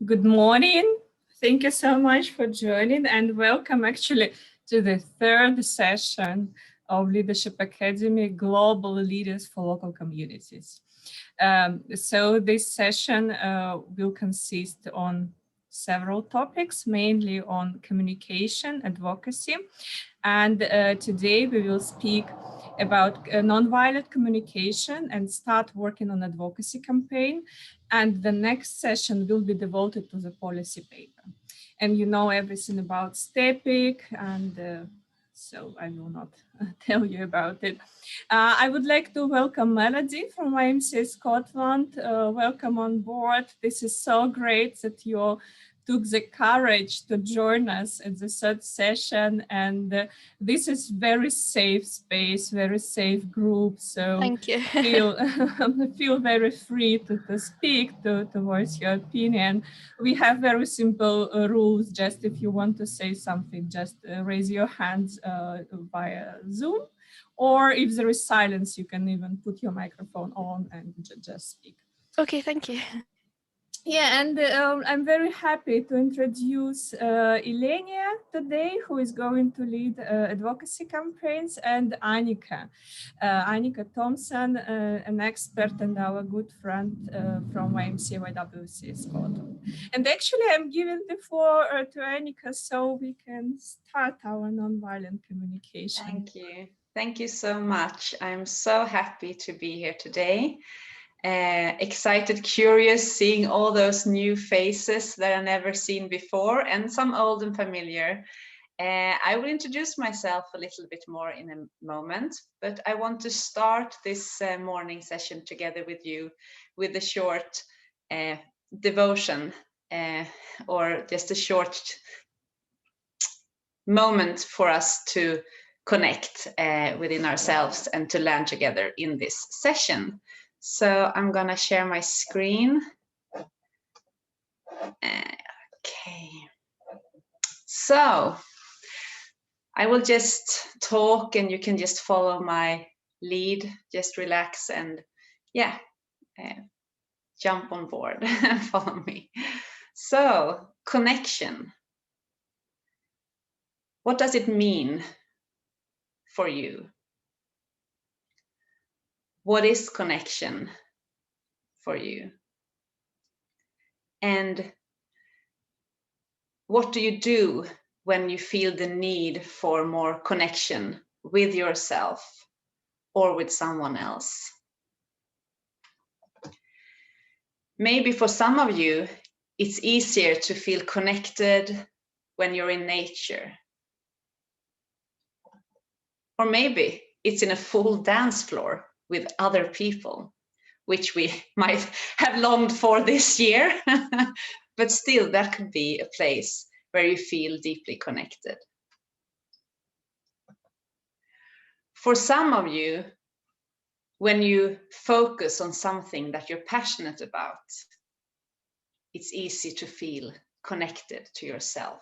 Good morning. Thank you so much for joining and welcome actually to the third session of Leadership Academy Global Leaders for Local Communities. So this session will consist on several topics, mainly on communication, advocacy. And today we will speak about nonviolent communication and start working on advocacy campaign. And the next session will be devoted to the policy paper. And you know everything about STEPIC, and so I will not tell you about it. I would like to welcome Melody from YMCA Scotland. Welcome on board. This is so great that you took the courage to join us at the third session, and this is very safe space, very safe group. So thank you. feel very free to speak, to voice your opinion. We have very simple rules. Just if you want to say something, just raise your hands via Zoom, or if there is silence, you can even put your microphone on and just speak. Okay, thank you. Yeah, and I'm very happy to introduce Ilenia today, who is going to lead advocacy campaigns, and Annika. Annika Thomsson, an expert and our good friend from YMCA YWC Scotland. And actually, I'm giving the floor to Annika so we can start our nonviolent communication. Thank you. Thank you so much. I'm so happy to be here today. Excited, curious, seeing all those new faces that I've never seen before, and some old and familiar. I will introduce myself a little bit more in a moment, but I want to start this morning session together with you with a short devotion or just a short moment for us to connect within ourselves and to learn together in this session. So I'm gonna share my screen. Okay. So I will just talk and you can just follow my lead, just relax and yeah, jump on board and follow me. So connection. What does it mean for you? What is connection for you? And what do you do when you feel the need for more connection with yourself or with someone else? Maybe for some of you, it's easier to feel connected when you're in nature. Or maybe it's in a full dance floor with other people, which we might have longed for this year. But still, that could be a place where you feel deeply connected. For some of you, when you focus on something that you're passionate about, it's easy to feel connected to yourself.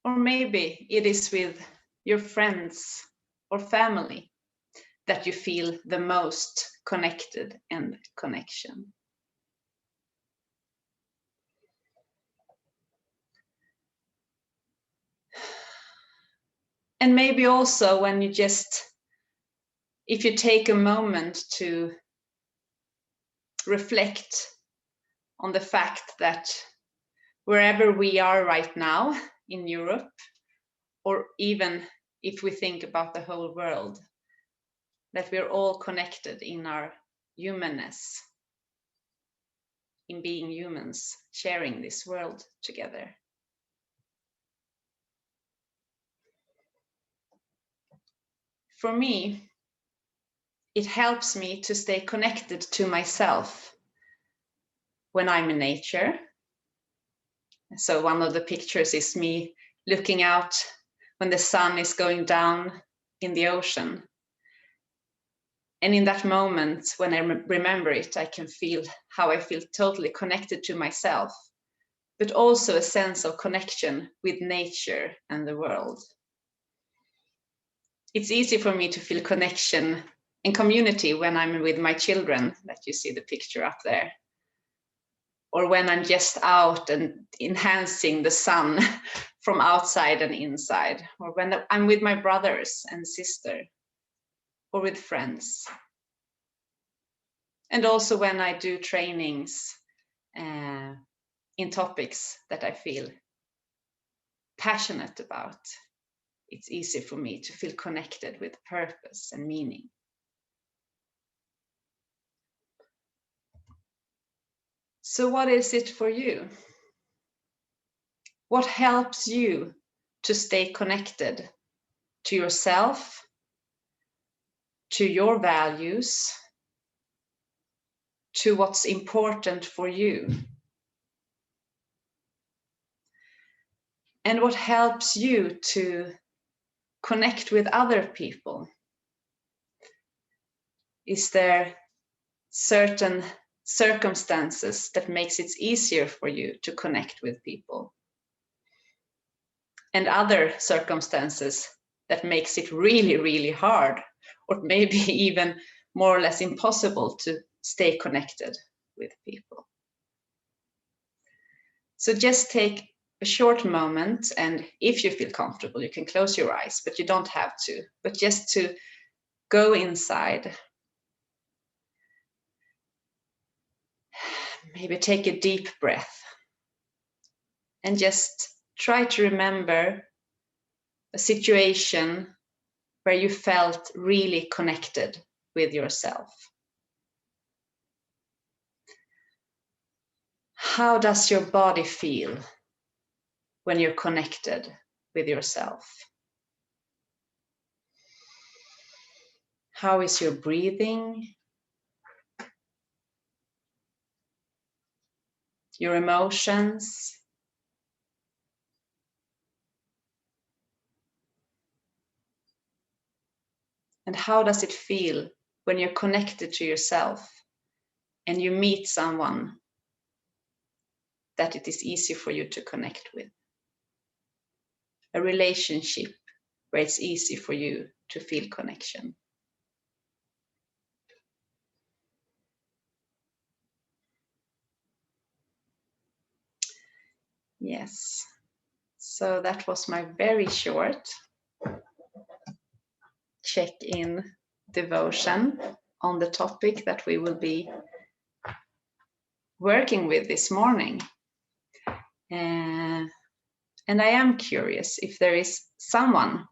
Or maybe it is with your friends or family that you feel the most connected and connection. And maybe also when you just, if you take a moment to reflect on the fact that wherever we are right now in Europe, or even if we think about the whole world, that we're all connected in our humanness, in being humans, sharing this world together. For me, it helps me to stay connected to myself when I'm in nature. So one of the pictures is me looking out when the sun is going down in the ocean. And in that moment, when I remember it, I can feel how I feel totally connected to myself, but also a sense of connection with nature and the world. It's easy for me to feel connection in community when I'm with my children, that you see the picture up there, or when I'm just out and enhancing the sun from outside and inside, or when I'm with my brothers and sister, or with friends. And also when I do trainings in topics that I feel passionate about, it's easy for me to feel connected with purpose and meaning. So what is it for you? What helps you to stay connected to yourself, to your values, to what's important for you? And what helps you to connect with other people? Is there certain circumstances that makes it easier for you to connect with people? And other circumstances that makes it really, really hard, or maybe even more or less impossible to stay connected with people? So just take a short moment, and if you feel comfortable, you can close your eyes, but you don't have to. But just to go inside. Maybe take a deep breath and just try to remember a situation where you felt really connected with yourself. How does your body feel when you're connected with yourself? How is your breathing? Your emotions? And how does it feel when you're connected to yourself and you meet someone that it is easy for you to connect with? A relationship where it's easy for you to feel connection. Yes, so that was my very short check-in devotion on the topic that we will be working with this morning. And I am curious if there is someone,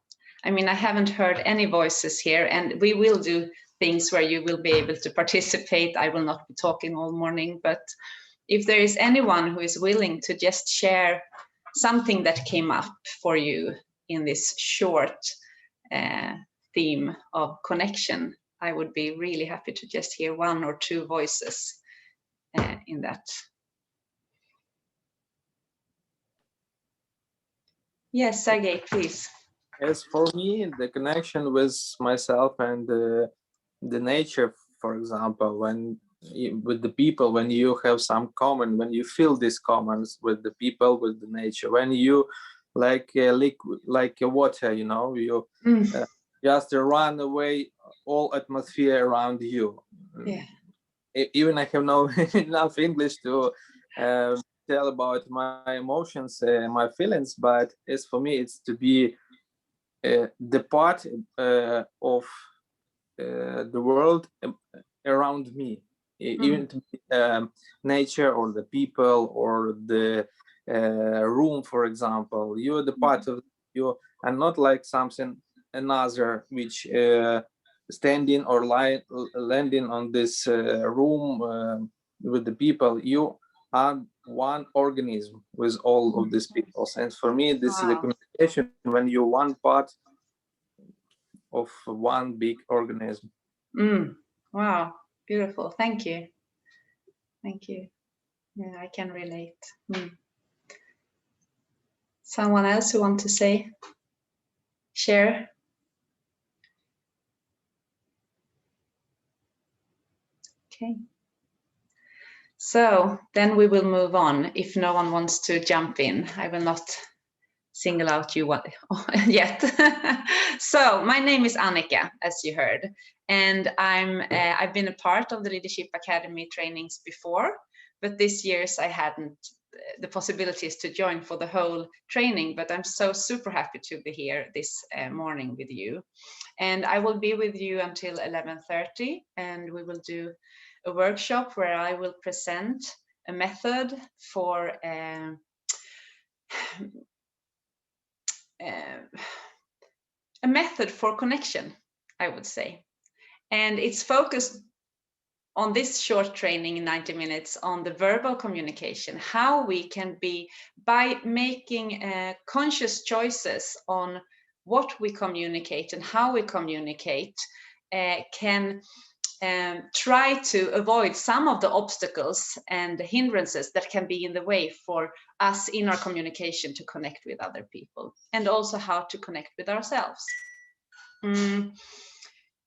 I mean, I haven't heard any voices here, and we will do things where you will be able to participate. I will not be talking all morning, but if there is anyone who is willing to just share something that came up for you in this short theme of connection, I would be really happy to just hear one or two voices in that. Yes, Sergey, please. As for me, the connection with myself and the nature, for example, when with the people, when you have some common, when you feel these commons with the people, with the nature, when you like a liquid, like a water, you know, you just run away all atmosphere around you. Yeah. Even I have no enough English to tell about my emotions, my feelings, but as for me, it's to be the part of the world around me, even to be, nature or the people or the room, for example. You're the part of you, and not like something another which standing or landing on this room with the people. You are one organism with all of these people, and for me this is the communication when you're one part of one big organism. Wow, beautiful. Thank you. Thank you. Yeah, I can relate. Someone else who want to say, share? Okay. So then we will move on. If no one wants to jump in, I will not single out you yet. So my name is Annika, as you heard, And I've been a part of the Leadership Academy trainings before, but this year's I hadn't the possibilities to join for the whole training, but I'm so super happy to be here this morning with you. And I will be with you until 11:30, and we will do a workshop where I will present a method for a method for connection, I would say. And it's focused on this short training in 90 minutes on the verbal communication, how we can be, by making conscious choices on what we communicate and how we communicate, can try to avoid some of the obstacles and the hindrances that can be in the way for us in our communication to connect with other people, and also how to connect with ourselves.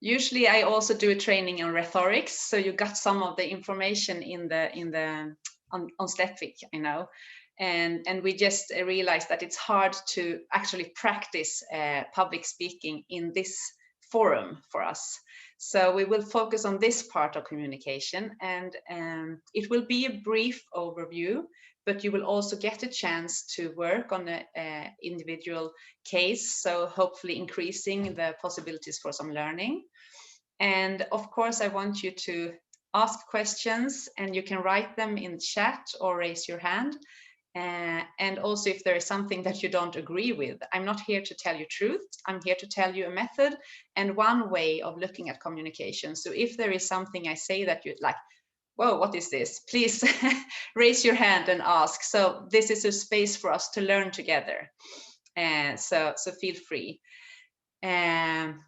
Usually I also do a training on rhetorics, so you got some of the information on Slepvik, you know, and we just realized that it's hard to actually practice public speaking in this forum for us. So we will focus on this part of communication, and it will be a brief overview, but you will also get a chance to work on an individual case, so hopefully increasing the possibilities for some learning. And of course, I want you to ask questions, and you can write them in chat or raise your hand. And also, if there is something that you don't agree with, I'm not here to tell you truth. I'm here to tell you a method and one way of looking at communication. So if there is something I say that you'd like, whoa, what is this? Please raise your hand and ask. So this is a space for us to learn together. So feel free. And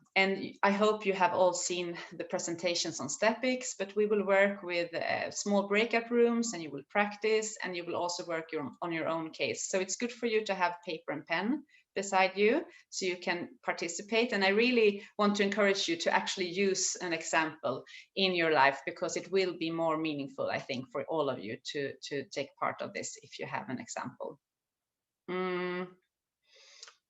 I hope you have all seen the presentations on Slepvik, but we will work with small breakout rooms, and you will practice, and you will also work on your own case. So it's good for you to have paper and pen beside you so you can participate. And I really want to encourage you to actually use an example in your life, because it will be more meaningful, I think, for all of you to take part of this if you have an example.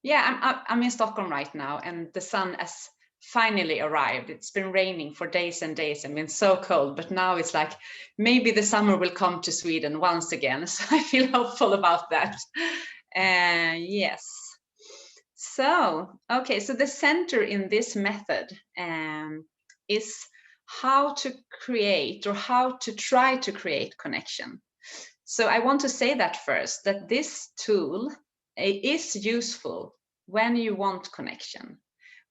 Yeah, I'm in Stockholm right now, and the sun has finally arrived. It's been raining for days and days and been so cold, but now it's like maybe the summer will come to Sweden once again. So I feel hopeful about that. Yes. So, okay, so the center in this method is how to create, or how to try to create, connection. So I want to say that first, that this tool is useful when you want connection.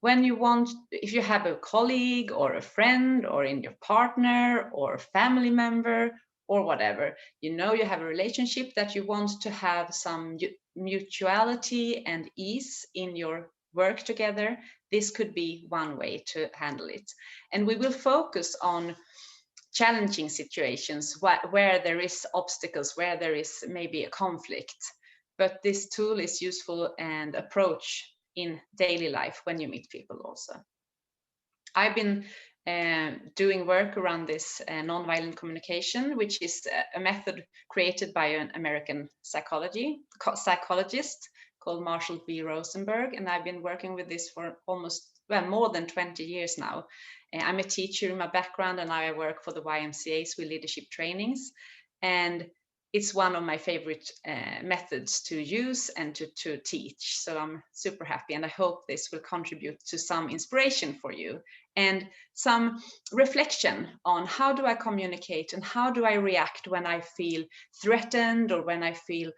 When you want, if you have a colleague or a friend or in your partner or a family member or whatever, you know, you have a relationship that you want to have some mutuality and ease in your work together, this could be one way to handle it. And we will focus on challenging situations where there is obstacles, where there is maybe a conflict. But this tool is useful and approach in daily life when you meet people also. I've been doing work around this nonviolent communication, which is a method created by an American psychologist called Marshall B. Rosenberg. And I've been working with this for more than 20 years now. I'm a teacher in my background, and I work for the YMCA's with leadership trainings. And it's one of my favorite methods to use and to teach. So I'm super happy, and I hope this will contribute to some inspiration for you and some reflection on how do I communicate and how do I react when I feel threatened, or when I feel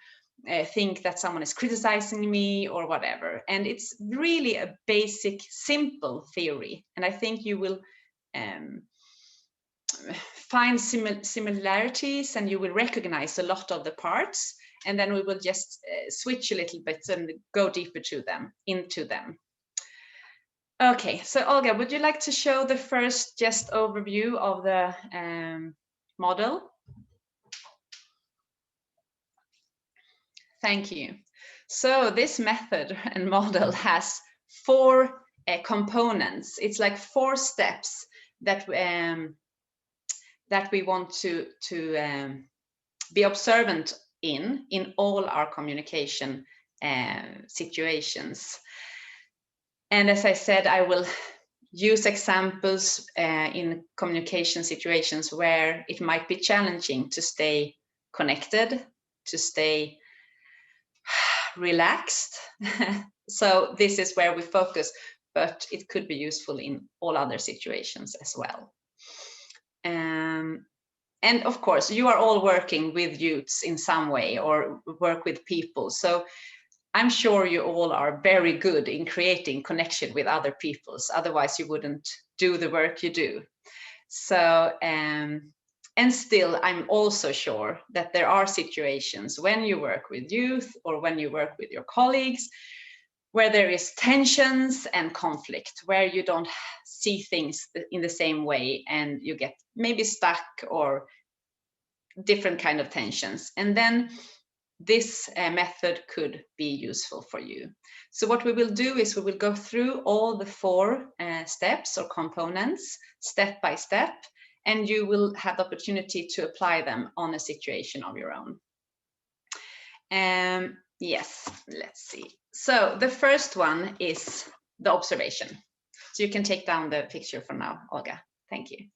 think that someone is criticizing me or whatever. And it's really a basic, simple theory. And I think you will find similarities, and you will recognize a lot of the parts. And then we will just switch a little bit and go deeper into them. Okay, so Olga, would you like to show the first just overview of the model? Thank you. So this method and model has 4 components. It's like 4 steps that we want to be observant in all our communication situations. And as I said, I will use examples in communication situations where it might be challenging to stay connected, to stay relaxed. So this is where we focus, but it could be useful in all other situations as well. And of course, you are all working with youths in some way or work with people. So I'm sure you all are very good in creating connection with other peoples. Otherwise, you wouldn't do the work you do. So, and still, I'm also sure that there are situations when you work with youth or when you work with your colleagues where there is tensions and conflict, where you don't see things in the same way and you get maybe stuck or different kind of tensions. And then this method could be useful for you. So what we will do is we will go through all the 4 steps or components step by step, and you will have the opportunity to apply them on a situation of your own. Yes, let's see. So the first one is the observation. So you can take down the picture for now, Olga. Thank you.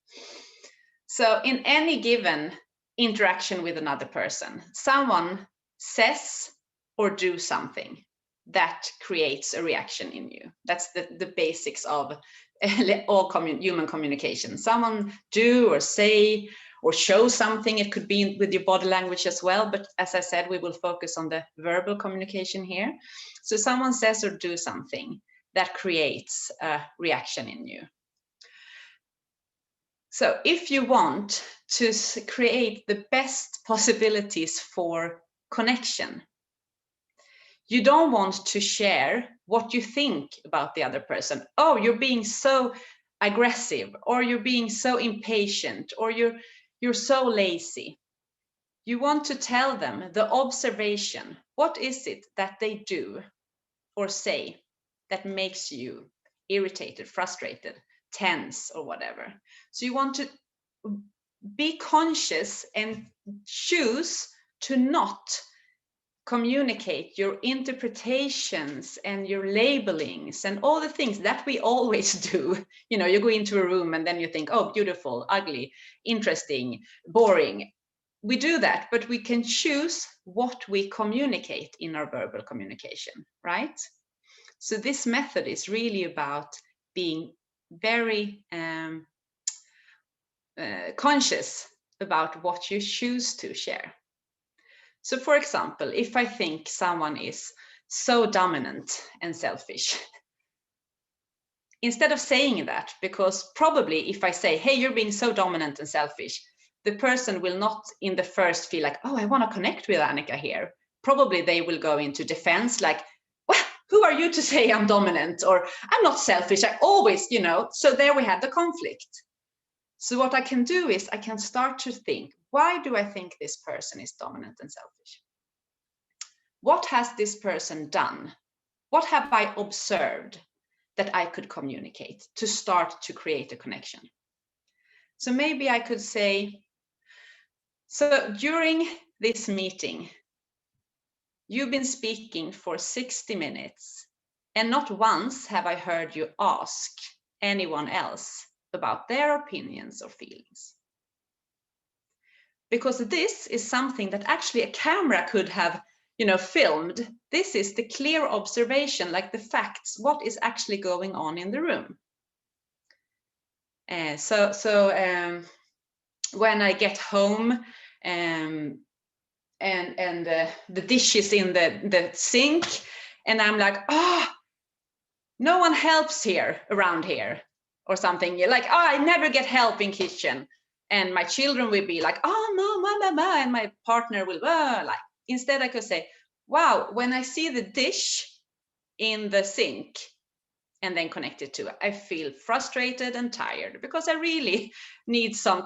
So in any given interaction with another person, someone says or do something that creates a reaction in you. That's the basics of all human communication. Someone do or say or show something. It could be with your body language as well, but as I said, we will focus on the verbal communication here. So someone says or do something that creates a reaction in you. So if you want to create the best possibilities for connection, you don't want to share what you think about the other person. Oh, you're being so aggressive, or you're being so impatient, or you're so lazy. You want to tell them the observation. What is it that they do or say that makes you irritated, frustrated, tense, or whatever? So you want to be conscious and choose to not communicate your interpretations and your labelings and all the things that we always do. You know, you go into a room and then you think, oh, beautiful, ugly, interesting, boring. We do that, but we can choose what we communicate in our verbal communication, right? So this method is really about being very conscious about what you choose to share. So for example, if I think someone is so dominant and selfish, instead of saying that, because probably if I say, hey, you're being so dominant and selfish, the person will not in the first feel like, oh, I want to connect with Annika here. Probably they will go into defense like, well, who are you to say I'm dominant? Or I'm not selfish, I always, you know. So there we have the conflict. So what I can do is I can start to think, why do I think this person is dominant and selfish? What has this person done? What have I observed that I could communicate to start to create a connection? So maybe I could say, so during this meeting, you've been speaking for 60 minutes, and not once have I heard you ask anyone else about their opinions or feelings. Because this is something that actually a camera could have, you know, filmed. This is the clear observation, like the facts, what is actually going on in the room. When I get home and the dish is in the sink, and I'm like, oh, no one helps here around here, or something. You're like, oh, I never get help in kitchen. And my children will be like, oh, no, mama, and my partner will, like, instead I could say, wow, when I see the dish in the sink and then connect it to it, I feel frustrated and tired because I really need some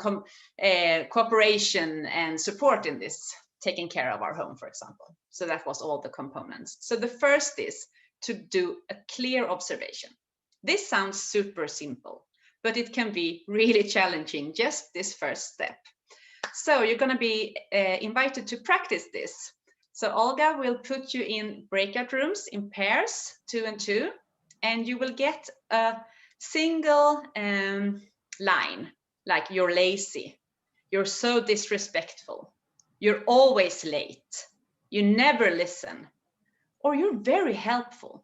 cooperation and support in this, taking care of our home, for example. So that was all the components. So the first is to do a clear observation. This sounds super simple, but it can be really challenging, just this first step. So you're going to be invited to practice this. So Olga will put you in breakout rooms in pairs, 2 and 2, and you will get a single line, like you're lazy, you're so disrespectful, you're always late, you never listen, or you're very helpful.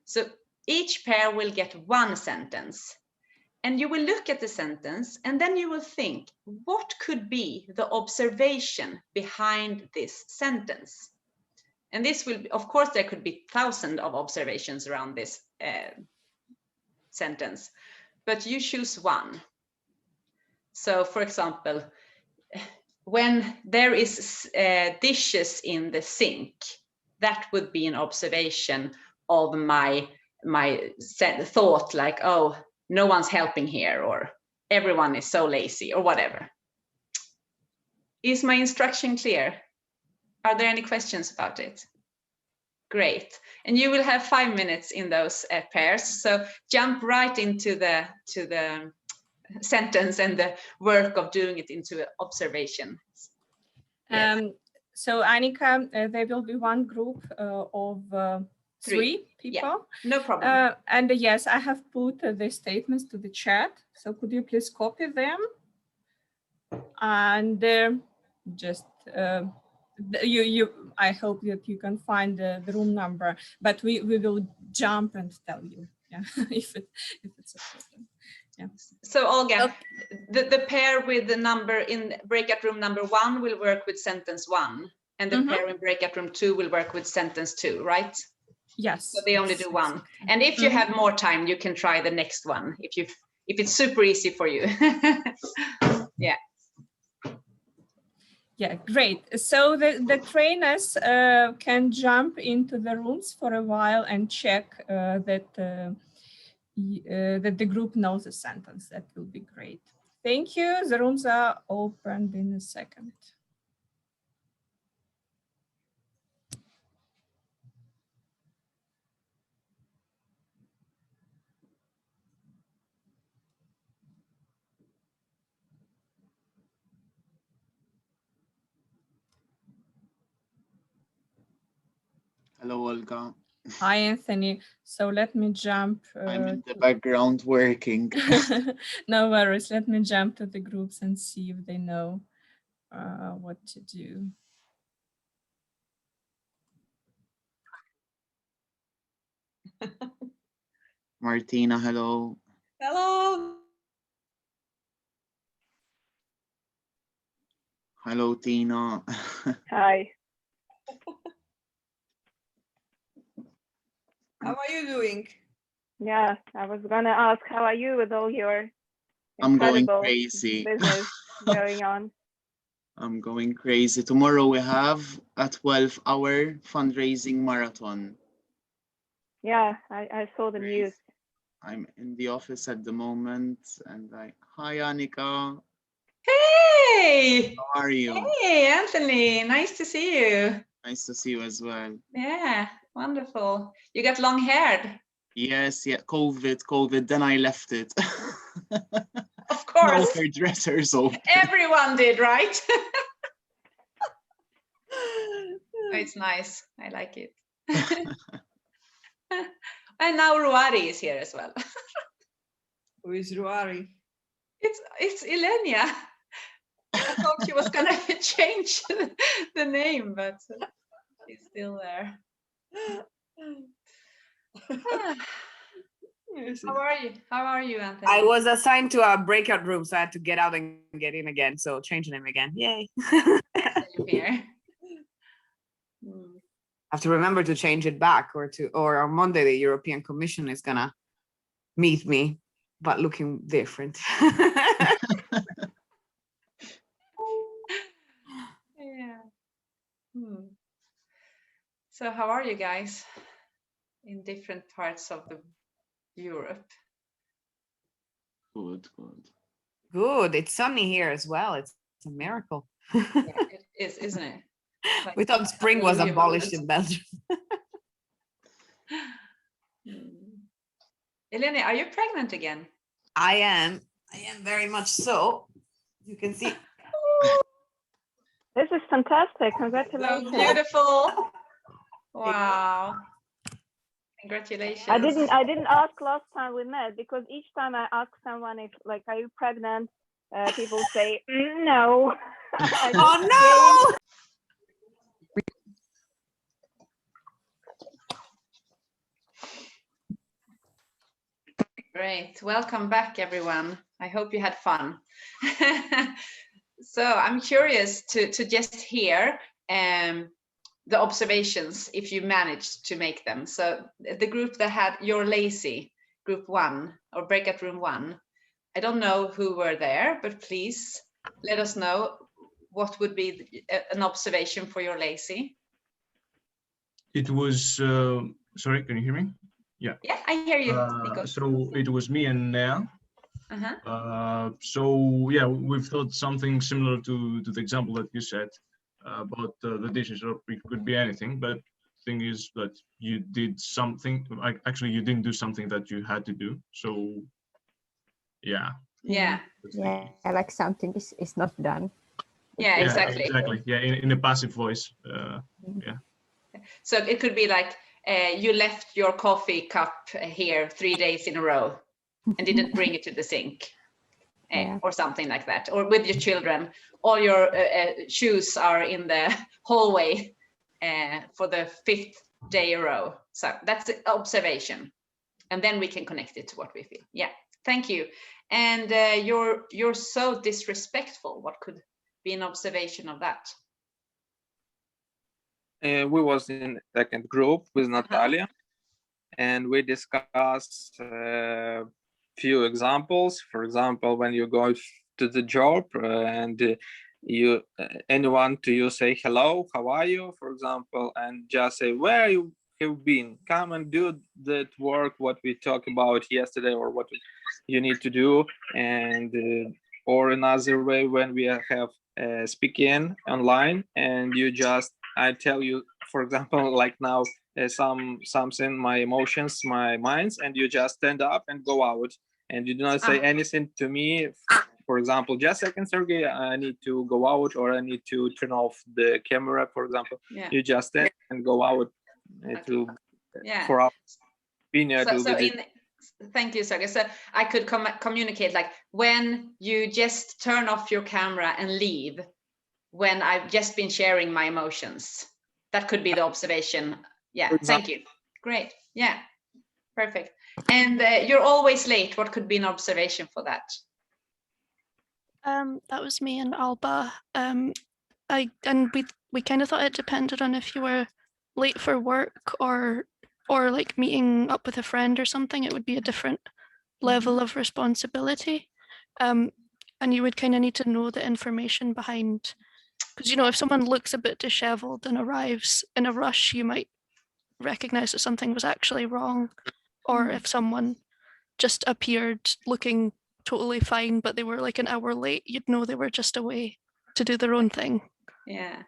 So each pair will get one sentence, and you will look at the sentence, and then you will think, what could be the observation behind this sentence? And this will, of course, there could be thousands of observations around this sentence, but you choose one. So, for example, when there is dishes in the sink, that would be an observation of my thought, like, oh, no one's helping here, or everyone is so lazy, or whatever. Is my instruction clear? Are there any questions about it? Great. And you will have 5 minutes in those pairs. So jump right into the sentence and the work of doing it into observation. So Annika, there will be one group of three people. Yeah, no problem. And yes, I have put the statements to the chat. So could you please copy them? And just I hope that you can find the room number, but we will jump and tell you, yeah, if it's a problem. Yeah. So Olga, okay. the pair with the number in breakout room number 1 will work with sentence 1, and the pair in breakout room 2 will work with sentence 2, right? Yes. So they only do one. And if you have more time, you can try the next one if it's super easy for you. Yeah. Yeah, great. So the trainers can jump into the rooms for a while and check that the group knows the sentence. That will be great. Thank you. The rooms are opened in a second. Hello, Olga. Hi, Anthony. So let me jump. I'm in the background working. No worries. Let me jump to the groups and see if they know what to do. Martina, hello. Hello. Hello, Tina. Hi. How are you doing? Yeah, I was gonna ask, how are you with all your I'm going incredible crazy. business going on? I'm going crazy. Tomorrow we have a 12-hour fundraising marathon. Yeah, I saw the news. I'm in the office at the moment, and hi, Annika. Hey. How are you? Hey, Anthony. Nice to see you. Nice to see you as well. Yeah, wonderful. You got long hair. Yes, yeah, COVID, then I left it. Of course. No hairdressers open. Everyone did, right? It's nice. I like it. And now Ruari is here as well. Who is Ruari? It's Ilenia. I thought she was gonna change the name, but she's still there. How are you, Anthony? I was assigned to a breakout room, so I had to get out and get in again. So change the name again. Yay. Same here. Have to remember to change it back, or on Monday the European Commission is gonna meet me, but looking different. Yeah. So how are you guys in different parts of Europe? Good. Good. It's sunny here as well. It's a miracle. Yeah, it is, isn't it? Like, we thought spring was abolished in Belgium. Ilenia, are you pregnant again? I am very much so. You can see. This is fantastic. Congratulations. So beautiful. Wow. Congratulations. I didn't ask last time we met because each time I ask someone if like, are you pregnant? People say no. Oh no! Great. Welcome back, everyone. I hope you had fun. So I'm curious to just hear the observations, if you managed to make them. So the group that had You're Lazy, group 1 or breakout room 1, I don't know who were there, but please let us know what would be an observation for You're Lazy. It was, sorry, can you hear me? Yeah. Yeah, I hear you, Nico. So it was me and Nea. So yeah, we've thought something similar to the example that you said about the dishes, or it could be anything, but thing is that you did something, actually you didn't do something that you had to do. So yeah. Yeah. Yeah, like something is not done. Yeah, exactly. Yeah, exactly. Yeah, in a passive voice. Yeah. So it could be like you left your coffee cup here 3 days in a row and didn't bring it to the sink. Or something like that, or with your children, all your shoes are in the hallway for the 5th day in a row. So that's the observation, and then we can connect it to what we feel. Yeah, thank you. And you're so disrespectful. What could be an observation of that? We was in second group with Natalia, and we discussed few examples. For example, when you go to the job and you anyone to you say hello, how are you, for example, and just say where you have been, come and do that work what we talked about yesterday, or what you need to do. And or another way, when we have speaking online, and you just, I tell you, for example, like now, something, my emotions, my minds, and you just stand up and go out, and you do not say anything to me. For example, just a second, Sergey, I need to go out, or I need to turn off the camera, for example. You just stand and go out for our opinion. Thank you, Sergey. So I could communicate like, when you just turn off your camera and leave, when I've just been sharing my emotions. That could be the observation. Yeah, thank you. Great. Yeah, perfect. And you're always late. What could be an observation for that? That was me and Alba. We kind of thought it depended on if you were late for work or like meeting up with a friend or something. It would be a different level of responsibility. And you would kind of need to know the information behind. Because, you know, if someone looks a bit disheveled and arrives in a rush, you might recognize that something was actually wrong. Or if someone just appeared looking totally fine, but they were like an hour late, you'd know they were just away to do their own thing. Yeah.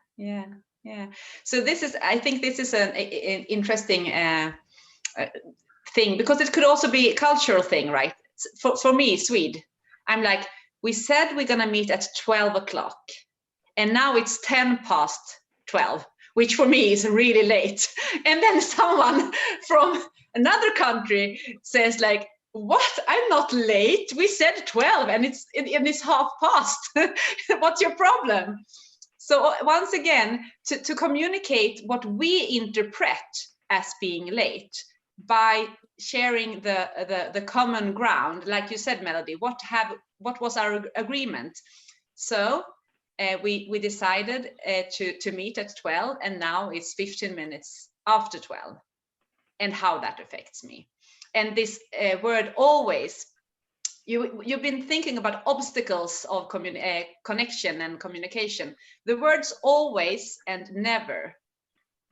So I think this is an interesting thing, because it could also be a cultural thing, right? For me, Swede, I'm like, we said we're gonna meet at 12 o'clock. And now it's 10 past 12, which for me is really late. And then someone from another country says like, what? I'm not late. We said 12 and it's half past. What's your problem? So once again, to communicate what we interpret as being late by sharing the common ground, like you said, Melody, what was our agreement? So we decided to meet at 12, and now it's 15 minutes after 12, and how that affects me. And this word always, you've been thinking about obstacles of connection and communication. The words always and never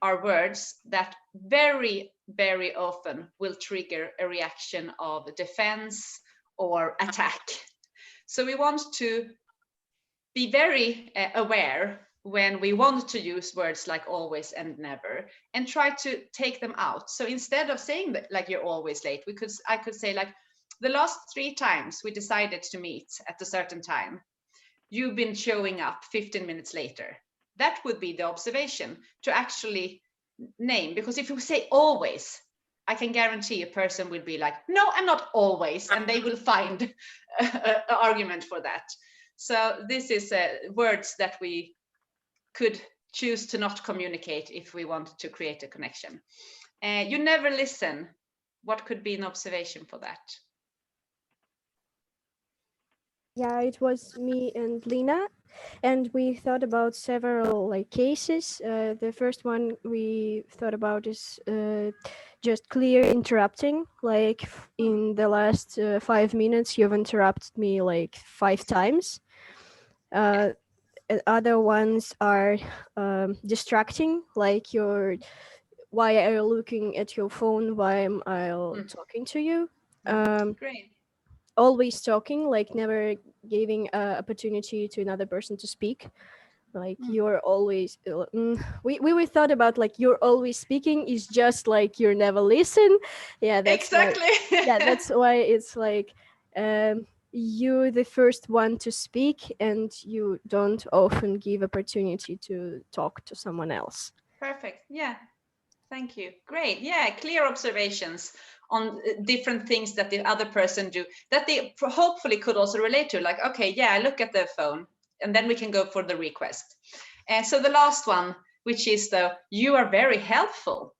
are words that very, very often will trigger a reaction of defense or attack. So we want to be very aware when we want to use words like always and never, and try to take them out. So instead of saying that like you're always late, I could say like, the last 3 times we decided to meet at a certain time, you've been showing up 15 minutes later. That would be the observation to actually name, because if you say always, I can guarantee a person will be like, no, I'm not always, and they will find an argument for that. So this is words that we could choose to not communicate if we want to create a connection. You never listen. What could be an observation for that? Yeah, it was me and Lena, and we thought about several like cases. The first one we thought about is just clear interrupting. Like in the last 5 minutes, you've interrupted me like 5 times. Other ones are distracting, like why are you looking at your phone while I'm talking to you? Great. Always talking, like never giving opportunity to another person to speak. Like you're always we thought about like you're always speaking is just like you're never listen. Yeah, that's exactly. Yeah, that's why it's like you're the first one to speak and you don't often give opportunity to talk to someone else. Perfect. Yeah. Thank you. Great. Yeah, clear observations on different things that the other person do that they hopefully could also relate to. Like, okay, yeah, I look at the phone, and then we can go for the request. And so the last one, which is you are very helpful,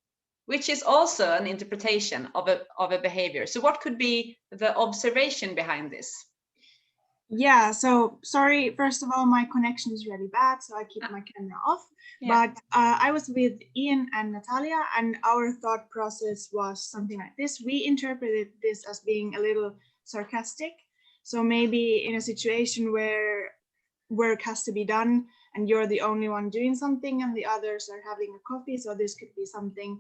which is also an interpretation of a behavior. So what could be the observation behind this? Yeah, so sorry, first of all, my connection is really bad, so I keep my camera off. Yeah. But I was with Ian and Natalia, and our thought process was something like this. We interpreted this as being a little sarcastic. So maybe in a situation where work has to be done and you're the only one doing something and the others are having a coffee, so this could be something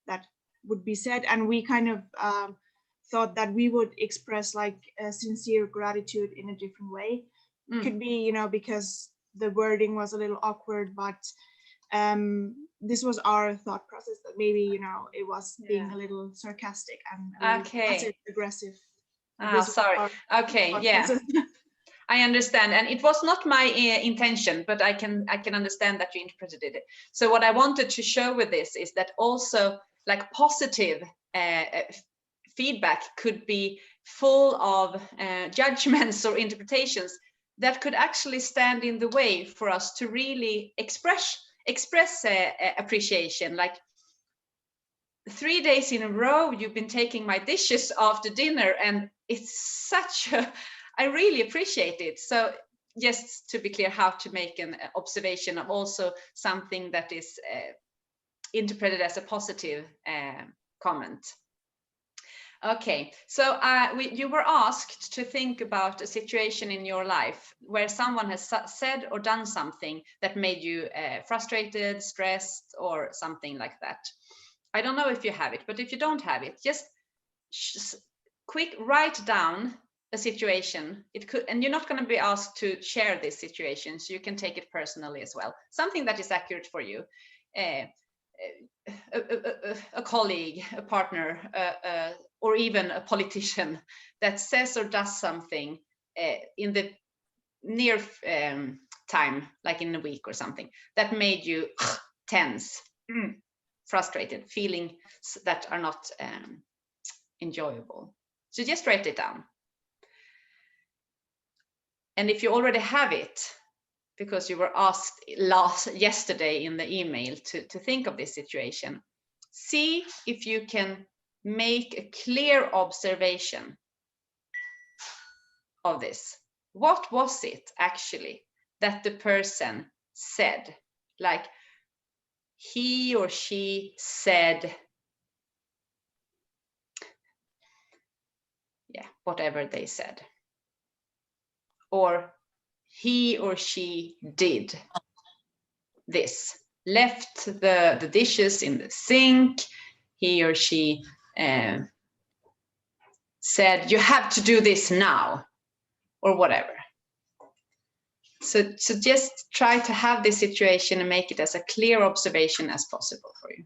that would be said. And we kind of thought that we would express like a sincere gratitude in a different way. Could be, because the wording was a little awkward, but this was our thought process that maybe, it was being a little sarcastic and passive aggressive. Sorry. Okay, yeah. I understand, and it was not my intention, but I can understand that you interpreted it. So what I wanted to show with this is that also like positive feedback could be full of judgments or interpretations that could actually stand in the way for us to really express appreciation. Like 3 days in a row, you've been taking my dishes after dinner, and it's such a, I really appreciate it. So just to be clear, how to make an observation of also something that is interpreted as a positive comment. Okay, so you were asked to think about a situation in your life where someone has said or done something that made you frustrated, stressed, or something like that. I don't know if you have it, but if you don't have it, just quick write down a situation. It could, and you're not going to be asked to share this situation, so you can take it personally as well. Something that is accurate for you. A colleague, a partner, or even a politician that says or does something in the near time, like in a week or something, that made you tense, frustrated, feelings that are not enjoyable. So just write it down. And if you already have it, because you were asked yesterday in the email to think of this situation, see if you can make a clear observation of this. What was it actually that the person said? Like he or she said, yeah, whatever they said. Or he or she did this, left the dishes in the sink. He or she said, you have to do this now, or whatever. So just try to have this situation and make it as a clear observation as possible for you.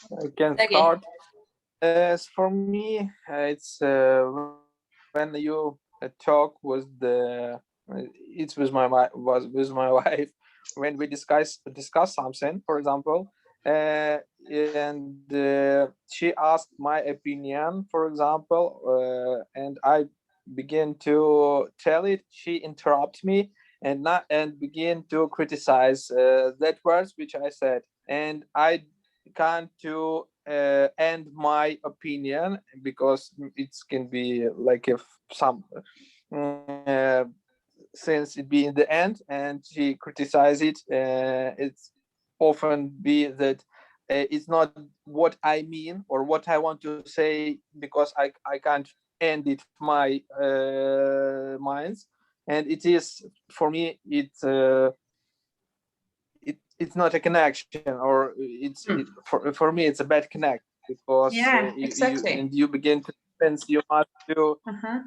I can start. As for me, it's when you talk with the it's with my was with my wife when we discuss something, for example, and she asked my opinion, for example, and I begin to tell it. She interrupt me and begin to criticize that words which I said, and I can't to end my opinion because it can be like if some uh, since it be in the end and she criticize it, it's often be that it's not what I mean or what I want to say because I can't end it my minds, and it is for me it's not a connection, or for me it's a bad connect because Yeah, you exactly. you begin to sense you must do. Uh-huh.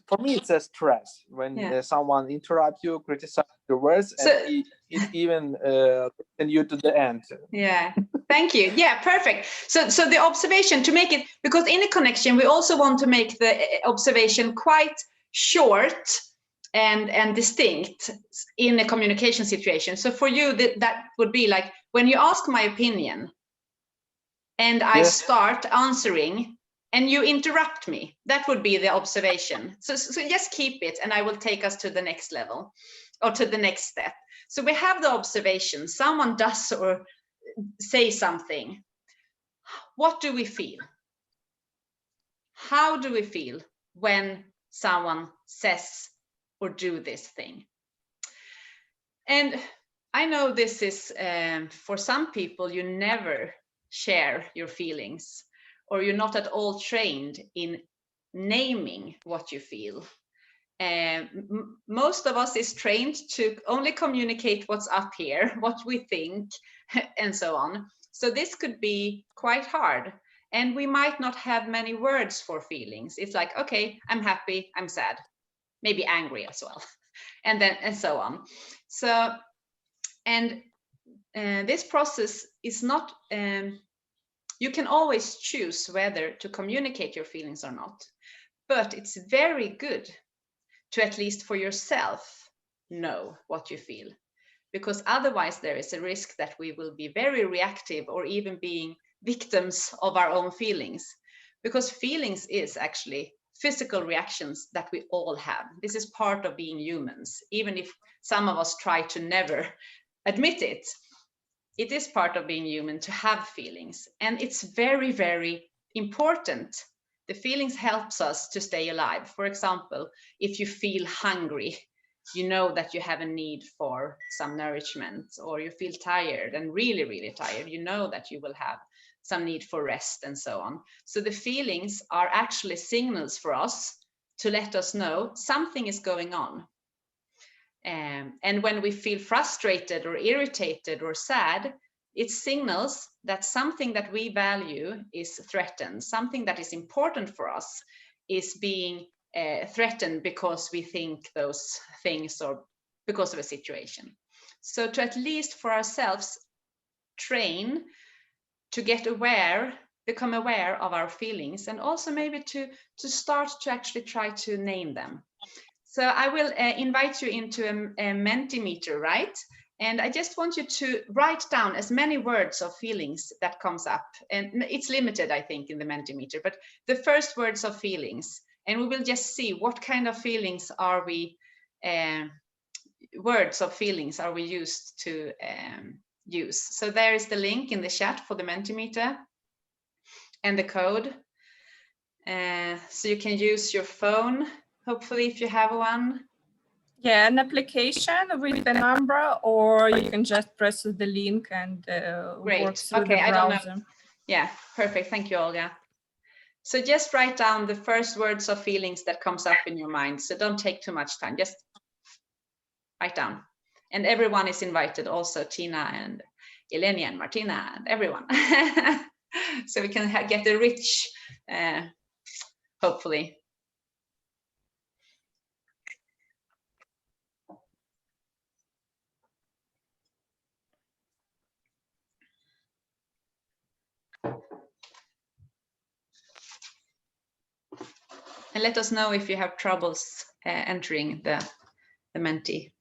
For me it's a stress when Yeah. someone interrupts you, criticize your words, So and it even listen you to the end. yeah, thank you. Yeah, perfect. So the observation, to make it, because in a connection we also want to make the observation quite short and distinct in a communication situation. So for you that would be like when you ask my opinion and I Yes. start answering and you interrupt me, that would be the observation. So just keep it and I will take us to the next level or to the next step. So we have the observation, someone does or say something. What do we feel? How do we feel when someone says or do this thing? And I know this is for some people, you never share your feelings, or you're not at all trained in naming what you feel. Most of us is trained to only communicate what's up here, what we think, and so on. So this could be quite hard. And we might not have many words for feelings. It's like, okay, I'm happy, I'm sad, maybe angry as well, and so on. So, and this process is not, you can always choose whether to communicate your feelings or not, but it's very good to, at least for yourself, know what you feel, because otherwise there is a risk that we will be very reactive or even being victims of our own feelings, because feelings is actually physical reactions that we all have. This is part of being humans, even if some of us try to never admit it. It is part of being human to have feelings, and it's very, very important. The feelings helps us to stay alive. For example, if you feel hungry, you know that you have a need for some nourishment, or you feel tired and really, really tired, you know that you will have some need for rest and so on. So the feelings are actually signals for us to let us know something is going on. And when we feel frustrated or irritated or sad, it signals that something that we value is threatened. Something that is important for us is being threatened because we think those things or because of a situation. So to, at least for ourselves, train to get aware, become aware of our feelings, and also maybe to start to actually try to name them. So I will invite you into a Mentimeter, right? And I just want you to write down as many words of feelings that comes up. And it's limited, I think, in the Mentimeter, but the first words of feelings. And we will just see what kind of feelings are we, words of feelings are we used to use. So there is the link in the chat for the Mentimeter and the code. So you can use your phone, hopefully, if you have one. Yeah, an application with the number, or you can just press the link and work through the browser. I don't know. Yeah, perfect. Thank you, Olga. So just write down the first words of feelings that comes up in your mind. So don't take too much time. Just write down. And everyone is invited, also Tina and Ilenia and Martina and everyone. So we can get a rich, hopefully. And let us know if you have troubles entering the Menti.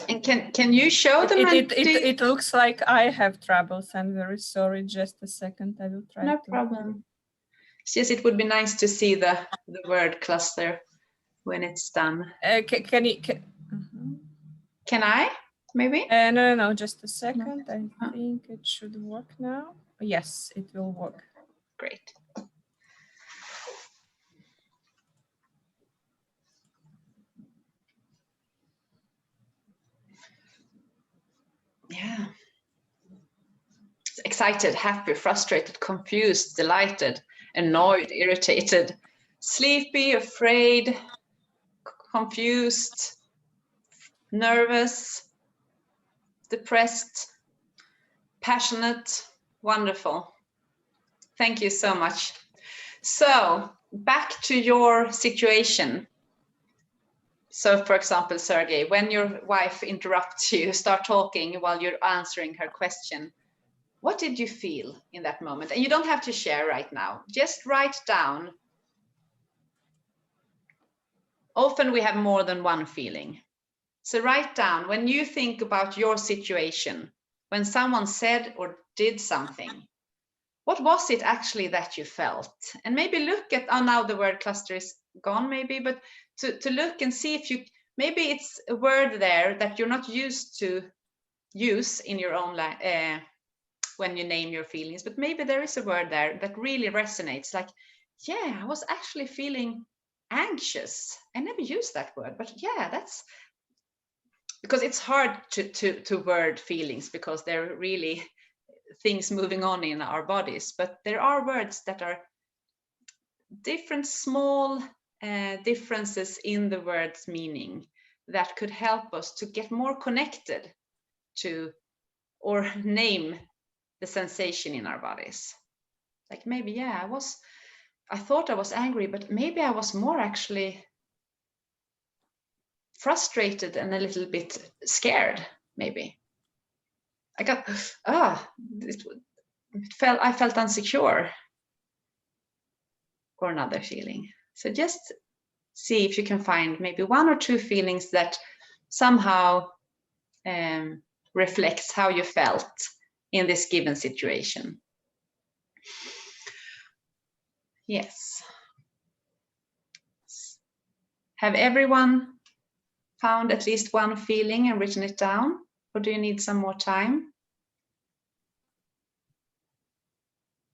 And can you show the Menti? It looks like I have troubles. I'm very sorry. Just a second. I will try. No problem. It's just it would be nice to see the word cluster when it's done. Can I? Maybe? No, just a second. No. I think it should work now. Yes, it will work. Great. Yeah. Excited, happy, frustrated, confused, delighted, annoyed, irritated, sleepy, afraid, confused, nervous, depressed, passionate. Wonderful. Thank you so much. So back to your situation. So for example, Sergey, when your wife interrupts you, start talking while you're answering her question, what did you feel in that moment? And you don't have to share right now, just write down. Often we have more than one feeling. So write down when you think about your situation, when someone said or did something, what was it actually that you felt? And maybe look at, oh, now the word cluster is gone maybe, but to look and see if you, maybe it's a word there that you're not used to use in your own when you name your feelings, but maybe there is a word there that really resonates, like, yeah, I was actually feeling anxious. I never used that word, but yeah, that's because it's hard to word feelings because they're really things moving on in our bodies, but there are words that are different small differences in the word's meaning that could help us to get more connected to or name the sensation in our bodies. Like maybe, yeah, I thought I was angry, but maybe I was more actually frustrated and a little bit scared, maybe. I got, I felt insecure or another feeling. So just see if you can find maybe one or two feelings that somehow reflects how you felt in this given situation. Yes. Have everyone found at least one feeling and written it down? Or do you need some more time?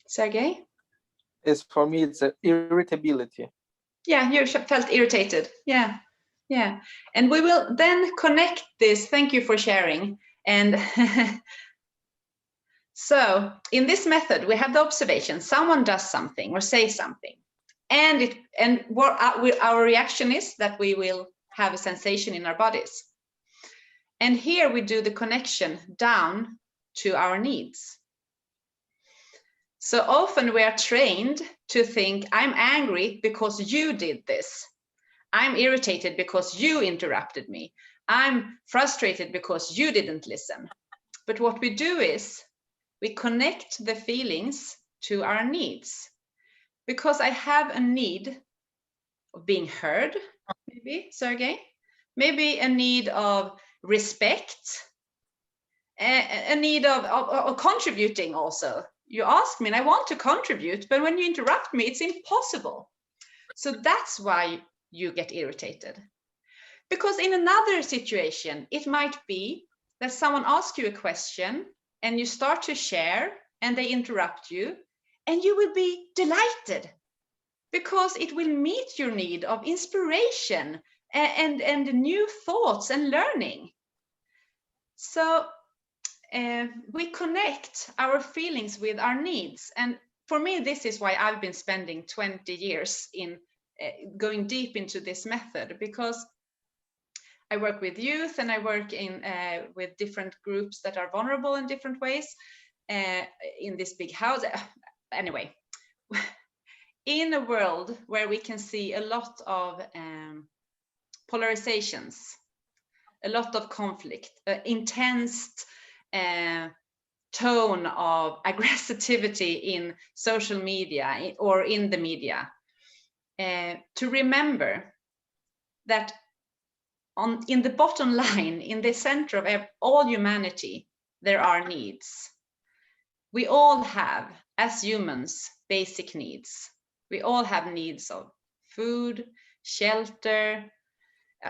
Sergey? It's for me, it's irritability. Yeah, you felt irritated. Yeah, yeah. And we will then connect this. Thank you for sharing. And so in this method, we have the observation. Someone does something or say something. And what our reaction is that we will have a sensation in our bodies. And here we do the connection down to our needs. So often we are trained to think, I'm angry because you did this. I'm irritated because you interrupted me. I'm frustrated because you didn't listen. But what we do is we connect the feelings to our needs. Because I have a need of being heard, maybe, Sergey, maybe a need of respect, a need of contributing also. You ask me and I want to contribute, but when you interrupt me, it's impossible. So that's why you get irritated. Because in another situation, it might be that someone asks you a question and you start to share and they interrupt you and you will be delighted because it will meet your need of inspiration and new thoughts and learning. So we connect our feelings with our needs. And for me, this is why I've been spending 20 years in going deep into this method, because I work with youth and I work with different groups that are vulnerable in different ways in this big house. Anyway, in a world where we can see a lot of polarizations, a lot of conflict, intense tone of aggressivity in social media or in the media, to remember that in the bottom line, in the center of all humanity, there are needs. We all have, as humans, basic needs. We all have needs of food, shelter,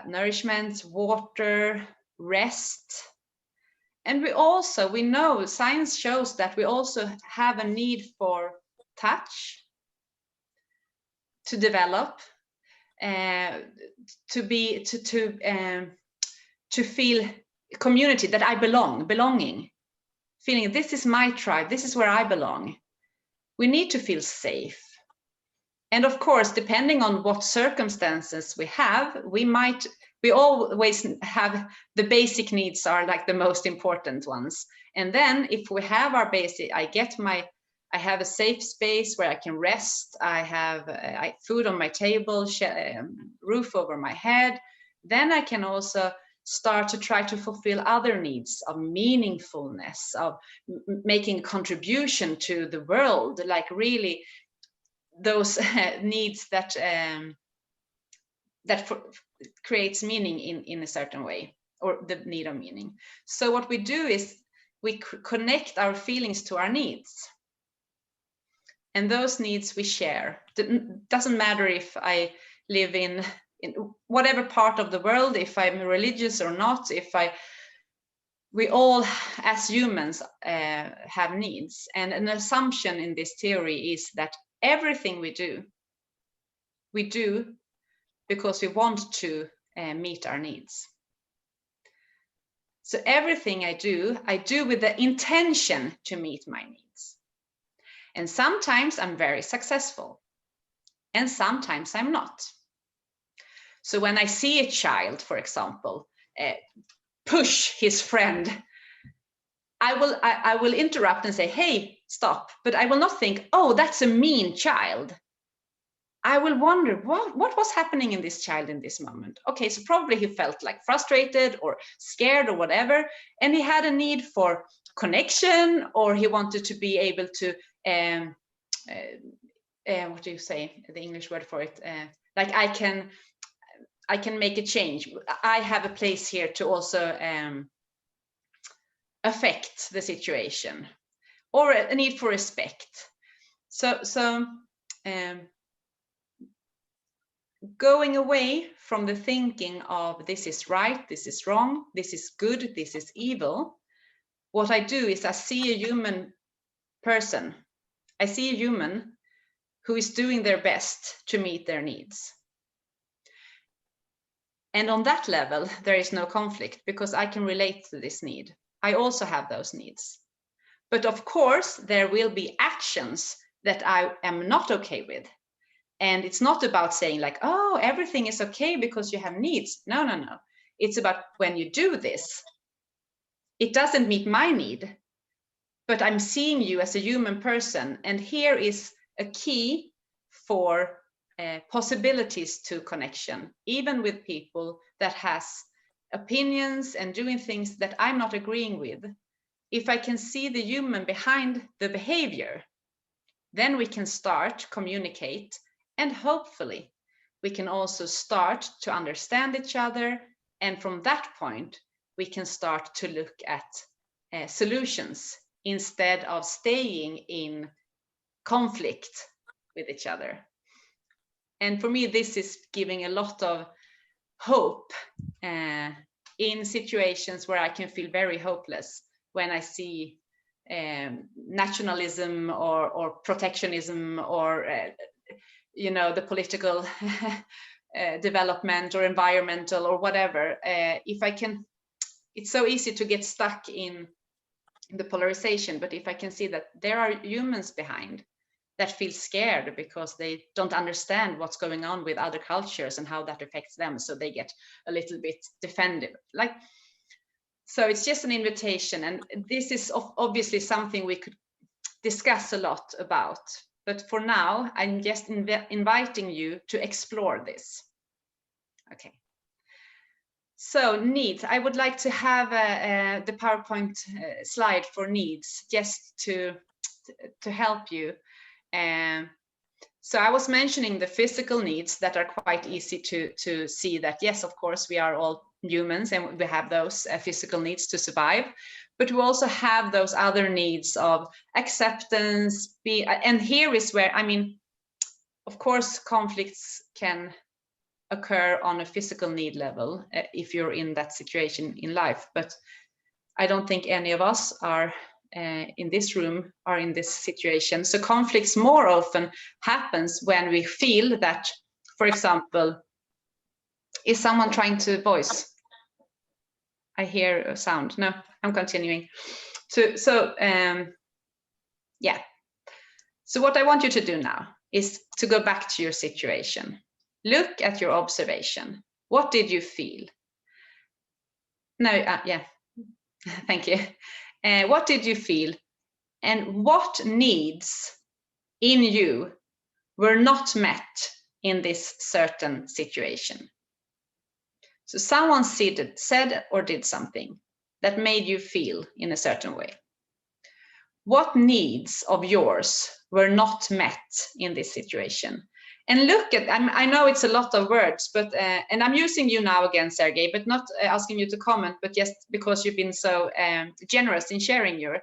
nourishment, water, rest. And we know, science shows that we also have a need for touch, to develop, to feel community, that I belonging, feeling this is my tribe, this is where I belong. We need to feel safe. And of course, depending on what circumstances we have, we always have the basic needs are like the most important ones. And then if we have our basic, I have a safe space where I can rest, I have food on my table, roof over my head, then I can also start to try to fulfill other needs of meaningfulness, of making a contribution to the world, like really those needs that creates meaning in a certain way, or the need of meaning. So what we do is we connect our feelings to our needs. And those needs we share. It doesn't matter if I live in whatever part of the world, if I'm religious or not, we all as humans have needs. And an assumption in this theory is that everything we do because we want to meet our needs. So everything I do with the intention to meet my needs. And sometimes I'm very successful, and sometimes I'm not. So when I see a child, for example, push his friend, I will interrupt and say, hey, stop. But I will not think, oh, that's a mean child. I will wonder, what was happening in this child in this moment? Okay, so probably he felt like frustrated or scared or whatever, and he had a need for connection, or he wanted to be able to, what do you say, the English word for it? Like I can make a change. I have a place here to also affect the situation, or a need for respect. So going away from the thinking of this is right, this is wrong, this is good, this is evil, what I do is I see a human person. I see a human who is doing their best to meet their needs. And on that level, there is no conflict because I can relate to this need. I also have those needs. But of course, there will be actions that I am not okay with. And it's not about saying like, oh, everything is okay because you have needs. No, no, no. It's about when you do this, it doesn't meet my need, but I'm seeing you as a human person. And here is a key for possibilities to connection, even with people that has opinions and doing things that I'm not agreeing with. If I can see the human behind the behavior, then we can start communicate, and hopefully we can also start to understand each other. And from that point, we can start to look at solutions instead of staying in conflict with each other. And for me, this is giving a lot of hope in situations where I can feel very hopeless when I see nationalism or protectionism or the political development or environmental or whatever. If I can, it's so easy to get stuck in the polarization, but if I can see that there are humans behind that feel scared because they don't understand what's going on with other cultures and how that affects them, so they get a little bit defensive. So it's just an invitation, and this is obviously something we could discuss a lot about. But for now, I'm just inviting you to explore this. Okay. So needs, I would like to have the PowerPoint slide for needs, just to help you. So I was mentioning the physical needs that are quite easy to see that, yes, of course, we are all humans and we have those physical needs to survive, but we also have those other needs of acceptance, and here is where, I mean, of course, conflicts can occur on a physical need level if you're in that situation in life, but I don't think any of us are in this room are in this situation. So conflicts more often happens when we feel that, for example, is someone trying to voice? I hear a sound. No, I'm continuing. Yeah. So what I want you to do now is to go back to your situation. Look at your observation. What did you feel? No, yeah, thank you. What did you feel? And what needs in you were not met in this certain situation? So someone said or did something that made you feel in a certain way. What needs of yours were not met in this situation? And look at, I know it's a lot of words, but, and I'm using you now again, Sergey, but not asking you to comment, but just because you've been so generous in sharing your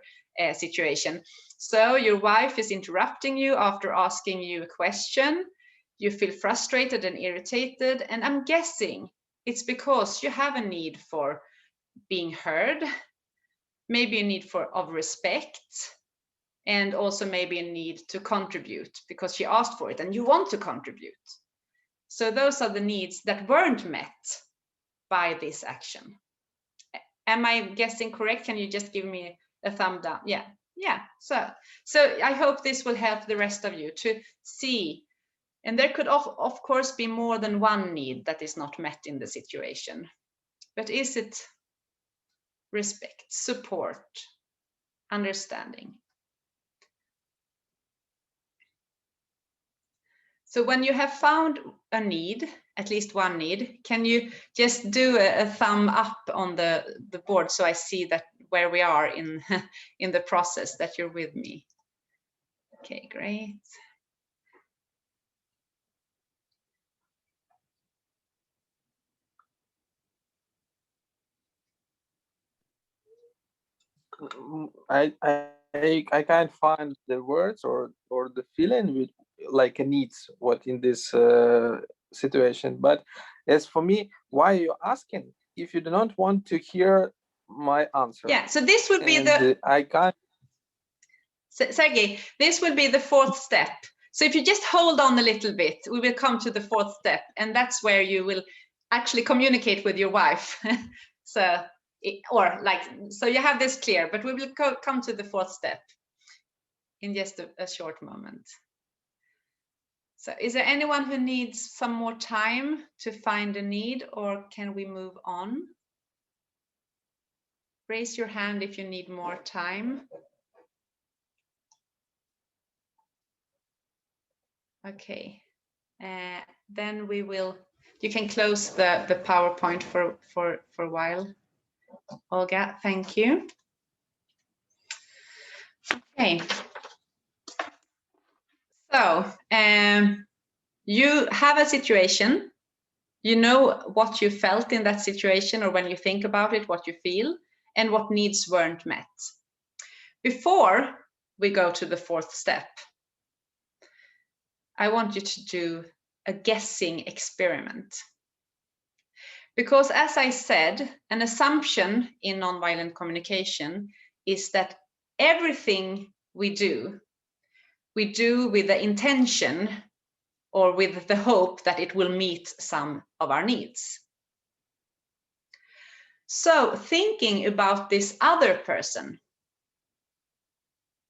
situation. So your wife is interrupting you after asking you a question. You feel frustrated and irritated, and I'm guessing it's because you have a need for being heard, maybe a need of respect, and also maybe a need to contribute because she asked for it and you want to contribute. So those are the needs that weren't met by this action. Am I guessing correct? Can you just give me a thumb down? Yeah. So I hope this will help the rest of you to see. And there could of course be more than one need that is not met in the situation. But is it respect, support, understanding? So when you have found a need, at least one need, can you just do a thumb up on the board so I see that where we are in the process, that you're with me? Okay, great. I can't find the words or the feeling with like a needs what in this situation. But as for me, why are you asking if you do not want to hear my answer? Yeah, so this would be I can't. Sergey, this will be the fourth step. So if you just hold on a little bit, we will come to the fourth step, and that's where you will actually communicate with your wife. So you have this clear, but we will come to the fourth step in just a short moment. So is there anyone who needs some more time to find a need, or can we move on? Raise your hand if you need more time. Okay, then we will, you can close the PowerPoint for a while. Olga, thank you. Okay. So you have a situation, you know what you felt in that situation, or when you think about it, what you feel, and what needs weren't met. Before we go to the fourth step, I want you to do a guessing experiment. Because as I said, an assumption in nonviolent communication is that everything we do with the intention or with the hope that it will meet some of our needs. So thinking about this other person,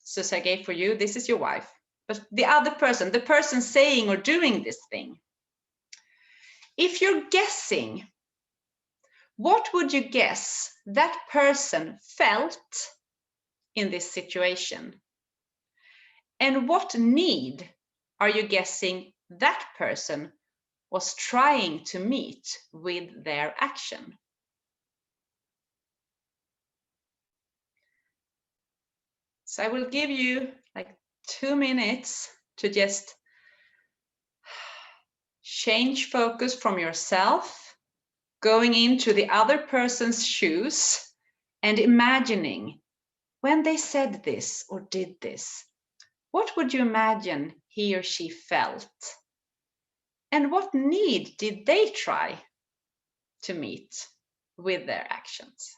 so Sergey, for you, this is your wife, but the other person, the person saying or doing this thing, if you're guessing, what would you guess that person felt in this situation? And what need are you guessing that person was trying to meet with their action? So I will give you like 2 minutes to just change focus from yourself, going into the other person's shoes and imagining when they said this or did this, what would you imagine he or she felt? And what need did they try to meet with their actions?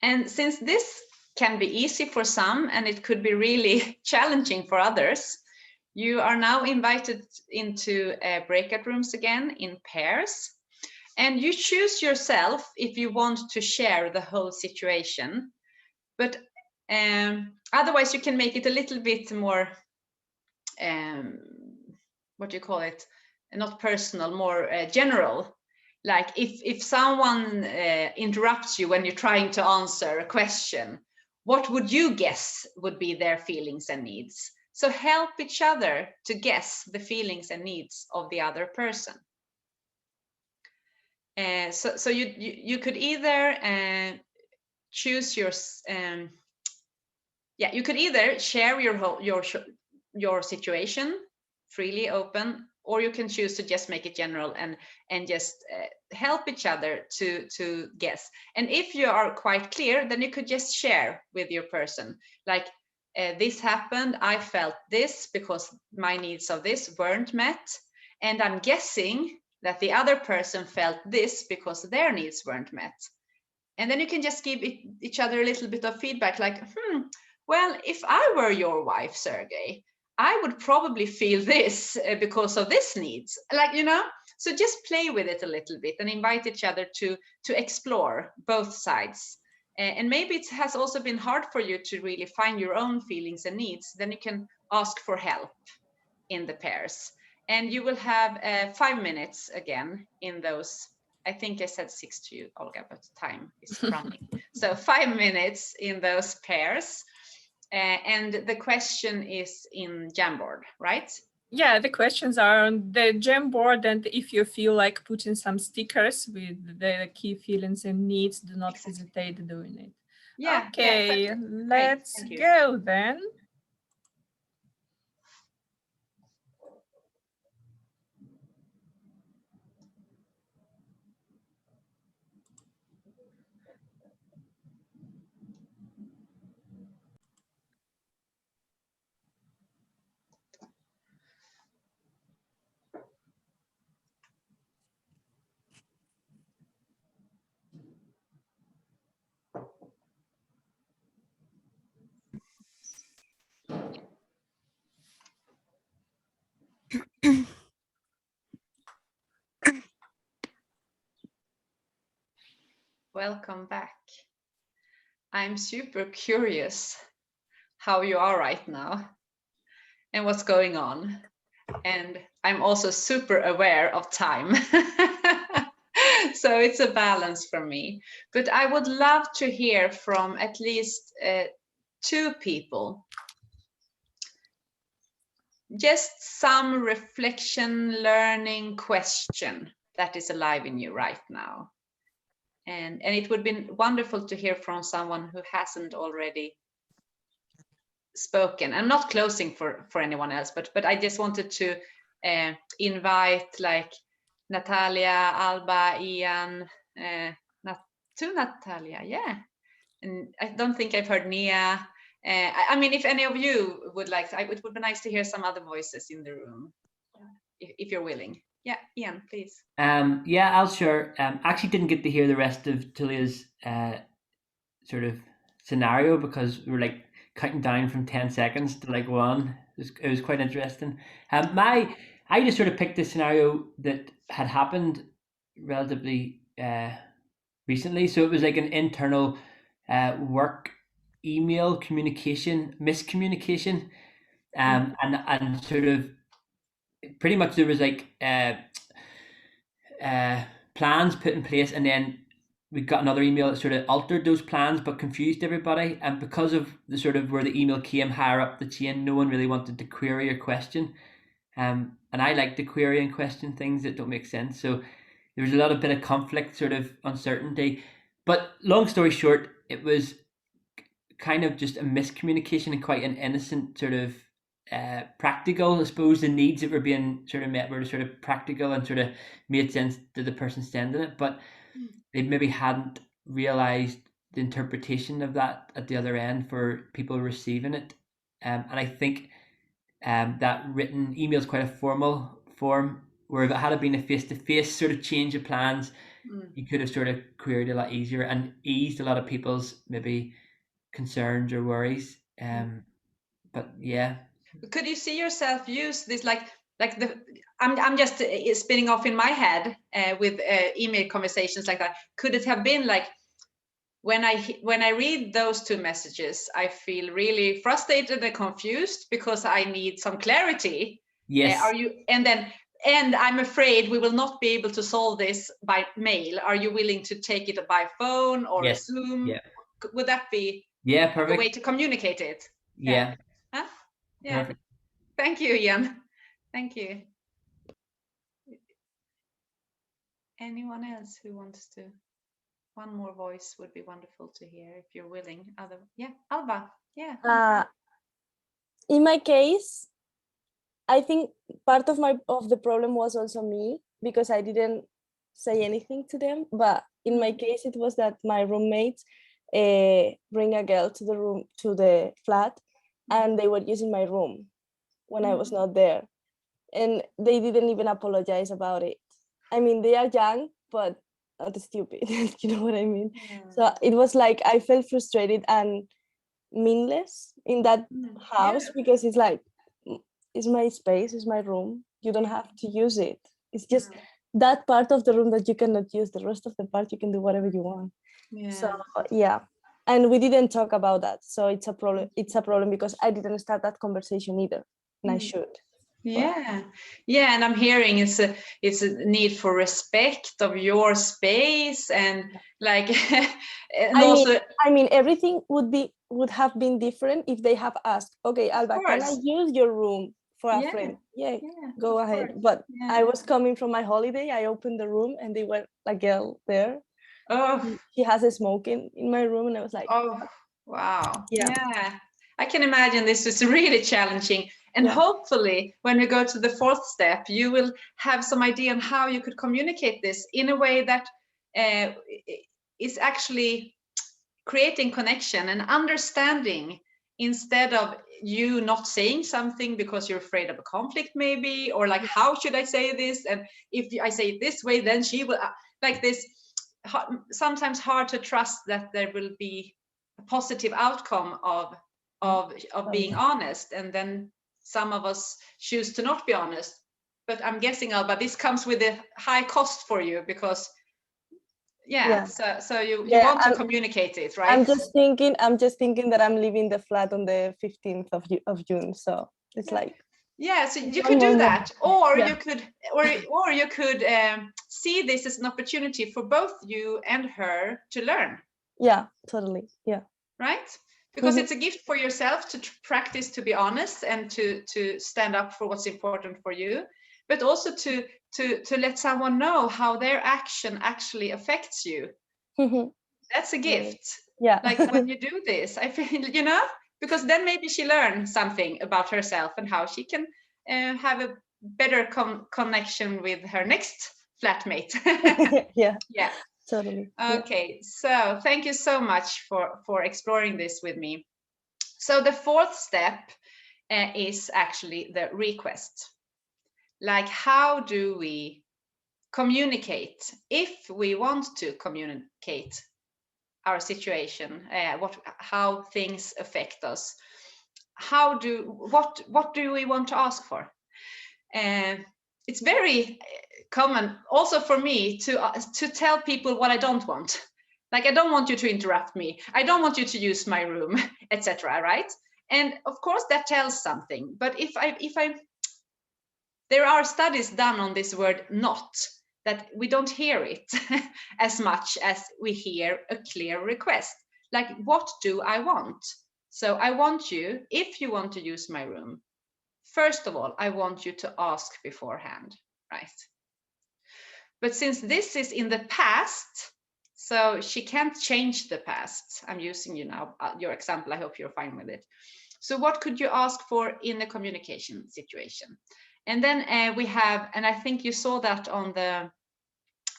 And since this can be easy for some and it could be really challenging for others, you are now invited into breakout rooms again in pairs. And you choose yourself if you want to share the whole situation. But otherwise, you can make it a little bit more, what do you call it? Not personal, more general. Like if someone interrupts you when you're trying to answer a question, what would you guess would be their feelings and needs? So help each other to guess the feelings and needs of the other person. So you could either choose your you could either share your situation freely, open, or you can choose to just make it general and just help each other to guess. And if you are quite clear, then you could just share with your person, like this happened, I felt this because my needs of this weren't met, and I'm guessing that the other person felt this because their needs weren't met. And then you can just give each other a little bit of feedback, like, well, if I were your wife, Sergey, I would probably feel this because of this needs, like, you know. So just play with it a little bit and invite each other to explore both sides. And maybe it has also been hard for you to really find your own feelings and needs. Then you can ask for help in the pairs. And you will have 5 minutes again in those. I think I said 6 to you, Olga, but time is running. So 5 minutes in those pairs. And the question is in Jamboard, right? Yeah, the questions are on the Jamboard, and if you feel like putting some stickers with the key feelings and needs, do not hesitate doing it. Yeah. Okay, Yeah, let's go then. Welcome back. I'm super curious how you are right now and what's going on. And I'm also super aware of time. So it's a balance for me. But I would love to hear from at least 2 people. Just some reflection, learning question that is alive in you right now. And it would be wonderful to hear from someone who hasn't already spoken. I'm not closing for anyone else, but I just wanted to invite like Natalia, Alba, Ian, to Natalia, yeah. And I don't think I've heard Nia. I mean, if any of you would like, it would be nice to hear some other voices in the room, if you're willing. Yeah, Ian, please. Yeah, I'll share. Actually didn't get to hear the rest of Tulia's sort of scenario because we were like counting down from 10 seconds to like 1. It was quite interesting. I just sort of picked a scenario that had happened relatively recently. So it was like an internal work email communication miscommunication, and sort of pretty much there was like plans put in place, and then we got another email that sort of altered those plans but confused everybody. And because of the sort of where the email came higher up the chain, no one really wanted to query or question. And I like to query and question things that don't make sense. So there was a lot of bit of conflict, sort of uncertainty. But long story short, it was kind of just a miscommunication and quite an innocent sort of practical. I suppose the needs that were being sort of met were sort of practical and sort of made sense to the person sending it, but they maybe hadn't realized the interpretation of that at the other end for people receiving it. And I think that written email is quite a formal form, where if it had been a face-to-face sort of change of plans, you could have sort of queried a lot easier and eased a lot of people's maybe concerns or worries. But yeah. Could you see yourself use this I'm just spinning off in my head with email conversations like that. Could it have been like, when I read those two messages, I feel really frustrated and confused because I need some clarity. Yes. And I'm afraid we will not be able to solve this by mail. Are you willing to take it by phone or Yes. Zoom? Yeah. Would that be perfect. a way to communicate it? Yeah. Huh? Yeah. Perfect. Thank you, Ian. Thank you. Anyone else who wants to? One more voice would be wonderful to hear if you're willing. Alba. Yeah. In my case, I think part of the problem was also me, because I didn't say anything to them. But in my case, it was that my roommates bring a girl to the flat, and they were using my room when I was not there, and they didn't even apologize about it. I mean, they are young, but not stupid. You know what I mean? Yeah. So it was like I felt frustrated and meaningless in that house, because it's like, it's my space, it's my room. You don't have to use it. It's just that part of the room that you cannot use. The rest of the part you can do whatever you want. Yeah. So yeah, and we didn't talk about that. So it's a problem. It's a problem because I didn't start that conversation either, and I should. Yeah, yeah, and I'm hearing it's a need for respect of your space, and like, and I mean, everything would have been different if they have asked, okay, Alba, can I use your room for a friend? Yeah, go ahead. But I was coming from my holiday. I opened the room, and they were a girl there. Oh, she has a smoking in my room, and I was like, oh, wow. Yeah, I can imagine this is really challenging. And hopefully, when we go to the fourth step, you will have some idea on how you could communicate this in a way that is actually creating connection and understanding, instead of you not saying something because you're afraid of a conflict, maybe, or like, how should I say this? And if I say it this way, then she will, like this, sometimes hard to trust that there will be a positive outcome of being honest, and then some of us choose to not be honest. But I'm guessing, Alba, this comes with a high cost for you, because so you want to communicate it, right? I'm just thinking that I'm leaving the flat on the 15th of June, so it's like, so you could do that, or you could see this as an opportunity for both you and her to learn. Yeah, totally. Yeah, right, because it's a gift for yourself to practice to be honest and to stand up for what's important for you, but also to let someone know how their action actually affects you. That's a gift. Yeah. Like when you do this, I feel, because then maybe she learns something about herself and how she can have a better connection with her next flatmate. Yeah. Yeah. Totally. Okay, so thank you so much for exploring this with me. So the fourth step is actually the request. Like, how do we communicate if we want to communicate our situation, how things affect us? What do we want to ask for? It's very common also for me to tell people what I don't want. Like, I don't want you to interrupt me. I don't want you to use my room, etc. Right? And of course that tells something. But if there are studies done on this word not, that we don't hear it as much as we hear a clear request. Like, what do I want? So I want you, if you want to use my room, first of all, I want you to ask beforehand, right? But since this is in the past, so she can't change the past. I'm using you now, your example, I hope you're fine with it. So what could you ask for in a communication situation? And then we have, and I think you saw that on the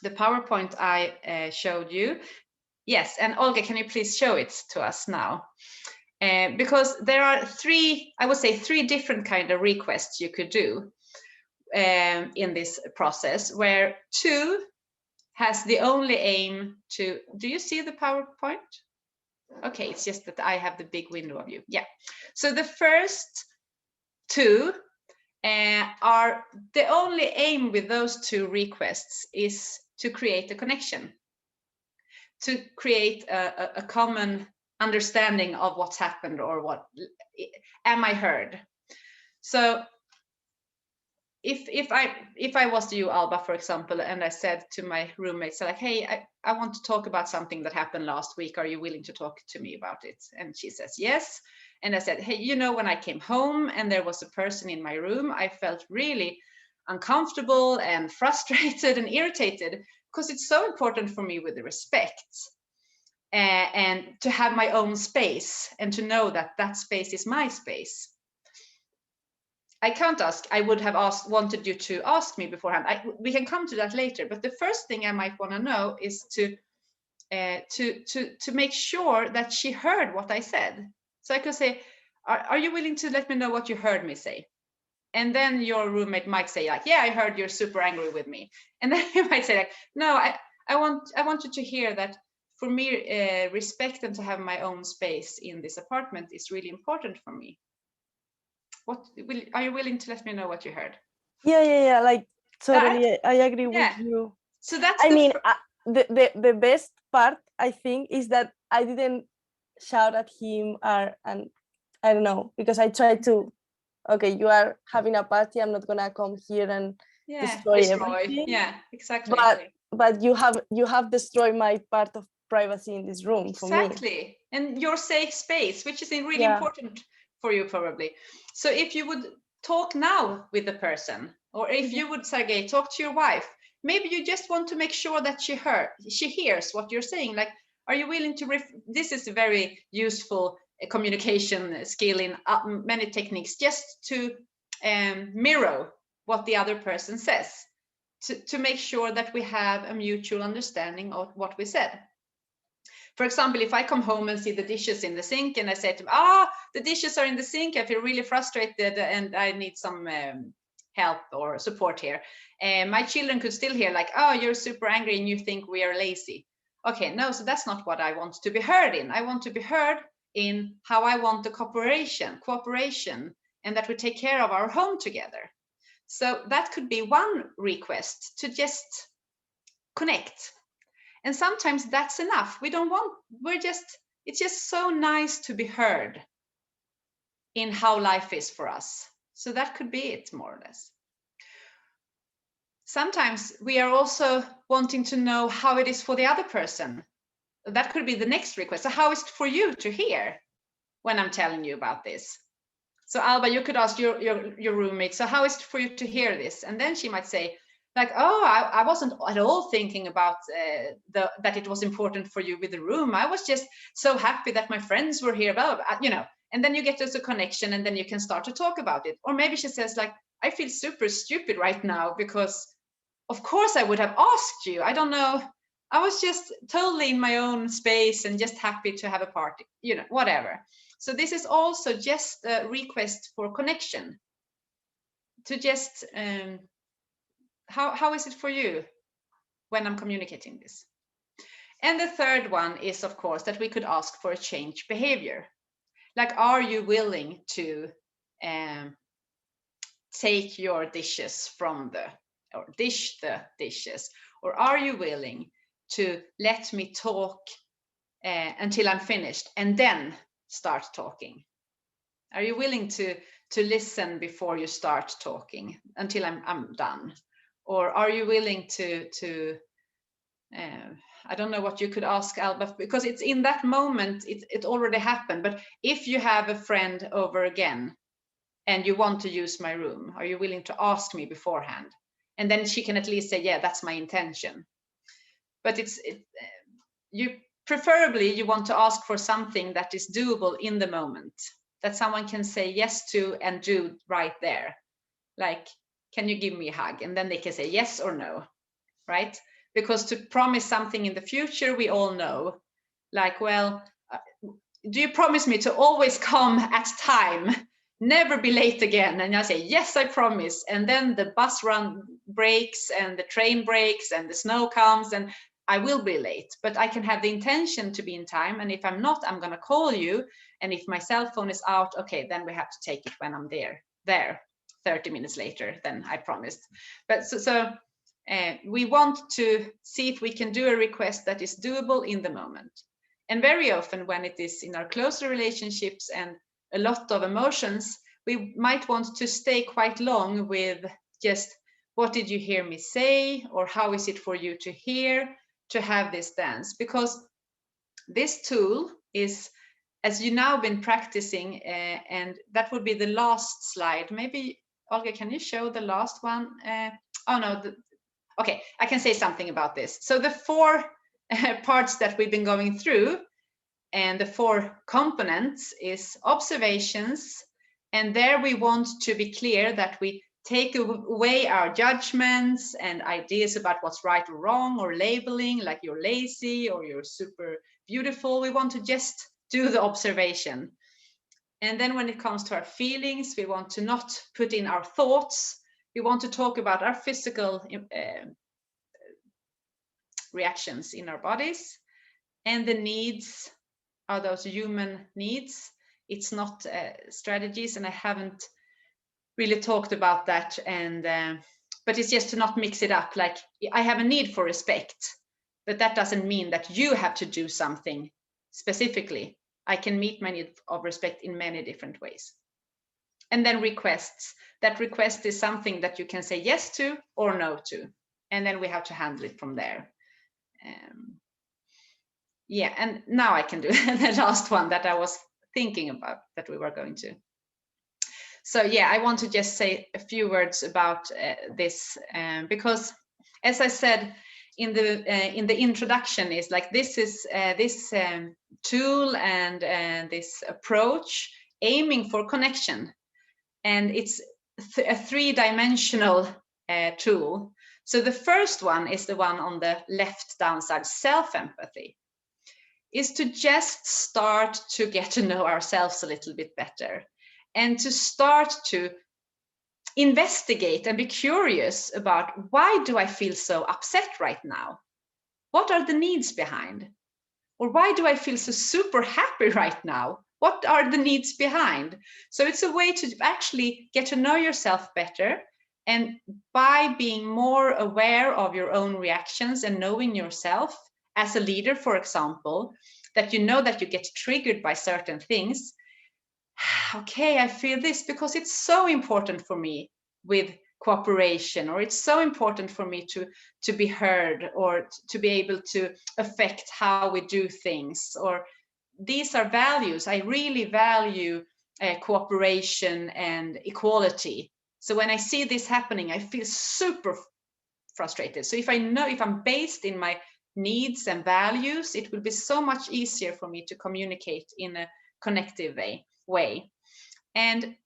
PowerPoint I showed you. Yes, and Olga, can you please show it to us now? Because there are three different kind of requests you could do in this process, where 2 has the only aim to, do you see the PowerPoint? Okay, it's just that I have the big window of you. Yeah, so the first 2 are, the only aim with those 2 requests is to create a connection, to create a common understanding of what's happened, or what, am I heard? So if I was you, Alba, for example, and I said to my roommates, like, hey, I want to talk about something that happened last week. Are you willing to talk to me about it? And she says, yes. And I said, hey, you know, when I came home and there was a person in my room, I felt really uncomfortable and frustrated and irritated, because it's so important for me with the respect and to have my own space, and to know that that space is my space. I can't ask, I would have wanted you to ask me beforehand. We can come to that later, but the first thing I might want to know is to make sure that she heard what I said. So I could say, are you willing to let me know what you heard me say? And then your roommate might say, like, yeah, I heard you're super angry with me. And then you might say, like, no, I want you to hear that for me, respect and to have my own space in this apartment is really important for me. Are you willing to let me know what you heard? Yeah, like totally, I agree with you. So that's, I mean, the best part, I think, is that I didn't shout at him, and I don't know, because I tried to, okay, you are having a party, I'm not gonna come here and destroy everything. Yeah, exactly. But you have destroyed my part of privacy in this room for me. Exactly, and your safe space, which is really important for you, probably. So if you would talk now with the person, or if you would, Sergey, talk to your wife, maybe you just want to make sure that she hears what you're saying. Like, are you willing to, this is a very useful communication skill in many techniques, just to mirror what the other person says, to make sure that we have a mutual understanding of what we said. For example, if I come home and see the dishes in the sink, and I say to them, the dishes are in the sink, I feel really frustrated and I need some help or support here. My children could still hear, like, oh, you're super angry and you think we are lazy. Okay, no, so that's not what I want to be heard in. I want to be heard in how I want the cooperation, and that we take care of our home together. So that could be one request, to just connect. And sometimes that's enough. It's just so nice to be heard in how life is for us. So that could be it, more or less. Sometimes we are also wanting to know how it is for the other person. That could be the next request. So how is it for you to hear when I'm telling you about this? So Alba, you could ask your roommate, so how is it for you to hear this? And then she might say, like, oh, I wasn't at all thinking about that it was important for you with the room. I was just so happy that my friends were here, blah, blah, blah, you know. And then you get to a connection, and then you can start to talk about it. Or maybe she says, like, I feel super stupid right now because of course I would have asked you. I don't know. I was just totally in my own space and just happy to have a party, you know, whatever. So this is also just a request for connection, to just, how is it for you when I'm communicating this? And the third one is, of course, that we could ask for a change behavior. Like, are you willing to take your dishes or dish the dishes? Or are you willing to let me talk until I'm finished and then start talking? Are you willing to to listen before you start talking until I'm done? Or are you willing to I don't know what you could ask Alba, because it's in that moment, it already happened. But if you have a friend over again and you want to use my room, are you willing to ask me beforehand? And then she can at least say, yeah, that's my intention. But preferably you want to ask for something that is doable in the moment, that someone can say yes to and do right there. Like, can you give me a hug? And then they can say yes or no, right? Because to promise something in the future, we all know, like, well, do you promise me to always come at time, never be late again? And I say, yes, I promise. And then the bus breaks and the train breaks and the snow comes and I will be late, but I can have the intention to be in time. And if I'm not, I'm going to call you. And if my cell phone is out, okay, then we have to take it when I'm there 30 minutes later than I promised. But we want to see if we can do a request that is doable in the moment. And very often when it is in our closer relationships and a lot of emotions, we might want to stay quite long with just, what did you hear me say? Or how is it for you to hear, to have this dance? Because this tool is, as you now been practicing, and that would be the last slide. Maybe, Olga, can you show the last one? Oh no, okay, I can say something about this. So the 4 parts that we've been going through and the 4 components is observations. And there we want to be clear that we take away our judgments and ideas about what's right or wrong, or labeling, like you're lazy or you're super beautiful. We want to just do the observation. And then when it comes to our feelings, we want to not put in our thoughts. We want to talk about our physical reactions in our bodies. And the needs are those human needs. It's not strategies, and I haven't really talked about that. And but it's just to not mix it up. Like, I have a need for respect, but that doesn't mean that you have to do something specifically. I can meet my need of respect in many different ways. And then requests. That request is something that you can say yes to or no to. And then we have to handle it from there. Yeah, and now I can do the last one that I was thinking about that we were going to. So yeah, I want to just say a few words about this, because as I said in the introduction, is like, this is this tool and this approach aiming for connection, and it's a 3-dimensional tool. So the first one is the one on the left down side, self-empathy, is to just start to get to know ourselves a little bit better, and to start to investigate and be curious about, why do I feel so upset right now? What are the needs behind? Or why do I feel so super happy right now? What are the needs behind? So it's a way to actually get to know yourself better. And by being more aware of your own reactions and knowing yourself as a leader, for example, that you know that you get triggered by certain things. Okay, I feel this because it's so important for me with cooperation, or it's so important for me to be heard, or to be able to affect how we do things, or these are values. I really value cooperation and equality. So when I see this happening, I feel super frustrated. So if I know, if I'm based in my needs and values, it will be so much easier for me to communicate in a connective way. And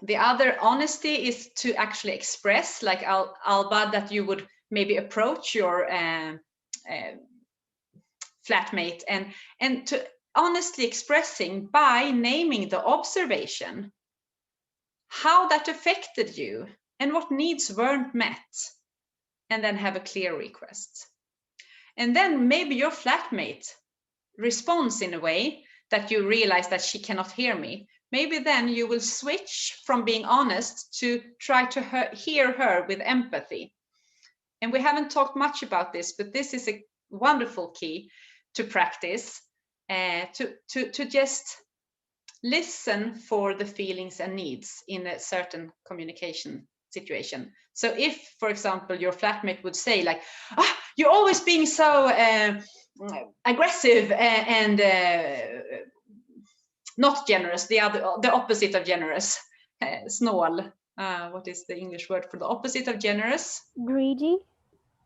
the other, honesty, is to actually express, like Alba, that you would maybe approach your flatmate and to honestly expressing by naming the observation, how that affected you and what needs weren't met, and then have a clear request. And then maybe your flatmate responds in a way that you realize that she cannot hear me. Maybe then you will switch from being honest to try to hear her with empathy. And we haven't talked much about this, but this is a wonderful key to practice, to just listen for the feelings and needs in a certain communication situation. So if, for example, your flatmate would say like, you're always being so aggressive and not generous, the opposite of generous, snål. What is the English word for the opposite of generous? Greedy.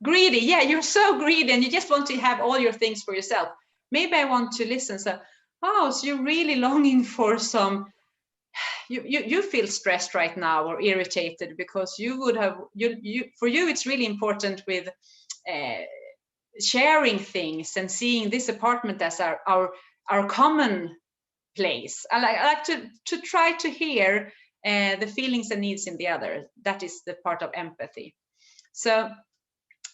Greedy, yeah, you're so greedy and you just want to have all your things for yourself. Maybe I want to listen. So, so you're really longing for some, you feel stressed right now or irritated because you would have, for you it's really important with sharing things and seeing this apartment as our common place. I like to try to hear the feelings and needs in the other. That is the part of empathy. So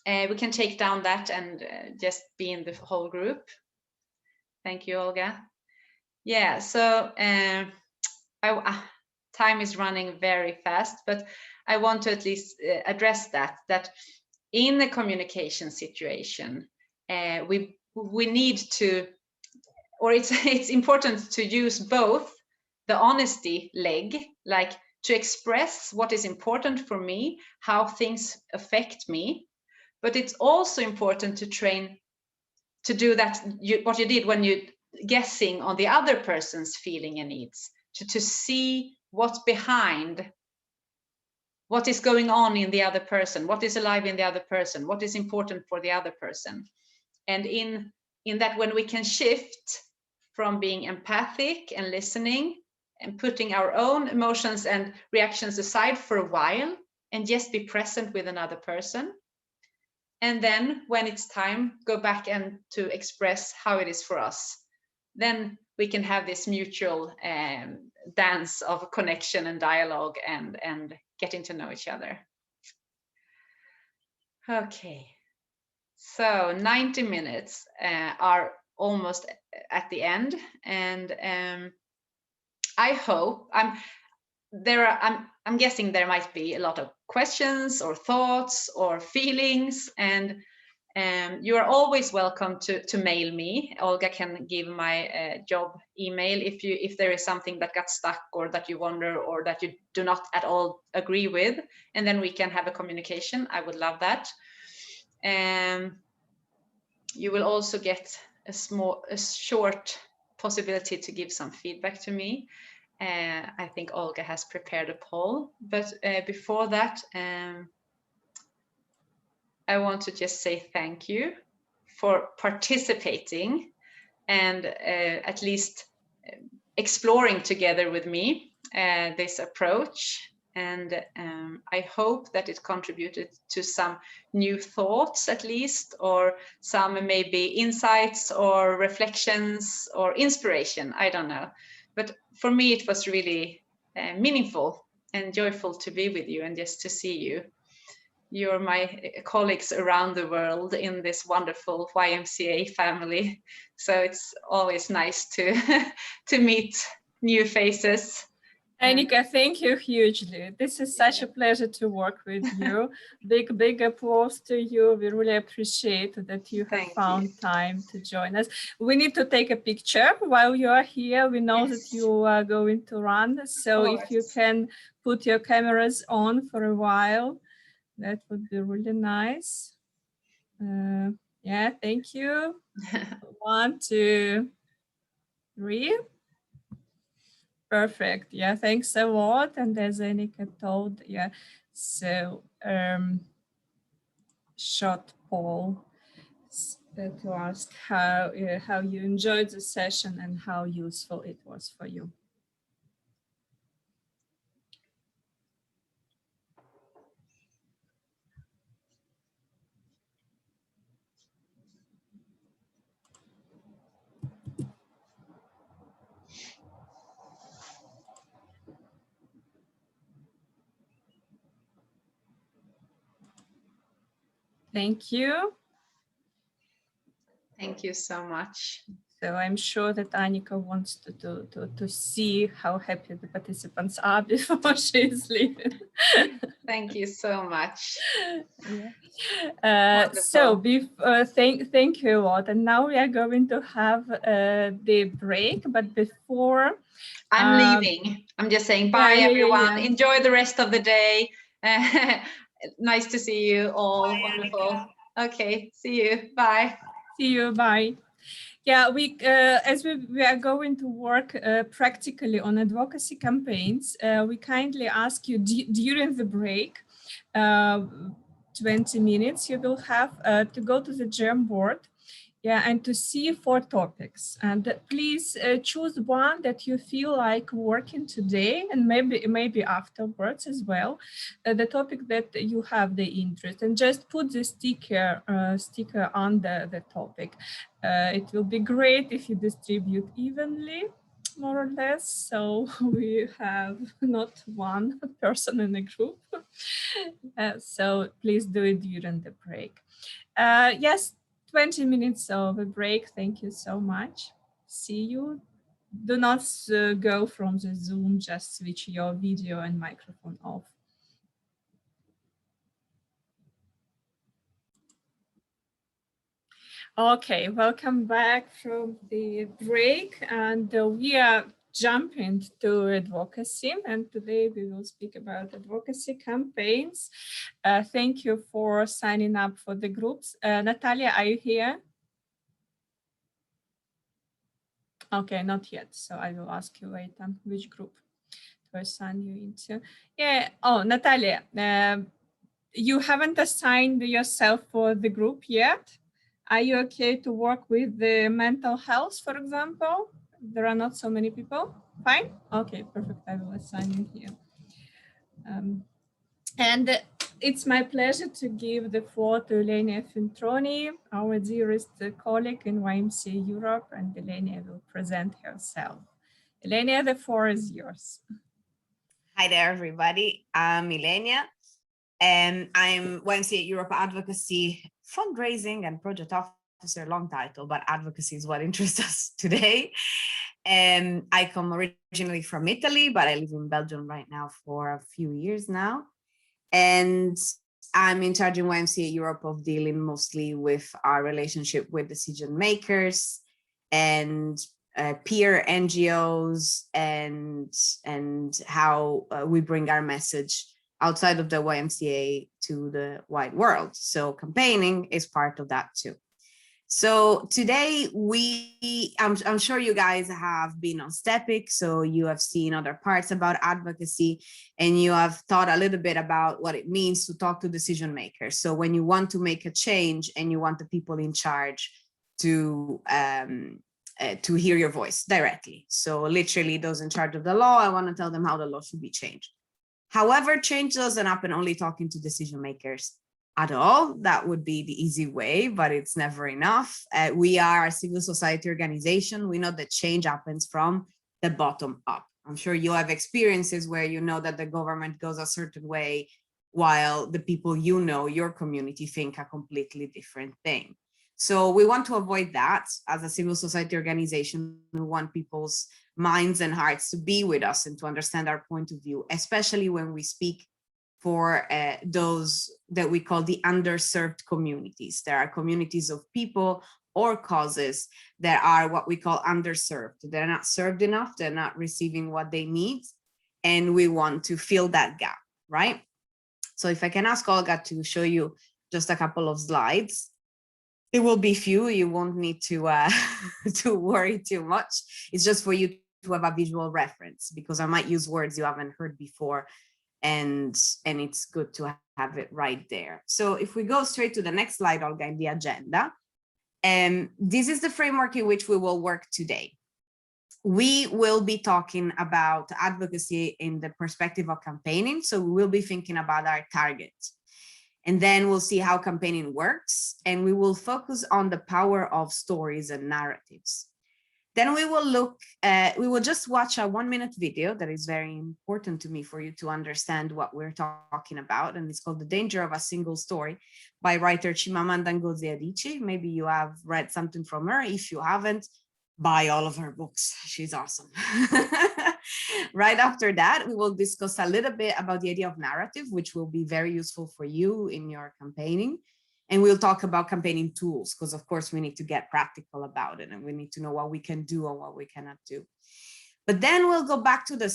we can take down that and just be in the whole group. Thank you, Olga. Yeah, so time is running very fast, but I want to at least address that in a communication situation, we need to, or it's important to use both the honesty leg, like to express what is important for me, how things affect me, but it's also important to train to do that, what you did when you guessing on the other person's feeling and needs, to see what's behind, what is going on in the other person, what is alive in the other person, what is important for the other person. And in that, when we can shift from being empathic and listening and putting our own emotions and reactions aside for a while and just be present with another person. And then when it's time, go back and to express how it is for us. Then we can have this mutual dance of connection and dialogue and getting to know each other. Okay, so 90 minutes are almost at the end, and I hope I'm guessing there might be a lot of questions or thoughts or feelings, and you are always welcome to mail me. Olga can give my job email if there is something that got stuck or that you wonder or that you do not at all agree with, and then we can have a communication. I would love that. You will also get a short possibility to give some feedback to me. I think Olga has prepared a poll, but before that, I want to just say thank you for participating and at least exploring together with me this approach. And I hope that it contributed to some new thoughts at least, or some maybe insights or reflections or inspiration, I don't know. But for me, it was really meaningful and joyful to be with you and just to see you. You're my colleagues around the world in this wonderful YMCA family. So it's always nice to meet new faces. Annika, thank you hugely. This is such a pleasure to work with you. Big applause to you. We really appreciate that you have found time to join us. We need to take a picture while you are here. We know that you are going to run. So if you can put your cameras on for a while, that would be really nice. Yeah, thank you. 1, 2, 3. Perfect. Yeah, thanks a lot. And as Annika told, yeah, so short poll to ask how you enjoyed the session and how useful it was for you. Thank you. Thank you so much. So I'm sure that Annika wants to see how happy the participants are before she is leaving. Thank you so much. So thank you a lot. And now we are going to have the break, but before I'm leaving. I'm just saying bye, everyone. Enjoy the rest of the day. Nice to see you all. Bye, wonderful. Annika. Okay, see you. Bye. See you. Bye. Yeah, as we are going to work practically on advocacy campaigns, we kindly ask you during the break, 20 minutes you will have to go to the Jamboard, and to see 4 topics. And please choose one that you feel like working today, and maybe afterwards as well, the topic that you have the interest, and just put the sticker on the topic. It will be great if you distribute evenly, more or less, so we have not one person in a group. So please do it during the break. Yes, 20 minutes of a break. Thank you so much. See you. Do not go from the Zoom, just switch your video and microphone off. Okay, welcome back from the break, and we are jumping to advocacy, and today we will speak about advocacy campaigns. Thank you for signing up for the groups. Natalia, are you here? Okay, not yet, so I will ask you later which group to assign you into. Yeah, oh, Natalia, you haven't assigned yourself for the group yet. Are you okay to work with the mental health, for example? There are not so many people. Fine? Okay, perfect. I will assign you here. And it's my pleasure to give the floor to Ilenia Ventroni, our dearest colleague in YMCA Europe, and Ilenia will present herself. Ilenia, the floor is yours. Hi there, everybody. I'm Ilenia, and I'm YMCA Europe Advocacy Fundraising and Project Officer, long title, but advocacy is what interests us today. And I come originally from Italy, but I live in Belgium right now for a few years now. And I'm in charge in YMCA Europe of dealing mostly with our relationship with decision makers and peer NGOs, and how we bring our message outside of the YMCA to the wide world. So campaigning is part of that too. So today I'm sure you guys have been on STEPIC, so you have seen other parts about advocacy, and you have thought a little bit about what it means to talk to decision makers. So when you want to make a change and you want the people in charge to hear your voice directly. So literally those in charge of the law, I want to tell them how the law should be changed. However, change doesn't happen only talking to decision makers at all. That would be the easy way, but it's never enough. We are a civil society organization. We know that change happens from the bottom up. I'm sure you have experiences where you know that the government goes a certain way while the people you know, your community, think a completely different thing. So we want to avoid that. As a civil society organization, we want people's minds and hearts to be with us and to understand our point of view, especially when we speak for those that we call the underserved communities. There are communities of people or causes that are what we call underserved. They're not served enough, they're not receiving what they need, and we want to fill that gap, right? So if I can ask Olga to show you just a couple of slides. It will be few, you won't need to, to worry too much. It's just for you to have a visual reference, because I might use words you haven't heard before, and it's good to have it right there. So if we go straight to the next slide, Olga, in the agenda, this is the framework in which we will work today. We will be talking about advocacy in the perspective of campaigning. So we will be thinking about our target. And then we'll see how campaigning works, and we will focus on the power of stories and narratives. Then we will just watch a 1-minute video that is very important to me for you to understand what we're talking about. And it's called The Danger of a Single Story by writer Chimamanda Ngozi Adichie. Maybe you have read something from her. If you haven't, buy all of her books. She's awesome. Right after that, we will discuss a little bit about the idea of narrative, which will be very useful for you in your campaigning. And we'll talk about campaigning tools, because of course we need to get practical about it and we need to know what we can do and what we cannot do. But then we'll go back to the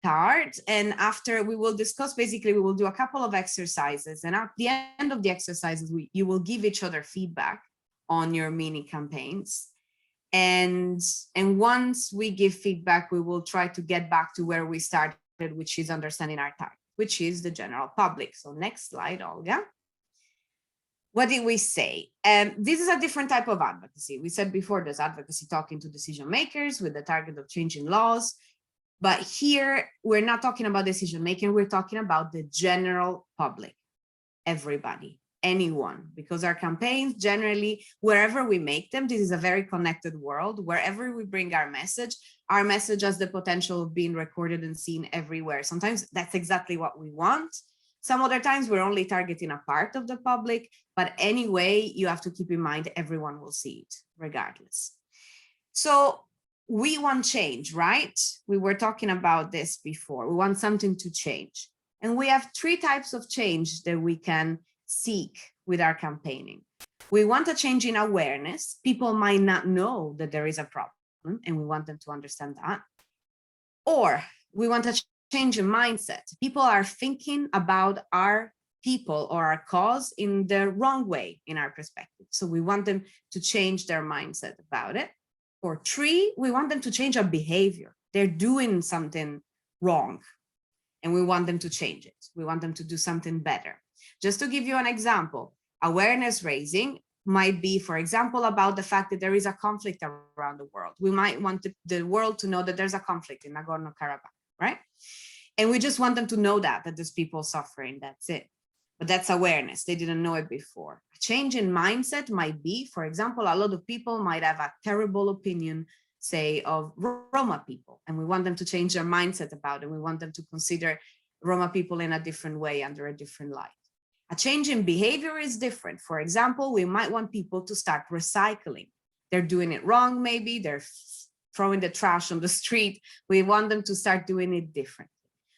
start, and after we will discuss, basically we will do a couple of exercises, and at the end of the exercises, you will give each other feedback on your mini campaigns. And once we give feedback, we will try to get back to where we started, which is understanding our target, which is the general public. So next slide, Olga. What did we say? This is a different type of advocacy. We said before, there's advocacy talking to decision makers with the target of changing laws. But here, we're not talking about decision making, we're talking about the general public, everybody, anyone, because our campaigns generally, wherever we make them, this is a very connected world. Wherever we bring our message has the potential of being recorded and seen everywhere. Sometimes that's exactly what we want. Some other times we're only targeting a part of the public, but anyway, you have to keep in mind everyone will see it regardless. So we want change, right? We were talking about this before. We want something to change. And we have 3 types of change that we can seek with our campaigning. We want a change in awareness. People might not know that there is a problem, and we want them to understand that. Or we want a change in mindset. People are thinking about our people or our cause in the wrong way in our perspective. So we want them to change their mindset about it. Or 3, we want them to change our behavior. They're doing something wrong and we want them to change it. We want them to do something better. Just to give you an example, awareness raising might be, for example, about the fact that there is a conflict around the world. We might want the world to know that there's a conflict in Nagorno-Karabakh, right? And we just want them to know that there's people suffering, that's it. But that's awareness, they didn't know it before. A change in mindset might be, for example, a lot of people might have a terrible opinion, say, of Roma people, and we want them to change their mindset about it. We want them to consider Roma people in a different way, under a different light. A change in behavior is different. For example, we might want people to start recycling. They're doing it wrong, maybe, they're throwing the trash on the street. We want them to start doing it differently.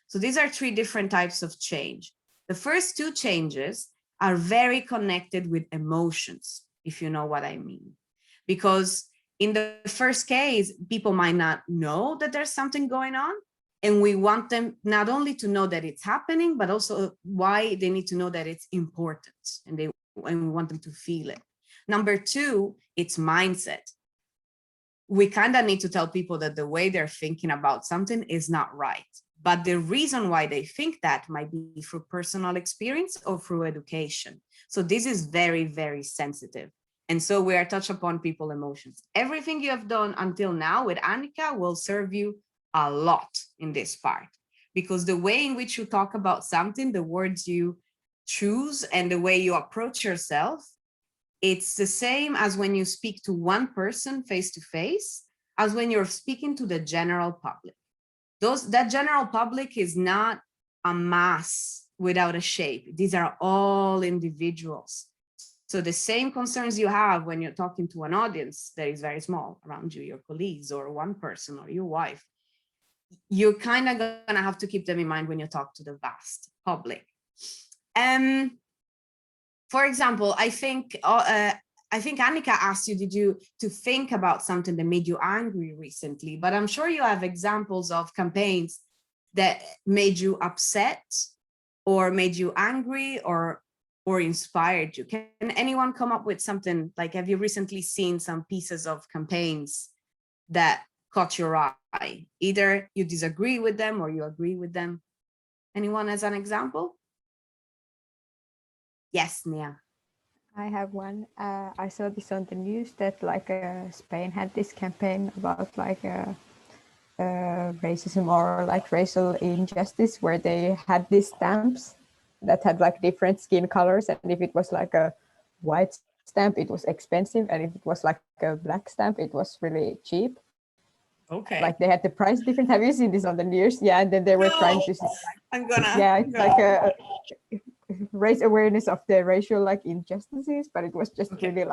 So these are 3 different types of change. The first 2 changes are very connected with emotions, if you know what I mean. Because in the first case, people might not know that there's something going on. And we want them not only to know that it's happening, but also why they need to know that it's important. And we want them to feel it. Number 2, it's mindset. We kind of need to tell people that the way they're thinking about something is not right. But the reason why they think that might be through personal experience or through education. So this is very, very sensitive. And so we are touched upon people emotions. Everything you have done until now with Annika will serve you a lot in this part, because the way in which you talk about something, the words you choose and the way you approach yourself, it's the same as when you speak to one person face to face, as when you're speaking to the general public. That general public is not a mass without a shape. These are all individuals. So the same concerns you have when you're talking to an audience that is very small around you, your colleagues or one person or your wife, you're kind of gonna have to keep them in mind when you talk to the vast public. For example, I think Annika asked you, to think about something that made you angry recently, but I'm sure you have examples of campaigns that made you upset or made you angry or inspired you. Can anyone come up with something? Like, have you recently seen some pieces of campaigns that caught your eye? Either you disagree with them or you agree with them. Anyone as an example? Yes, Nia. I have one. I saw this on the news that Spain had this campaign about racism or racial injustice, where they had these stamps that had different skin colors, and if it was a white stamp, it was expensive, and if it was a black stamp, it was really cheap. Okay. They had the price difference. Have you seen this on the news? Yeah, and then they were trying to. Raise awareness of the racial injustices, but it was just really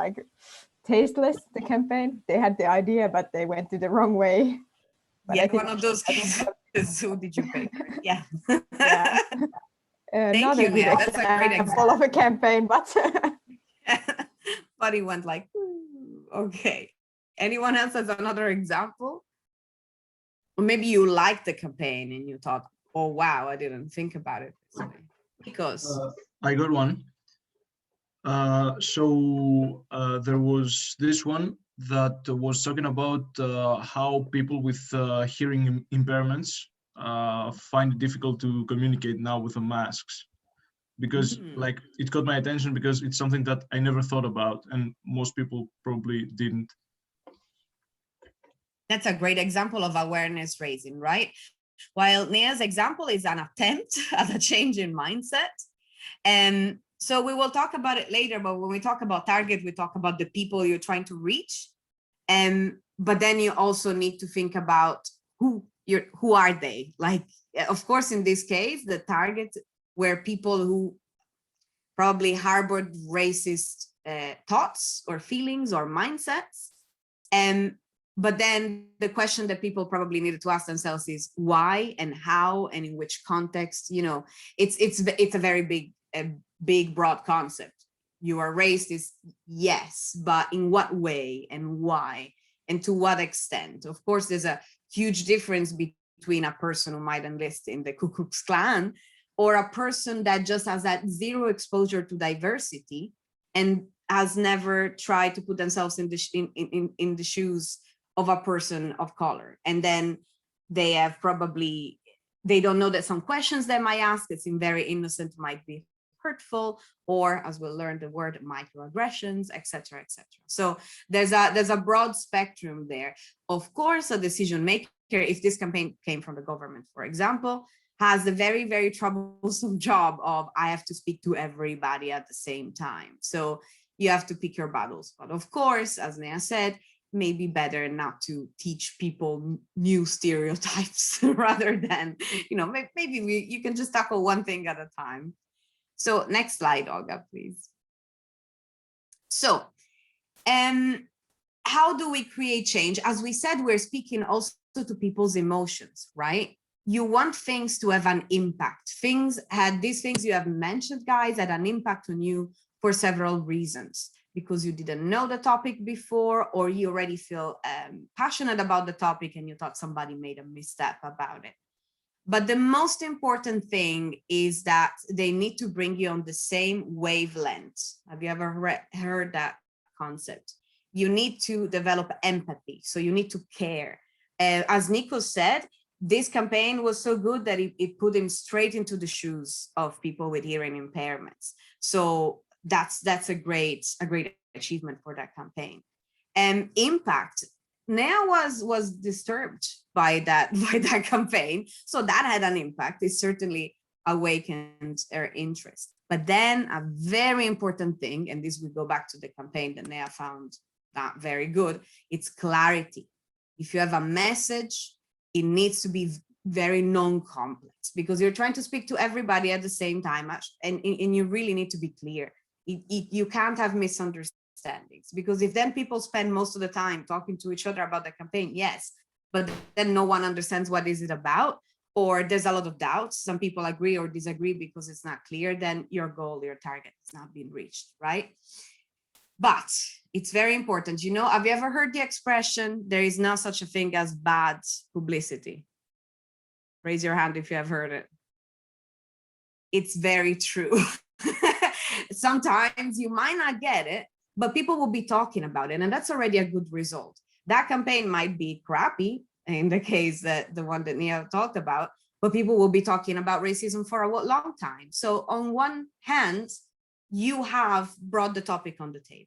tasteless, the campaign. They had the idea, but they went to the wrong way. But yeah, I think one of those cases. Who did you pay for? Yeah. Yeah. Thank Not you, a good Nia. That's a great example of a campaign, but but he went like, okay. Anyone else has another example? Or maybe you liked the campaign and you thought, oh, wow, I didn't think about it this way. Because I got one. There was this one that was talking about how people with hearing impairments find it difficult to communicate now with the masks. Because like it caught my attention because it's something that I never thought about and most people probably didn't. that's a great example of awareness raising, right? While Nia's example is an attempt at a change in mindset. And so we will talk about it later, but when we talk about target, we talk about the people you're trying to reach. But then you also need to think about who are they? Like, of course, in this case, the target were people who probably harbored racist thoughts or feelings or mindsets. But then the question that people probably needed to ask themselves is why and how and in which context. You know, it's a very big broad concept. You are racist, yes, but in what way and why and to what extent? Of course, there's a huge difference between a person who might enlist in the Ku Klux Klan or a person that just has that zero exposure to diversity and has never tried to put themselves in the shoes of a person of color. And then they don't know that some questions they might ask, it's in very innocent, might be hurtful, or as we'll learn the word microaggressions, etc., etc. So there's a broad spectrum there. Of course, a decision maker, if this campaign came from the government, for example, has the very, very troublesome job of I have to speak to everybody at the same time. So you have to pick your battles. But of course, as Nia said, maybe better not to teach people new stereotypes rather than, maybe you can just tackle one thing at a time. So next slide, Olga, please. So how do we create change? As we said, we're speaking also to people's emotions, right? You want things to have an impact. These things you have mentioned, guys, had an impact on you for several reasons. Because you didn't know the topic before, or you already feel passionate about the topic and you thought somebody made a misstep about it. But the most important thing is that they need to bring you on the same wavelength. Have you ever heard that concept? You need to develop empathy. So you need to care. As Nico said, this campaign was so good that it put him straight into the shoes of people with hearing impairments. So that's a great achievement for that campaign. And impact. Nia was disturbed by that campaign, so that had an impact. It certainly awakened her interest. But then a very important thing, and this will go back to the campaign that Nia found not very good, it's clarity. If you have a message, it needs to be very non-complex because you're trying to speak to everybody at the same time, and you really need to be clear. You can't have misunderstandings because if then people spend most of the time talking to each other about the campaign, yes, but then no one understands what is it about, or there's a lot of doubts. Some people agree or disagree because it's not clear, then your goal, your target is not being reached, right? But it's very important. Have you ever heard the expression, there is no such a thing as bad publicity? Raise your hand if you have heard it. It's very true. Sometimes you might not get it, but people will be talking about it, and that's already a good result. That campaign might be crappy, in the case that the one that Nia talked about, but people will be talking about racism for a long time. So on one hand, you have brought the topic on the table.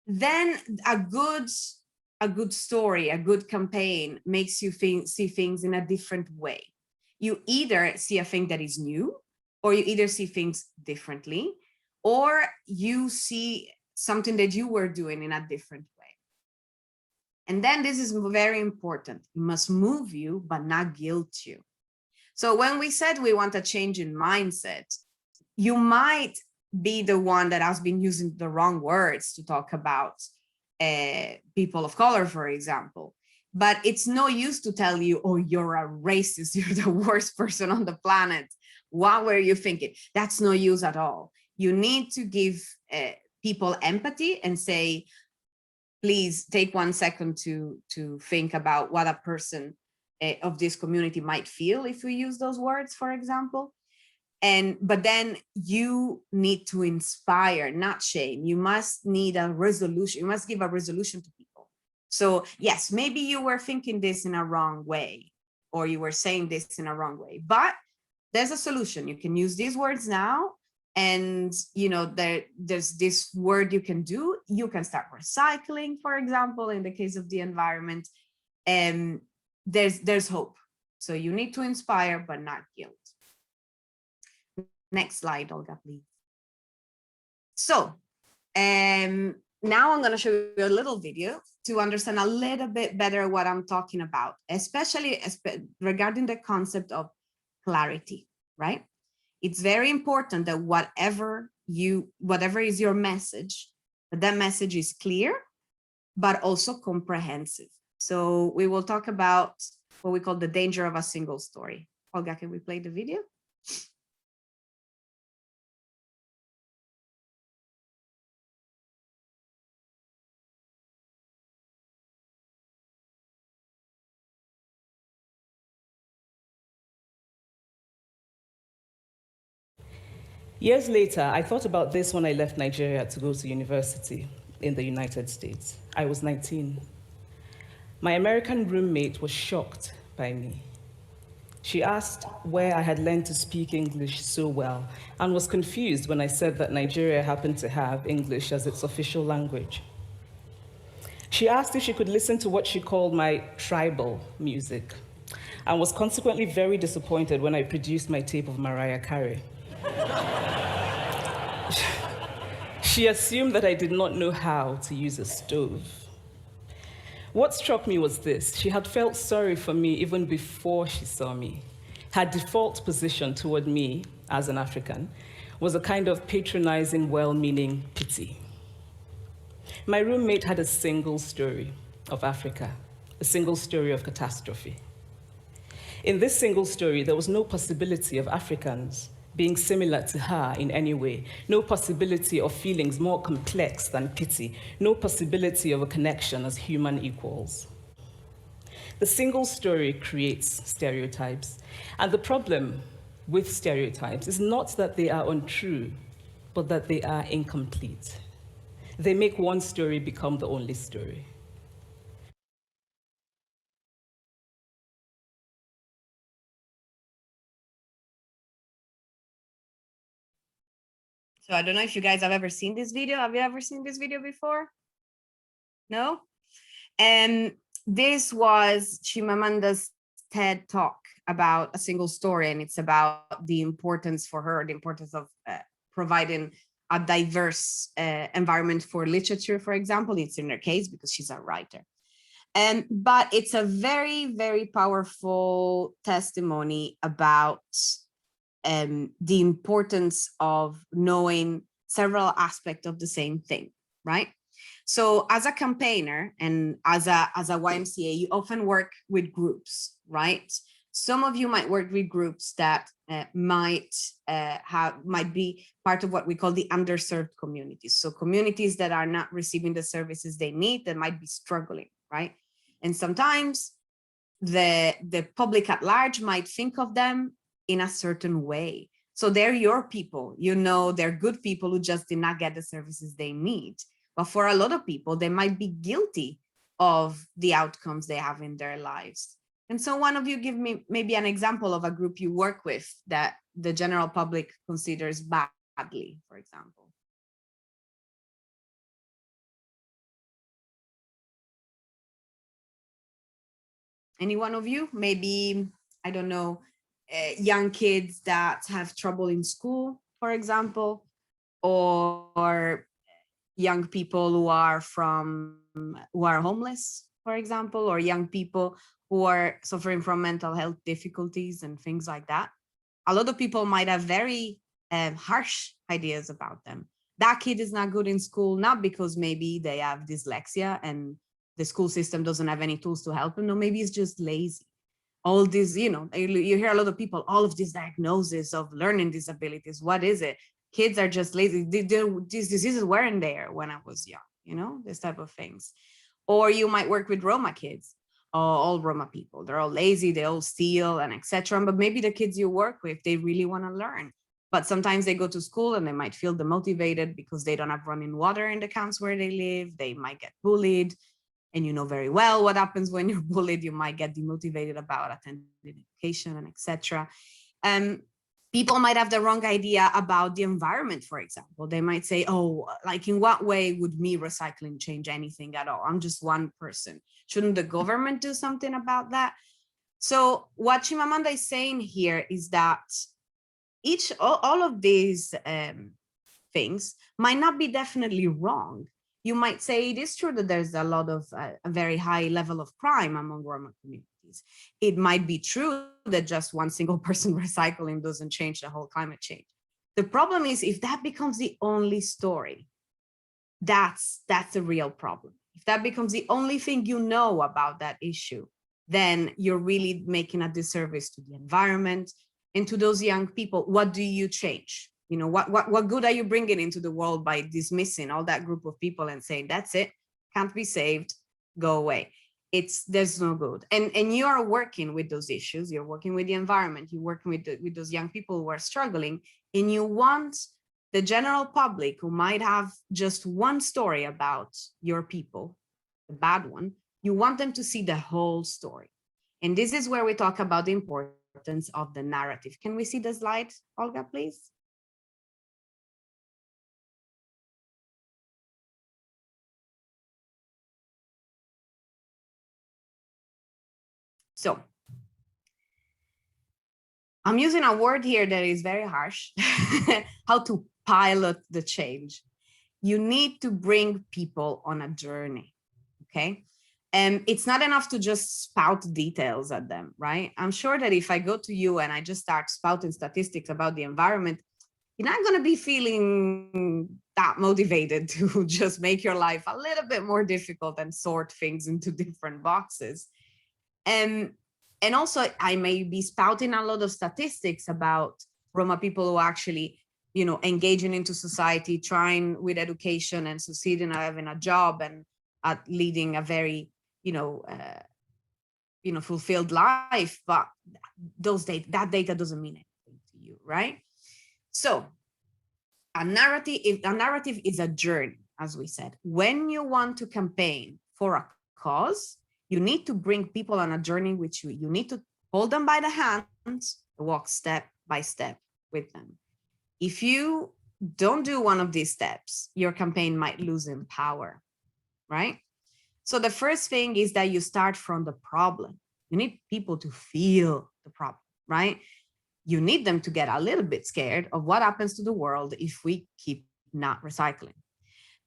Then a good story, a good campaign makes you see things in a different way. You either see a thing that is new, or you either see things differently, or you see something that you were doing in a different way. And then this is very important. It must move you, but not guilt you. So when we said we want a change in mindset, you might be the one that has been using the wrong words to talk about people of color, for example. But it's no use to tell you, oh, you're a racist, you're the worst person on the planet. What were you thinking? That's no use at all. You need to give people empathy and say, please take 1 second to think about what a person of this community might feel if we use those words, for example. But then you need to inspire, not shame. You must need a resolution. You must give a resolution to people. So yes, maybe you were thinking this in a wrong way, or you were saying this in a wrong way, but there's a solution. You can use these words now. And there's this word you can do. You can start recycling, for example, in the case of the environment. And there's hope. So you need to inspire, but not guilt. Next slide, Olga, please. So now I'm going to show you a little video to understand a little bit better what I'm talking about, especially regarding the concept of clarity, right? It's very important that whatever is your message, that message is clear, but also comprehensive. So we will talk about what we call the danger of a single story. Olga, can we play the video? Years later, I thought about this when I left Nigeria to go to university in the United States. I was 19. My American roommate was shocked by me. She asked where I had learned to speak English so well and was confused when I said that Nigeria happened to have English as its official language. She asked if she could listen to what she called my tribal music and was consequently very disappointed when I produced my tape of Mariah Carey. She assumed that I did not know how to use a stove. What struck me was this: she had felt sorry for me even before she saw me. Her default position toward me as an African was a kind of patronizing, well-meaning pity. My roommate had a single story of Africa, a single story of catastrophe. In this single story, there was no possibility of Africans being similar to her in any way, no possibility of feelings more complex than pity, no possibility of a connection as human equals. The single story creates stereotypes, and the problem with stereotypes is not that they are untrue, but that they are incomplete. They make one story become the only story. So I don't know if you guys have ever seen this video. Have you ever seen this video before? No? And this was Chimamanda's TED Talk about a single story, and it's about the importance for her, the importance of providing a diverse environment for literature, for example. It's in her case because she's a writer. But it's a very, very powerful testimony about the importance of knowing several aspects of the same thing, right? So as a campaigner and as a YMCA, you often work with groups, right? Some of you might work with groups that might be part of what we call the underserved communities. So communities that are not receiving the services they need, that might be struggling, right? And sometimes the public at large might think of them in a certain way. So they're your people, they're good people who just did not get the services they need. But for a lot of people, they might be guilty of the outcomes they have in their lives. And so one of you give me maybe an example of a group you work with that the general public considers badly, for example. Any one of you? Maybe, I don't know, young kids that have trouble in school, for example, or young people who are homeless, for example, or young people who are suffering from mental health difficulties and things like that. A lot of people might have very harsh ideas about them. That kid is not good in school, not because maybe they have dyslexia and the school system doesn't have any tools to help them, or maybe it's just lazy. All these, you know, you hear a lot of people, all of these diagnoses of learning disabilities, what is it? Kids are just lazy. These diseases weren't there when I was young, you know, this type of things. Or you might work with Roma kids, all Roma people. They're all lazy, they all steal and etc. But maybe the kids you work with, they really want to learn. But sometimes they go to school and they might feel demotivated because they don't have running water in the camps where they live. They might get bullied. And you know very well what happens when you're bullied. You might get demotivated about attending education and etc. People might have the wrong idea about the environment, for example. They might say, oh, like in what way would me recycling change anything at all? I'm just one person. Shouldn't the government do something about that? So what Chimamanda is saying here is that all of these things might not be definitely wrong. You might say it is true that there's a lot of a very high level of crime among Roma communities. It might be true that just one single person recycling doesn't change the whole climate change. The problem is if that becomes the only story, that's a real problem. If that becomes the only thing you know about that issue, then you're really making a disservice to the environment and to those young people. What do you change? You know, what good are you bringing into the world by dismissing all that group of people and saying, that's it, can't be saved, go away. There's no good. And you are working with those issues, you're working with the environment, you're working with those young people who are struggling, and you want the general public who might have just one story about your people, the bad one, you want them to see the whole story. And this is where we talk about the importance of the narrative. Can we see the slide, Olga, please? So I'm using a word here that is very harsh, how to pilot the change. You need to bring people on a journey, okay? And it's not enough to just spout details at them, right? I'm sure that if I go to you and I just start spouting statistics about the environment, you're not gonna be feeling that motivated to just make your life a little bit more difficult and sort things into different boxes. And also I may be spouting a lot of statistics about Roma people who actually, you know, engaging into society, trying with education and succeeding at having a job and at leading a very, fulfilled life, but that data doesn't mean anything to you, right? So a narrative is a journey, as we said. When you want to campaign for a cause, you need to bring people on a journey with you. You need to hold them by the hands, walk step by step with them. If you don't do one of these steps, your campaign might lose in power, right? So the first thing is that you start from the problem. You need people to feel the problem, right? You need them to get a little bit scared of what happens to the world if we keep not recycling.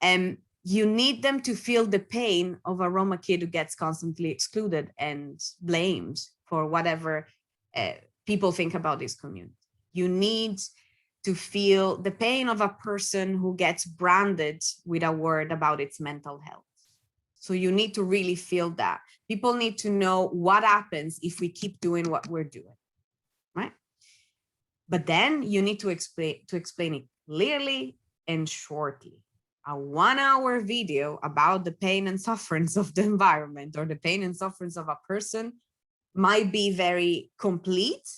And you need them to feel the pain of a Roma kid who gets constantly excluded and blamed for whatever people think about this community. You need to feel the pain of a person who gets branded with a word about its mental health. So you need to really feel that. People need to know what happens if we keep doing what we're doing, right? But then you need to explain it clearly and shortly. A 1-hour video about the pain and sufferings of the environment or the pain and sufferings of a person might be very complete,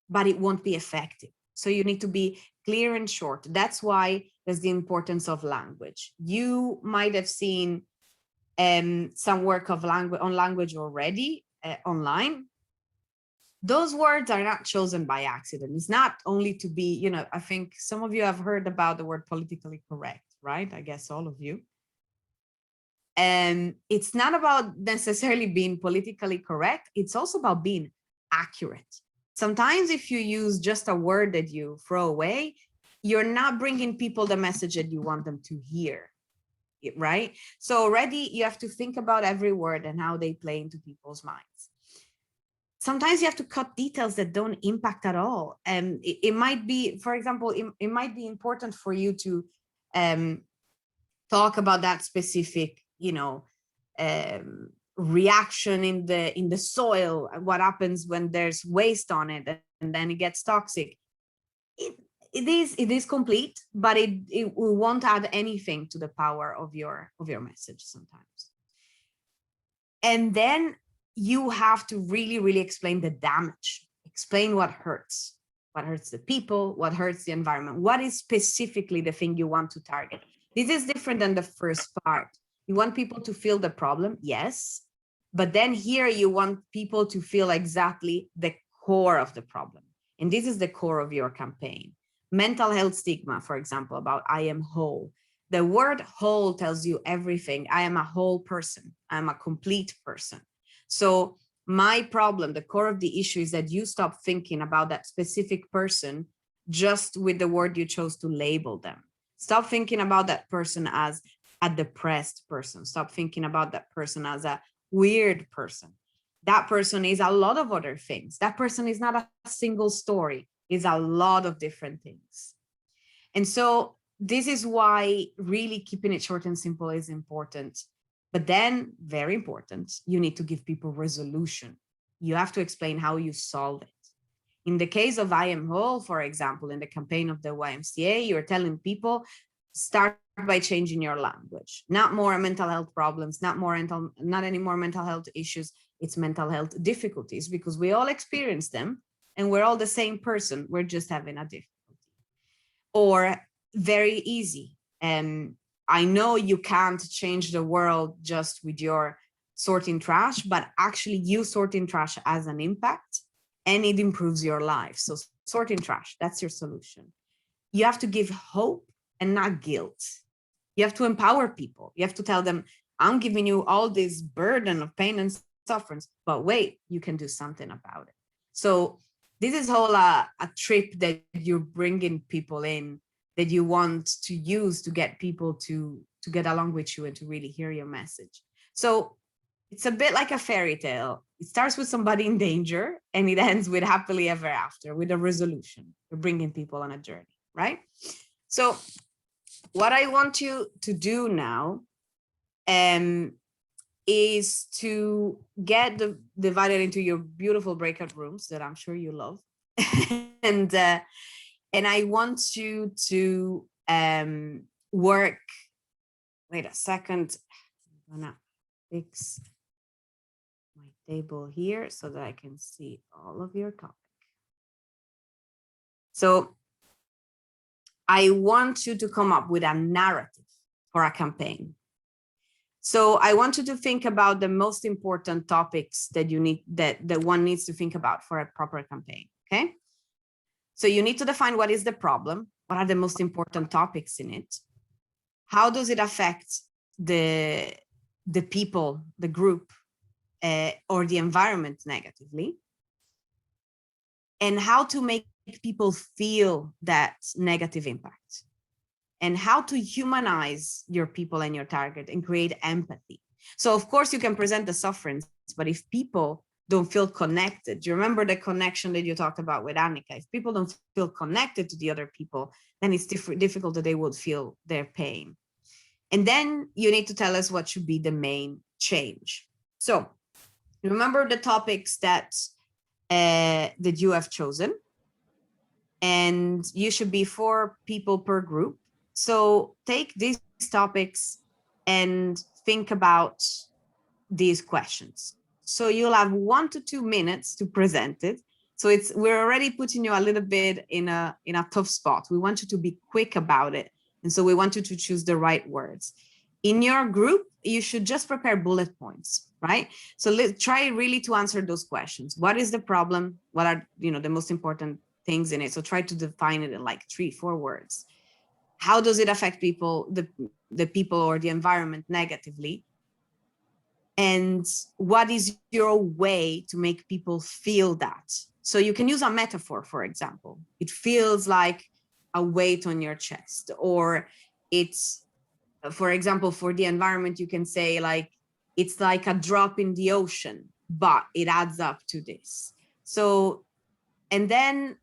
but it won't be effective. So you need to be clear and short. That's why there's the importance of language. You might have seen some work of language already online. Those words are not chosen by accident. It's not only to be, I think some of you have heard about the word politically correct, right? I guess all of you. And it's not about necessarily being politically correct. It's also about being accurate. Sometimes if you use just a word that you throw away, you're not bringing people the message that you want them to hear, right? So already you have to think about every word and how they play into people's minds. Sometimes you have to cut details that don't impact at all. And it might be, for example, it might be important for you to talk about that specific, reaction in the soil, what happens when there's waste on it and then it gets toxic. It is complete, but it won't add anything to the power of your message sometimes. And then you have to really explain the damage, explain what hurts the people, what hurts the environment, what is specifically the thing you want to target. This is different than the first part. You want people to feel the problem, yes, but then here you want people to feel exactly the core of the problem. And this is the core of your campaign. Mental health stigma, for example, about I am whole. The word whole tells you everything. I am a whole person. I'm a complete person. So my problem, the core of the issue is that you stop thinking about that specific person just with the word you chose to label them. Stop thinking about that person as a depressed person. Stop thinking about that person as a weird person. That person is a lot of other things. That person is not a single story. It's a lot of different things. And so this is why really keeping it short and simple is important. But then, very important, you need to give people resolution. You have to explain how you solve it. In the case of I Am Whole, for example, in the campaign of the YMCA, you're telling people, start by changing your language. Not more mental health problems, not any more mental health issues. It's mental health difficulties, because we all experience them and we're all the same person. We're just having a difficulty. Or very easy. I know you can't change the world just with your sorting trash, but actually you sorting trash has an impact and it improves your life. So sorting trash, that's your solution. You have to give hope and not guilt. You have to empower people. You have to tell them, I'm giving you all this burden of pain and suffering, but wait, you can do something about it. So this is all a trip that you're bringing people in, that you want to use to get people to get along with you and to really hear your message. So it's a bit like a fairy tale. It starts with somebody in danger and it ends with happily ever after, with a resolution. You're bringing people on a journey, right? So what I want you to do now is to get divided into your beautiful breakout rooms that I'm sure you love. And I want you to work. Wait a second. I'm gonna fix my table here so that I can see all of your topic. So I want you to come up with a narrative for a campaign. So I want you to think about the most important topics that you need, that one needs to think about for a proper campaign, okay? So you need to define what is the problem, what are the most important topics in it, how does it affect the people, the group, or the environment negatively, and how to make people feel that negative impact, and how to humanize your people and your target and create empathy. So of course you can present the sufferings, but if people don't feel connected, you remember the connection that you talked about with Annika, if people don't feel connected to the other people, then it's difficult that they would feel their pain. And then you need to tell us what should be the main change. So remember the topics that you have chosen, and you should be 4 people per group. So take these topics and think about these questions. So you'll have 1 to 2 minutes to present it. So we're already putting you a little bit in a tough spot. We want you to be quick about it. And so we want you to choose the right words. In your group, you should just prepare bullet points, right? So let's try really to answer those questions. What is the problem? What are the most important things in it? So try to define it in like 3-4 words. How does it affect people, the people or the environment negatively? And what is your way to make people feel that? So you can use a metaphor, for example. It feels like a weight on your chest, or it's, for example, for the environment, you can say like, it's like a drop in the ocean, but it adds up to this. So, and then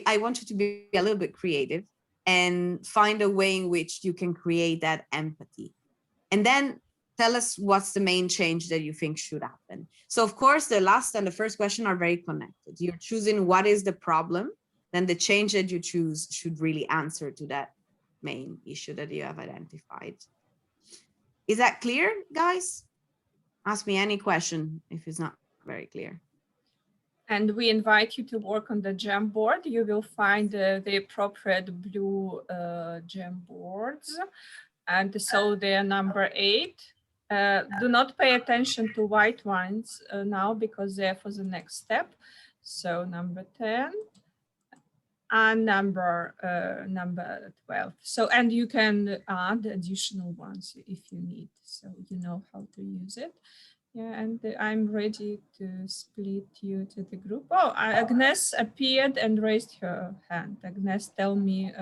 I want you to be a little bit creative and find a way in which you can create that empathy. And then tell us what's the main change that you think should happen. So of course, the last and the first question are very connected. You're choosing what is the problem, then the change that you choose should really answer to that main issue that you have identified. Is that clear, guys? Ask me any question if it's not very clear. And we invite you to work on the Jamboard. You will find the appropriate blue Jamboards. And so they're number 8. Do not pay attention to white ones now because they're for the next step. So number 10 and number 12. So, and you can add additional ones if you need, so you know how to use it. Yeah, and I'm ready to split you to the group. Oh, Agnes appeared and raised her hand. Agnes, tell me,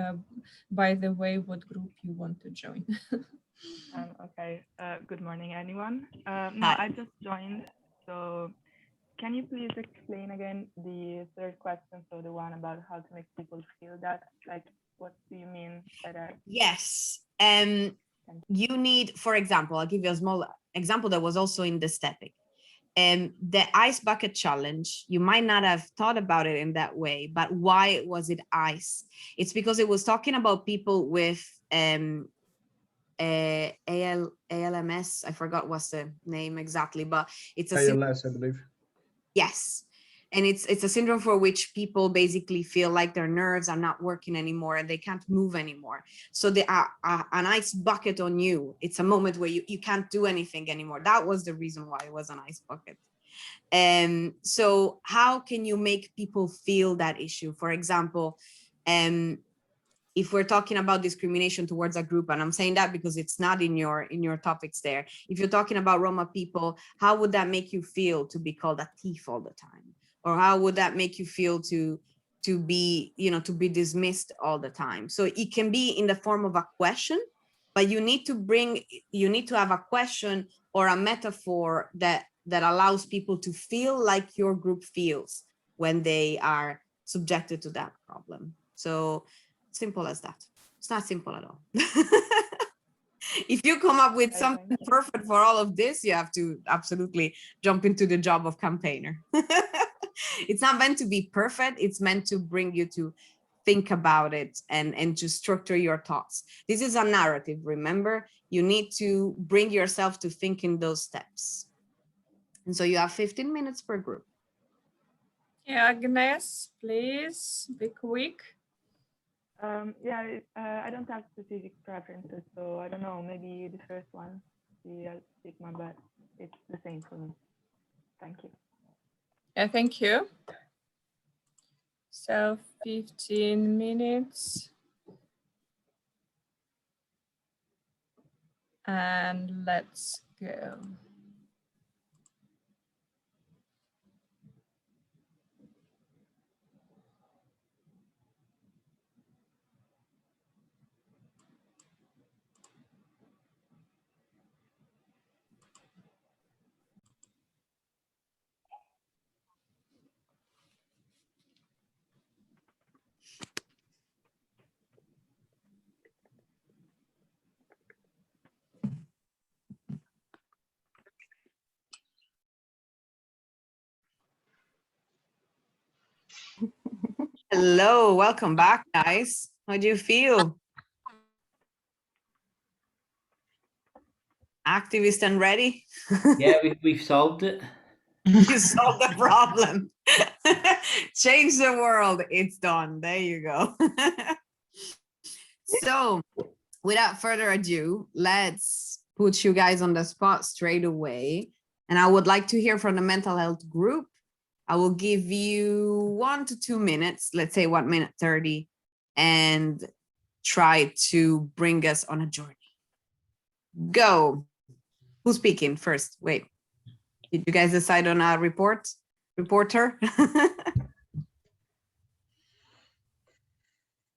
by the way, what group you want to join. Okay, good morning, anyone. No, I just joined, so can you please explain again the third question, so the one about how to make people feel that, like, what do you mean by that? Yes, you need, for example, I'll give you a small example that was also in the static. The ice bucket challenge, you might not have thought about it in that way, but why was it ice? It's because it was talking about people with ALMS, I forgot what's the name exactly, but it's a ALS, I believe. Yes. And it's a syndrome for which people basically feel like their nerves are not working anymore and they can't move anymore. So they are an ice bucket on you. It's a moment where you can't do anything anymore. That was the reason why it was an ice bucket. So how can you make people feel that issue? For example, if we're talking about discrimination towards a group, and I'm saying that because it's not in your topics there. If you're talking about Roma people, how would that make you feel to be called a thief all the time? Or how would that make you feel to be, to be dismissed all the time? So it can be in the form of a question, but you need to have a question or a metaphor that allows people to feel like your group feels when they are subjected to that problem. So simple as that. It's not simple at all. If you come up with something perfect for all of this, you have to absolutely jump into the job of campaigner. It's not meant to be perfect. It's meant to bring you to think about it and to structure your thoughts. This is a narrative, remember? You need to bring yourself to think in those steps. And so you have 15 minutes per group. Yeah, Agnes, please be quick. Yeah, I don't have specific preferences, so I don't know, maybe the first one, the stigma, but it's the same for me. Thank you. Yeah, thank you. So 15 minutes. And let's go. Hello, welcome back, guys. How do you feel? Activist and ready? Yeah, we've solved it. You solved the problem. Change the world. It's done. There you go. So without further ado, let's put you guys on the spot straight away. And I would like to hear from the mental health group. I will give you 1 to 2 minutes, let's say 1 minute 30, and try to bring us on a journey. Go. Who's speaking first? Wait, did you guys decide on a reporter?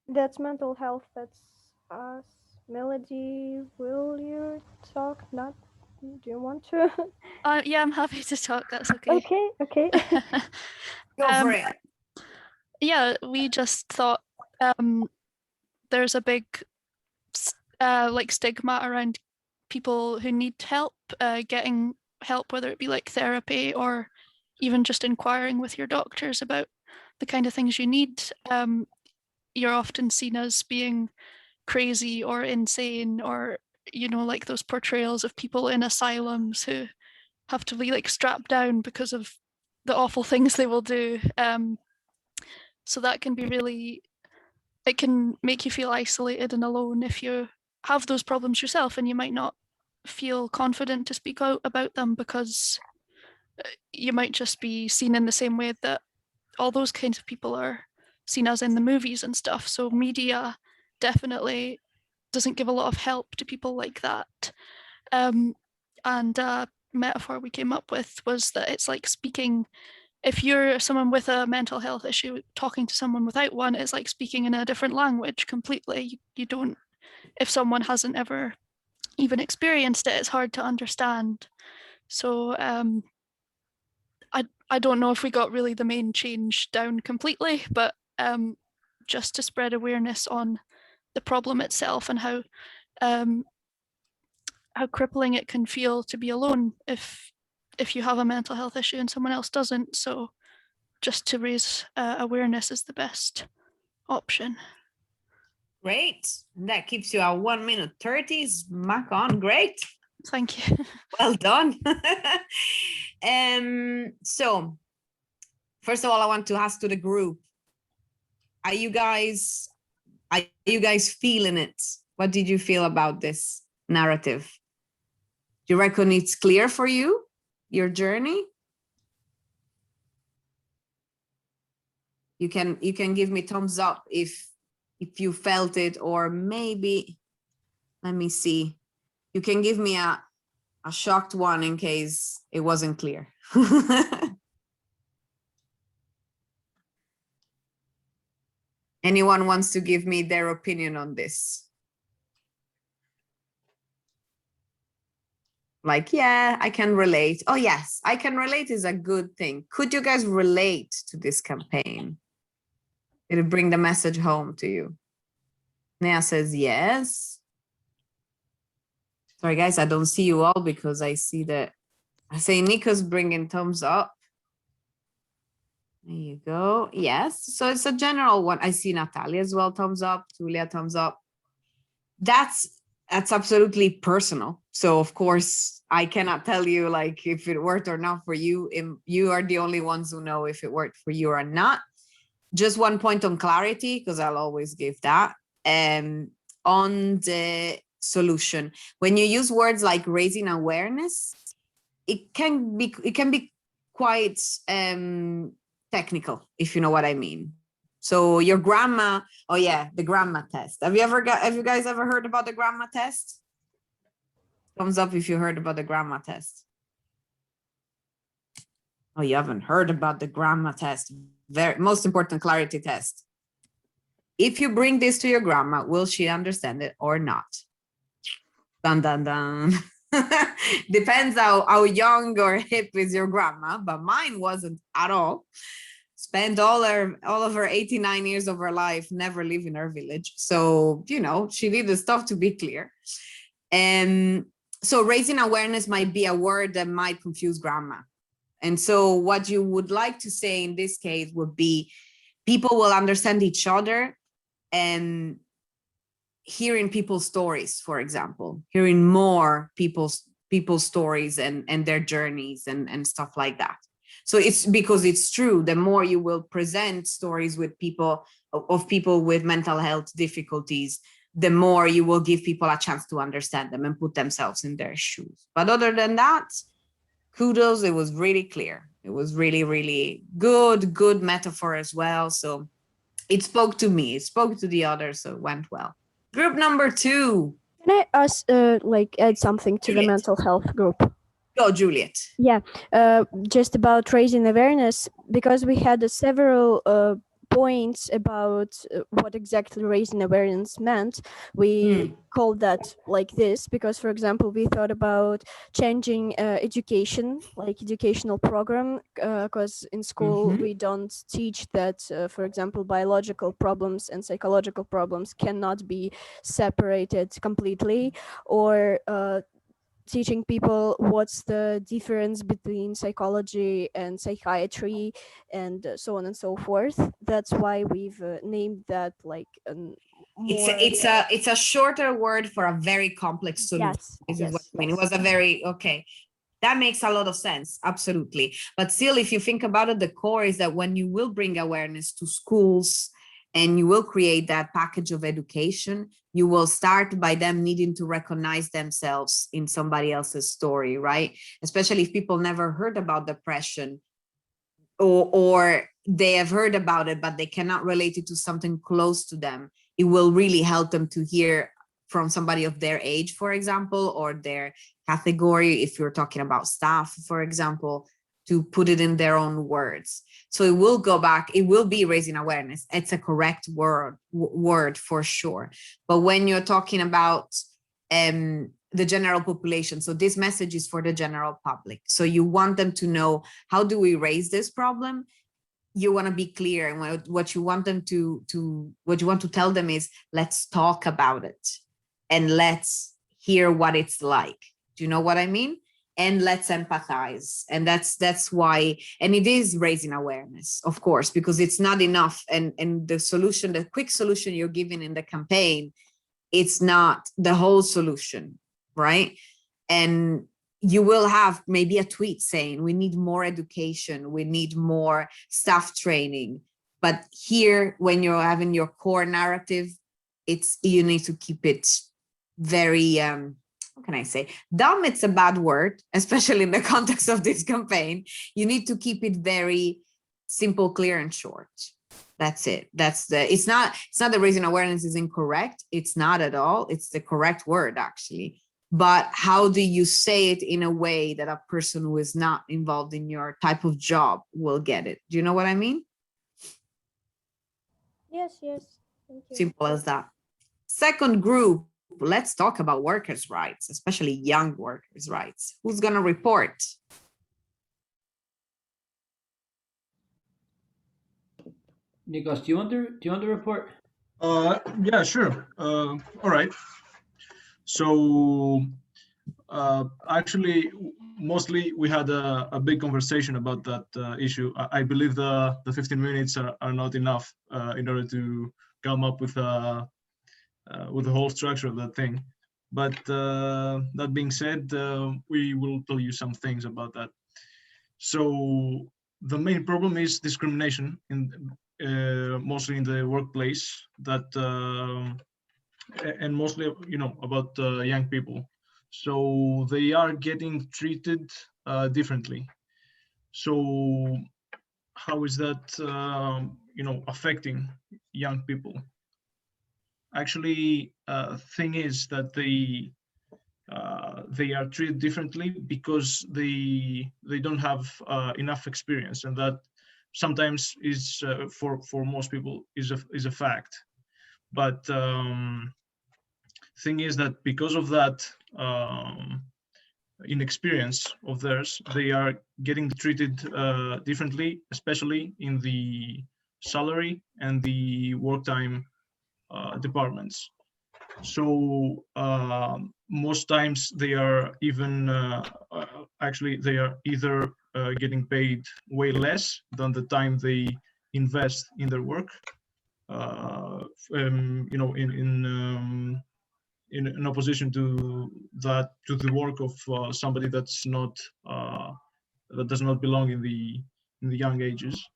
That's mental health. That's us. Melody, will you talk? Not, do you want to? Yeah, I'm happy to talk. That's okay. Okay. Go for it. Yeah, we just thought there's a big like stigma around people who need help getting help, whether it be like therapy or even just inquiring with your doctors about the kind of things you need, you're often seen as being crazy or insane, or like those portrayals of people in asylums who have to be like strapped down because of the awful things they will do. So that can be really, it can make you feel isolated and alone if you have those problems yourself, and you might not feel confident to speak out about them because you might just be seen in the same way that all those kinds of people are seen as in the movies and stuff. So media definitely doesn't give a lot of help to people like that. And a metaphor we came up with was that it's like speaking, if you're someone with a mental health issue, talking to someone without one is like speaking in a different language completely. You don't, if someone hasn't ever even experienced it, it's hard to understand. So I don't know if we got really the main change down completely, but just to spread awareness on the problem itself and how crippling it can feel to be alone if you have a mental health issue and someone else doesn't. So just to raise awareness is the best option. Great. That keeps you at 1 minute 30. Smack on. Great. Thank you. Well done. So first of all, I want to ask to the group, are you guys feeling it? What did you feel about this narrative? Do you reckon it's clear for you, your journey? You can give me thumbs up if you felt it, or maybe, let me see. You can give me a shocked one in case it wasn't clear. Anyone wants to give me their opinion on this? Like, yeah, I can relate. Oh, yes, I can relate is a good thing. Could you guys relate to this campaign? Did it bring the message home to you? Nea says yes. Sorry, guys, I don't see you all because I see that. I say Nico's bringing thumbs up. There you go. Yes, so it's a general one. I see Natalia as well, thumbs up. Julia, thumbs up. That's absolutely personal. So of course, I cannot tell you like if it worked or not for you. You are the only ones who know if it worked for you or not. Just one point on clarity, because I'll always give that. On the solution, when you use words like raising awareness, it can be quite technical, if you know what I mean. So your grandma, oh yeah, the grandma test. Have you guys ever heard about the grandma test? Thumbs up if you heard about the grandma test. Oh, you haven't heard about the grandma test. Most important clarity test. If you bring this to your grandma, will she understand it or not? Dun, dun, dun. Depends how young or hip is your grandma, but mine wasn't at all. Spent all of her 89 years of her life never leaving her village. So, she needed stuff to be clear. And so raising awareness might be a word that might confuse grandma. And so what you would like to say in this case would be, people will understand each other, and hearing people's stories, for example, hearing more people's stories and their journeys and stuff like that. So it's because it's true, the more you will present stories with people with mental health difficulties, the more you will give people a chance to understand them and put themselves in their shoes. But other than that, kudos, it was really clear. It was really, really good metaphor as well. So it spoke to me, it spoke to the others, so it went well. Group number 2. Can I ask, add something to Juliet. the mental health group? Go, Juliet. Yeah, just about raising awareness, because we had several points about what exactly raising awareness meant. We called that like this because, for example, we thought about changing education, like educational program, because in school we don't teach that, for example, biological problems and psychological problems cannot be separated completely, or teaching people what's the difference between psychology and psychiatry and so on and so forth. That's why we've named that like more. It's a shorter word for a very complex solution. Yes, This yes, is what I mean. It yes. was a very okay. That makes a lot of sense, absolutely. But still, if you think about it, the core is that when you will bring awareness to schools and you will create that package of education, you will start by them needing to recognize themselves in somebody else's story, right? Especially if people never heard about depression, or they have heard about it, but they cannot relate it to something close to them. It will really help them to hear from somebody of their age, for example, or their category, if you're talking about staff, for example, to put it in their own words. So it will go back, it will be raising awareness. It's a correct word for sure. But when you're talking about the general population, so this message is for the general public. So you want them to know, how do we raise this problem? You want to be clear, and what you want them what you want to tell them is, let's talk about it and let's hear what it's like. Do you know what I mean? And let's empathize. And that's why, and it is raising awareness, of course, because it's not enough. And the solution, the quick solution you're giving in the campaign, it's not the whole solution, right? And you will have maybe a tweet saying, we need more education, we need more staff training. But here, when you're having your core narrative, you need to keep it very, what can I say? Dumb, it's a bad word, especially in the context of this campaign. You need to keep it very simple, clear, and short. That's it. It's not the raising awareness is incorrect. It's not at all. It's the correct word, actually. But how do you say it in a way that a person who is not involved in your type of job will get it? Do you know what I mean? Yes, yes. Thank you. Simple as that. Second group, let's talk about workers' rights, especially young workers' rights. Who's going to report? Nikos, do you want to report? Yeah, sure. All right. So actually, mostly we had a big conversation about that issue. I believe the 15 minutes are not enough in order to come up with the whole structure of that thing. But that being said, we will tell you some things about that. So the main problem is discrimination mostly in the workplace, and mostly, about young people. So they are getting treated differently. So how is that, affecting young people? Actually, thing is that they are treated differently because they don't have enough experience, and that sometimes is for most people is a fact. But thing is that because of that inexperience of theirs, they are getting treated differently, especially in the salary and the work time departments. So most times they are even actually they are either getting paid way less than the time they invest in their work, in opposition to the work of somebody that's not that does not belong in the young ages.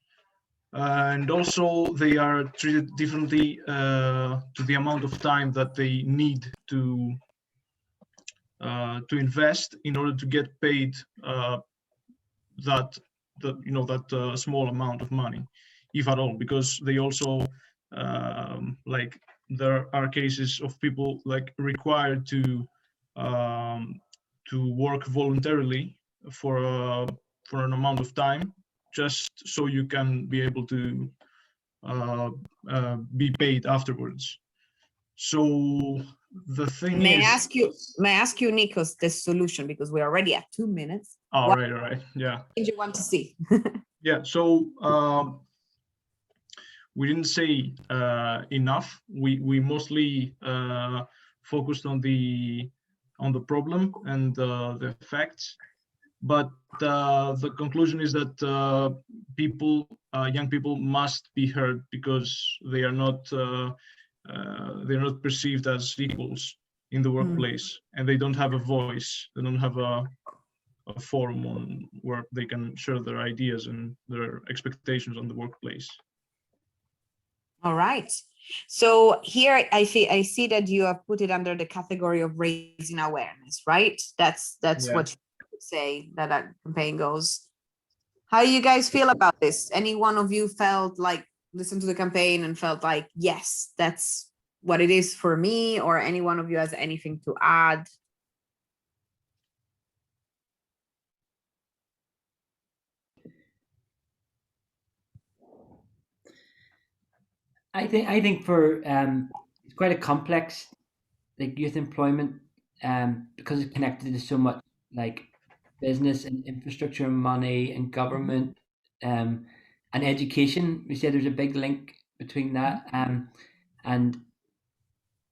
And also they are treated differently to the amount of time that they need to invest in order to get paid that small amount of money, if at all, because they also like there are cases of people like required to work voluntarily for an amount of time, just so you can be able to be paid afterwards. So the thing May is, I ask you, Nikos, the solution, because we're already at 2 minutes. all right, yeah. What do you want to see? Yeah, so we didn't say enough. We mostly focused on the on the problem and the facts. But the conclusion is that young people must be heard because they're not perceived as equals in the workplace, and they don't have a voice. They don't have a forum on where they can share their ideas and their expectations on the workplace. All right. So here I see that you have put it under the category of raising awareness, right? That's what you would say that campaign goes. How do you guys feel about this? Any one of you felt like listened to the campaign and felt like, yes, that's what it is for me, or any one of you has anything to add? I think for it's quite a complex, like youth employment, because it's connected to so much like business and infrastructure and money and government and education. We said there's a big link between that, and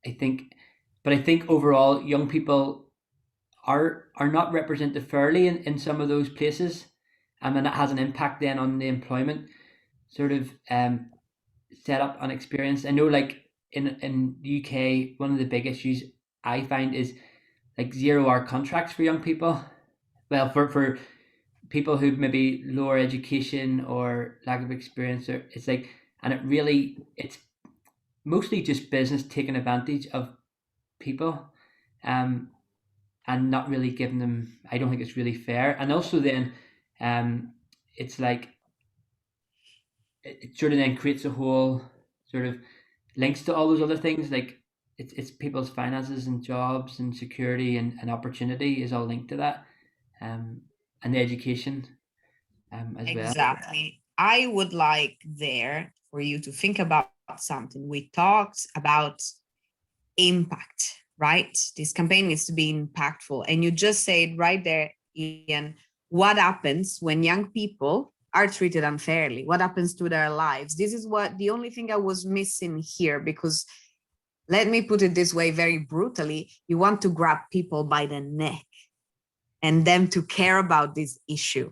I think overall young people are not represented fairly in some of those places, and that has an impact then on the employment sort of setup and experience. I know, like in the UK, one of the big issues I find is like 0-hour contracts for young people. Well, for people who maybe lower education or lack of experience, or it's like, and it's mostly just business taking advantage of people, and not really giving them. I don't think it's really fair. And also then, it's like it sort of then creates a whole sort of links to all those other things, like it's people's finances and jobs and security and opportunity is all linked to that, and the education as well. Exactly. I would like there for you to think about something. We talked about impact, right? This campaign needs to be impactful. And you just said right there, Ian, what happens when young people are treated unfairly? What happens to their lives? This is the only thing I was missing here, because let me put it this way very brutally, you want to grab people by the neck and them to care about this issue.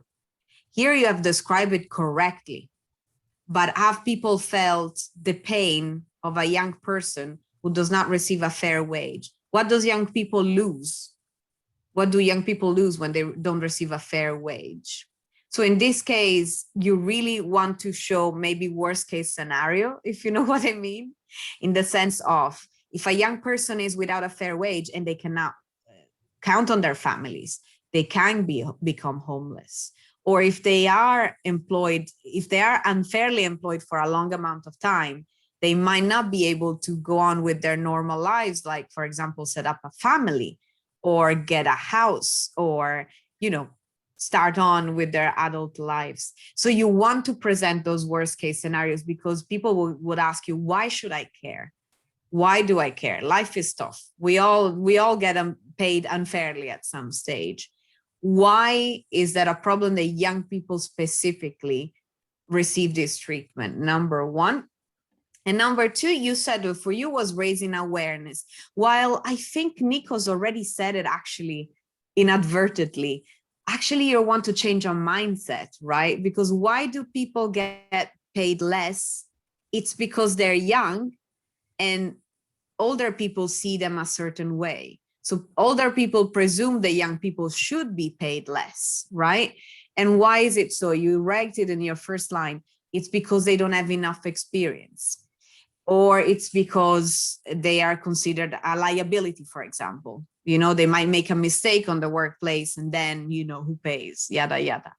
Here you have described it correctly, but have people felt the pain of a young person who does not receive a fair wage? What does young people lose? What do young people lose when they don't receive a fair wage? So in this case, you really want to show maybe worst case scenario, if you know what I mean, in the sense of if a young person is without a fair wage and they cannot count on their families, they can become homeless. Or if they are employed, if they are unfairly employed for a long amount of time, they might not be able to go on with their normal lives, like, for example, set up a family or get a house or, start on with their adult lives. So you want to present those worst case scenarios, because people would ask you, why should I care? Why do I care? Life is tough. We all get paid unfairly at some stage. Why is that a problem that young people specifically receive this treatment? Number one. And number two, you said for you was raising awareness. While I think Nikos already said it actually inadvertently, actually you want to change our mindset, right? Because why do people get paid less? It's because they're young and older people see them a certain way. So older people presume the young people should be paid less, right? And why is it so? You write it in your first line. It's because they don't have enough experience. Or it's because they are considered a liability, for example. They might make a mistake on the workplace and then, who pays, yada, yada.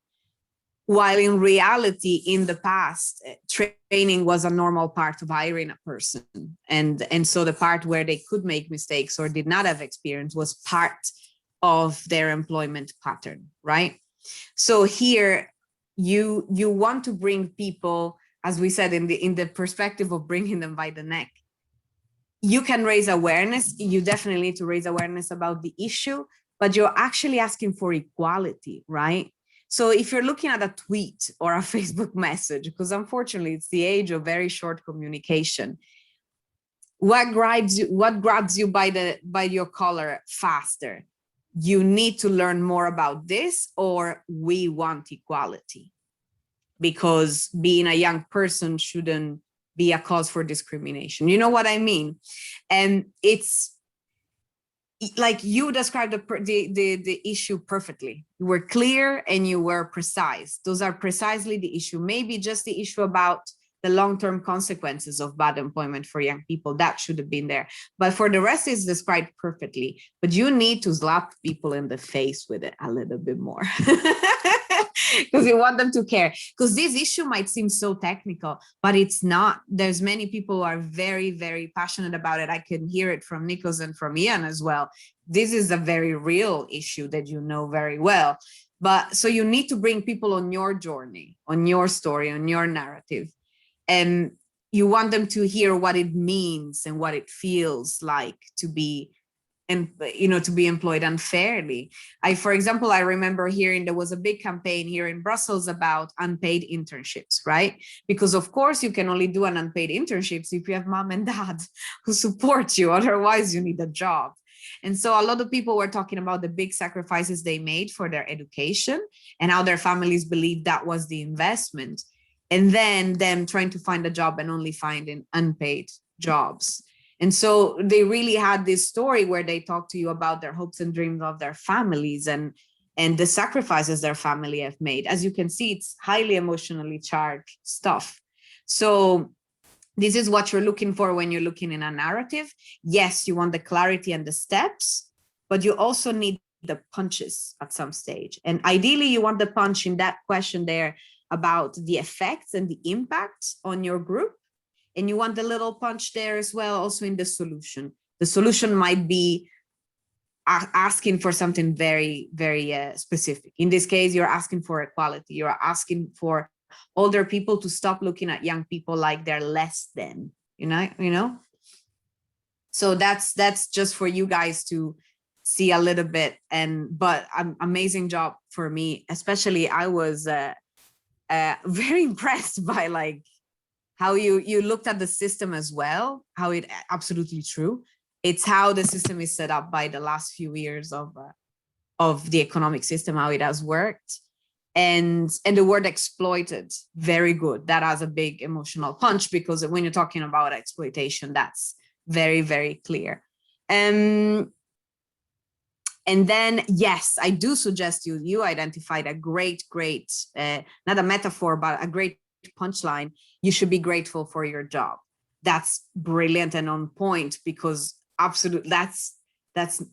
While in reality, in the past, training was a normal part of hiring a person. And so the part where they could make mistakes or did not have experience was part of their employment pattern, right? So here, you want to bring people, as we said, in the perspective of bringing them by the neck. You can raise awareness. You definitely need to raise awareness about the issue, but you're actually asking for equality, right? So if you're looking at a tweet or a Facebook message, because unfortunately it's the age of very short communication, What grabs you by your collar faster? You need to learn more about this, or we want equality? Because being a young person shouldn't be a cause for discrimination. You know what I mean? And it's like you described the issue perfectly. You were clear and you were precise. Those are precisely the issue. Maybe just the issue about the long-term consequences of bad employment for young people, that should have been there. But for the rest, it's described perfectly. But you need to slap people in the face with it a little bit more. Because you want them to care. Because this issue might seem so technical, but it's not. There's many people who are very, very passionate about it. I can hear it from Nikos and from Ian as well. This is a very real issue that you know very well. But so you need to bring people on your journey, on your story, on your narrative. And you want them to hear what it means and what it feels like to be, and to be employed unfairly. For example, I remember hearing there was a big campaign here in Brussels about unpaid internships, right? Because of course you can only do an unpaid internships if you have mom and dad who support you, otherwise you need a job. And so a lot of people were talking about the big sacrifices they made for their education and how their families believed that was the investment. And then them trying to find a job and only finding unpaid jobs. And so they really had this story where they talk to you about their hopes and dreams of their families and the sacrifices their family have made. As you can see, it's highly emotionally charged stuff. So this is what you're looking for when you're looking in a narrative. Yes, you want the clarity and the steps, but you also need the punches at some stage. And ideally, you want the punch in that question there about the effects and the impact on your group. And you want the little punch there as well, also in the solution. The solution might be asking for something very, very specific. In this case, you're asking for equality. You're asking for older people to stop looking at young people like they're less than, you know? So that's just for you guys to see a little bit. But amazing job for me, especially I was very impressed by like how you looked at the system as well, how it absolutely true. It's how the system is set up by the last few years of the economic system, how it has worked. And the word exploited, very good. That has a big emotional punch because when you're talking about exploitation, that's very, very clear. And then, yes, I do suggest you identified a great, not a metaphor, but a great punchline. You should be grateful for your job. That's brilliant and on point because absolutely that's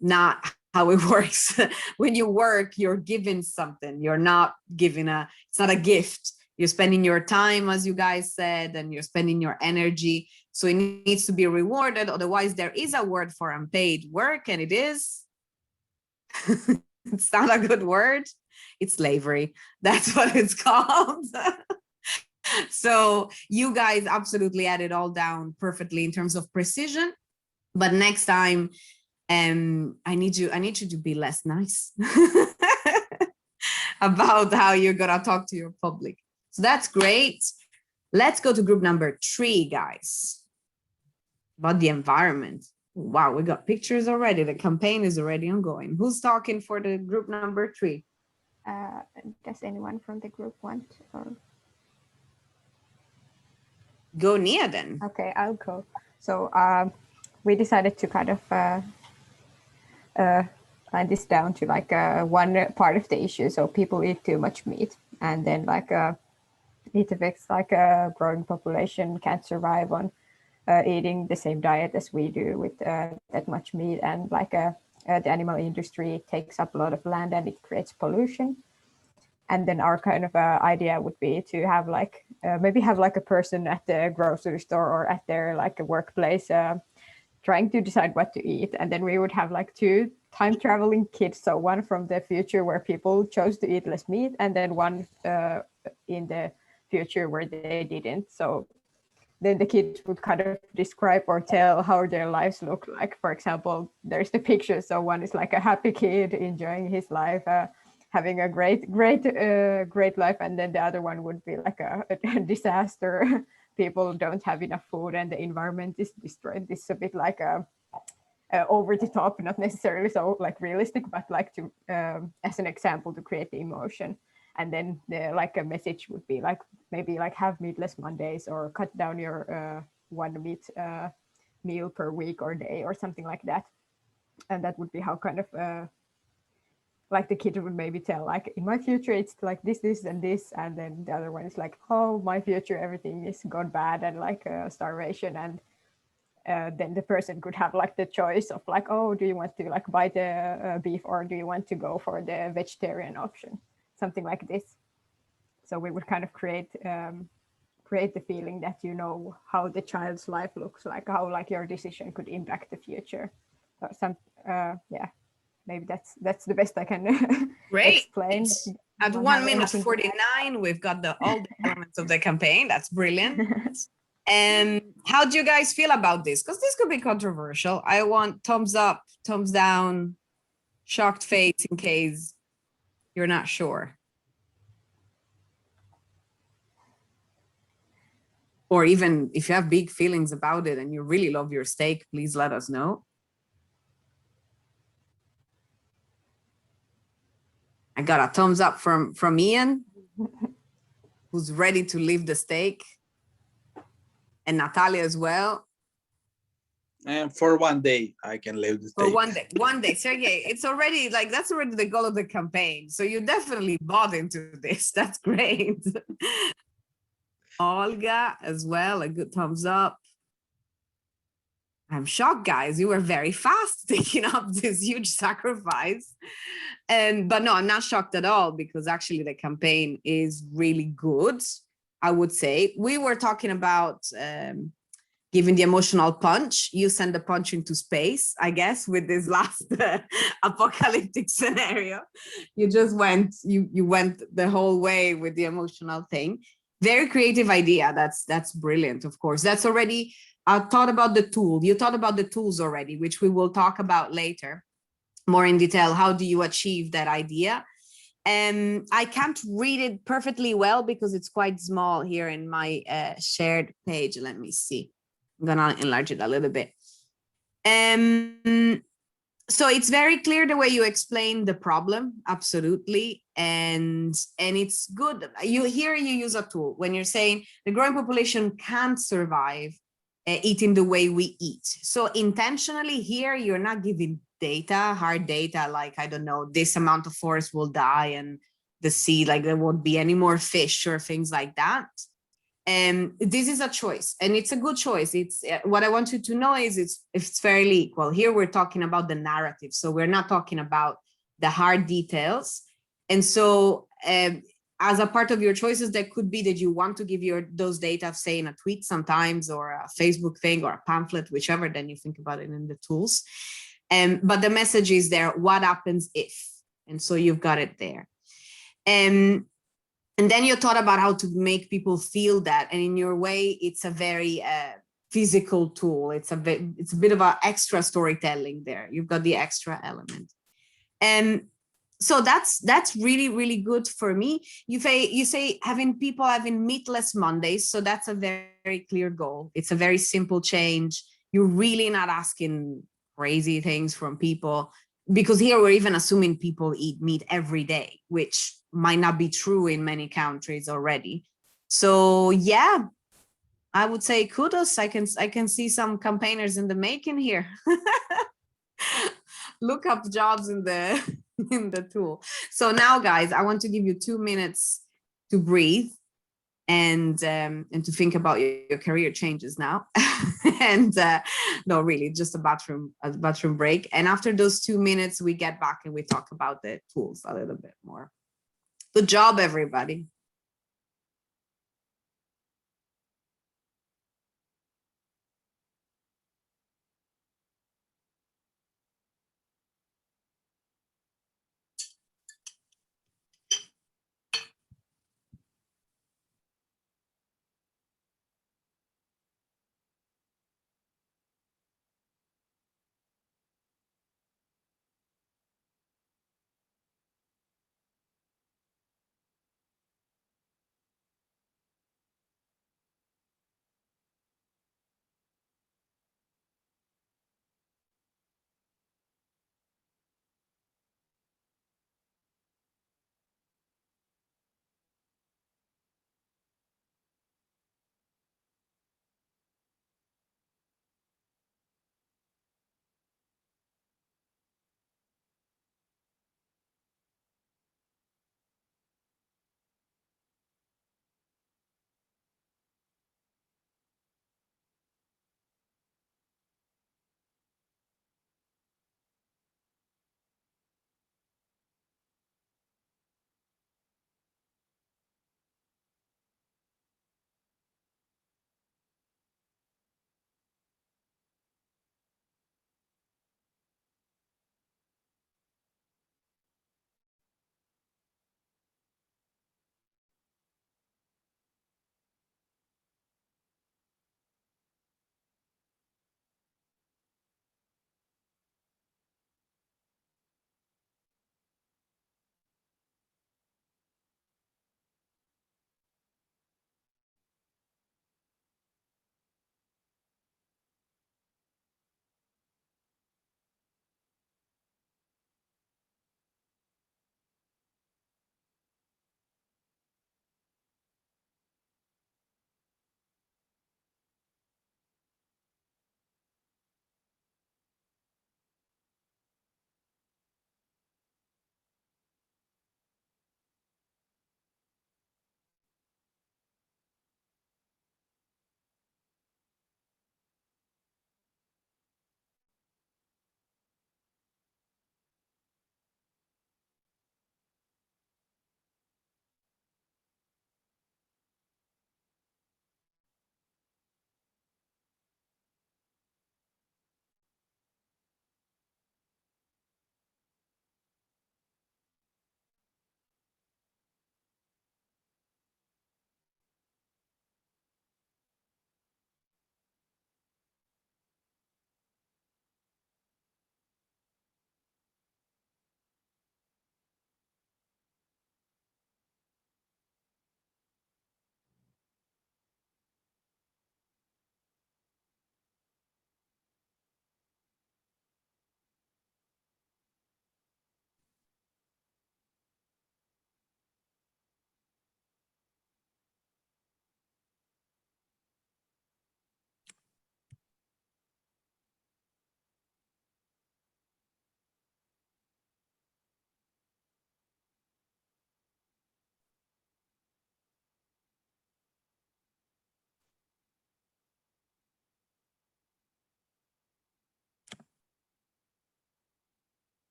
not how it works. When you work, you're given something. You're not given it's not a gift. You're spending your time, as you guys said, and you're spending your energy. So it needs to be rewarded. Otherwise, there is a word for unpaid work, and it is, it's not a good word. It's slavery. That's what it's called. So you guys absolutely had it all down perfectly in terms of precision. But next time, I need you to be less nice about how you're gonna talk to your public. So that's great. Let's go to group number 3, guys. About the environment. Wow, we got pictures already. The campaign is already ongoing. Who's talking for the group number 3? Does anyone from the group want? Or... Go Nia then. Okay, I'll go. So we decided to kind of line this down to like one part of the issue. So people eat too much meat, and then like it affects like a growing population can't survive on eating the same diet as we do with that much meat, and like the animal industry takes up a lot of land and it creates pollution. And then our kind of idea would be to have like maybe have like a person at the grocery store or at their like a workplace trying to decide what to eat. And then we would have like 2 time traveling kids. So one from the future where people chose to eat less meat, and then one in the future where they didn't. So then the kids would kind of describe or tell how their lives look like. For example, there's the picture. So one is like a happy kid enjoying his life, having a great life. And then the other one would be like a disaster people don't have enough food and the environment is destroyed. This is a bit like a over the top, not necessarily so like realistic, but like to as an example to create the emotion. And then like a message would be like maybe like have meatless Mondays or cut down your one meat meal per week or day or something like that. And that would be how kind of like the kid would maybe tell like in my future it's like this and this, and then the other one is like, oh, my future everything is gone bad and like starvation. And then the person could have like the choice of like, oh, do you want to like buy the beef or do you want to go for the vegetarian option, something like this. So we would kind of create the feeling that you know how the child's life looks like, how like your decision could impact the future. Yeah, maybe that's the best I can explain. At 1 minute 49, we've got all the elements of the campaign. That's brilliant. And how do you guys feel about this? Because this could be controversial. I want thumbs up, thumbs down, shocked face in case you're not sure. Or even if you have big feelings about it and you really love your steak, please let us know. I got a thumbs up from Ian, who's ready to leave the steak, and Natalia as well. And for one day, I can leave the steak. For one day, Sergey, it's already like, that's already the goal of the campaign. So you definitely bought into this. That's great. Olga as well, a good thumbs up. I'm shocked, guys. You were very fast taking up this huge sacrifice. But no, I'm not shocked at all, because actually the campaign is really good, I would say. We were talking about giving the emotional punch. You send the punch into space, I guess, with this last apocalyptic scenario. You just went, you went the whole way with the emotional thing. Very creative idea. That's brilliant, of course. That's already, I thought about the tool. You thought about the tools already, which we will talk about later more in detail. How do you achieve that idea? And I can't read it perfectly well because it's quite small here in my shared page. Let me see. I'm gonna enlarge it a little bit. So it's very clear the way you explain the problem, absolutely. And it's good. You use a tool when you're saying the growing population can't survive eating the way we eat. So intentionally here, you're not giving data, hard data, like, I don't know, this amount of forest will die and the sea, like there won't be any more fish or things like that. And this is a choice, and it's a good choice. It's what I want you to know is it's fairly equal. Here we're talking about the narrative, so we're not talking about the hard details. And so as a part of your choices, that could be that you want to give those data, say in a tweet sometimes, or a Facebook thing, or a pamphlet, whichever, then you think about it in the tools. But the message is there, what happens if? And so you've got it there. And then you thought about how to make people feel that. And in your way, it's a very physical tool. It's a bit of an extra storytelling there. You've got the extra element. And so that's really, really good for me. You say having people having meatless Mondays. So that's a very, very clear goal. It's a very simple change. You're really not asking crazy things from people, because here we're even assuming people eat meat every day, which might not be true in many countries already. So yeah, I would say kudos. I can see some campaigners in the making here. Look up jobs in the tool. So now, guys, I want to give you 2 minutes to breathe and to think about your career changes now. And no, really, just a bathroom break. And after those 2 minutes, we get back and we talk about the tools a little bit more. Good job, everybody.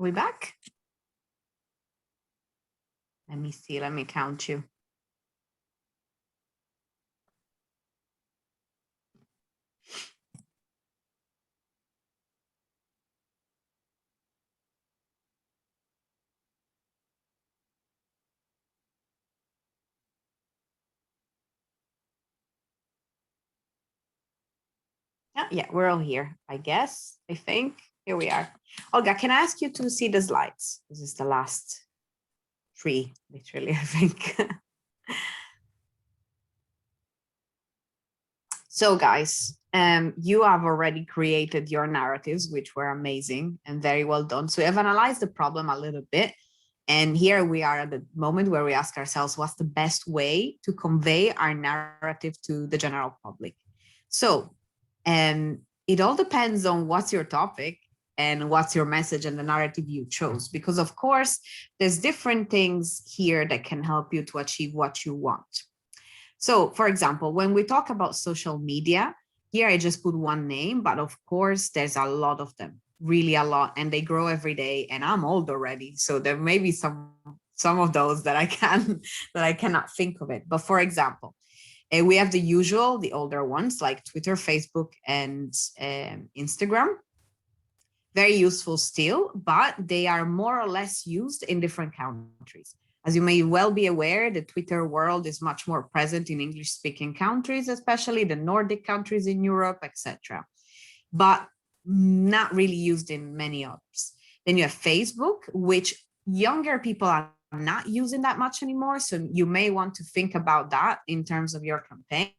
Are we back? Let me see, let me count you. Yeah, we're all here, I guess, I think. Here we are. Olga, can I ask you to see the slides? This is the last 3, literally, I think. So guys, you have already created your narratives, which were amazing and very well done. So you have analyzed the problem a little bit. And here we are at the moment where we ask ourselves, what's the best way to convey our narrative to the general public? So it all depends on what's your topic and what's your message and the narrative you chose. Because of course, there's different things here that can help you to achieve what you want. So for example, when we talk about social media, here I just put one name, but of course there's a lot of them, really a lot, and they grow every day, and I'm old already. So there may be some of those that I cannot think of it. But for example, we have the usual, the older ones like Twitter, Facebook, and Instagram. Very useful still, but they are more or less used in different countries. As you may well be aware, the Twitter world is much more present in English-speaking countries, especially the Nordic countries in Europe, etc., but not really used in many others. Then you have Facebook, which younger people are not using that much anymore. So you may want to think about that in terms of your campaign.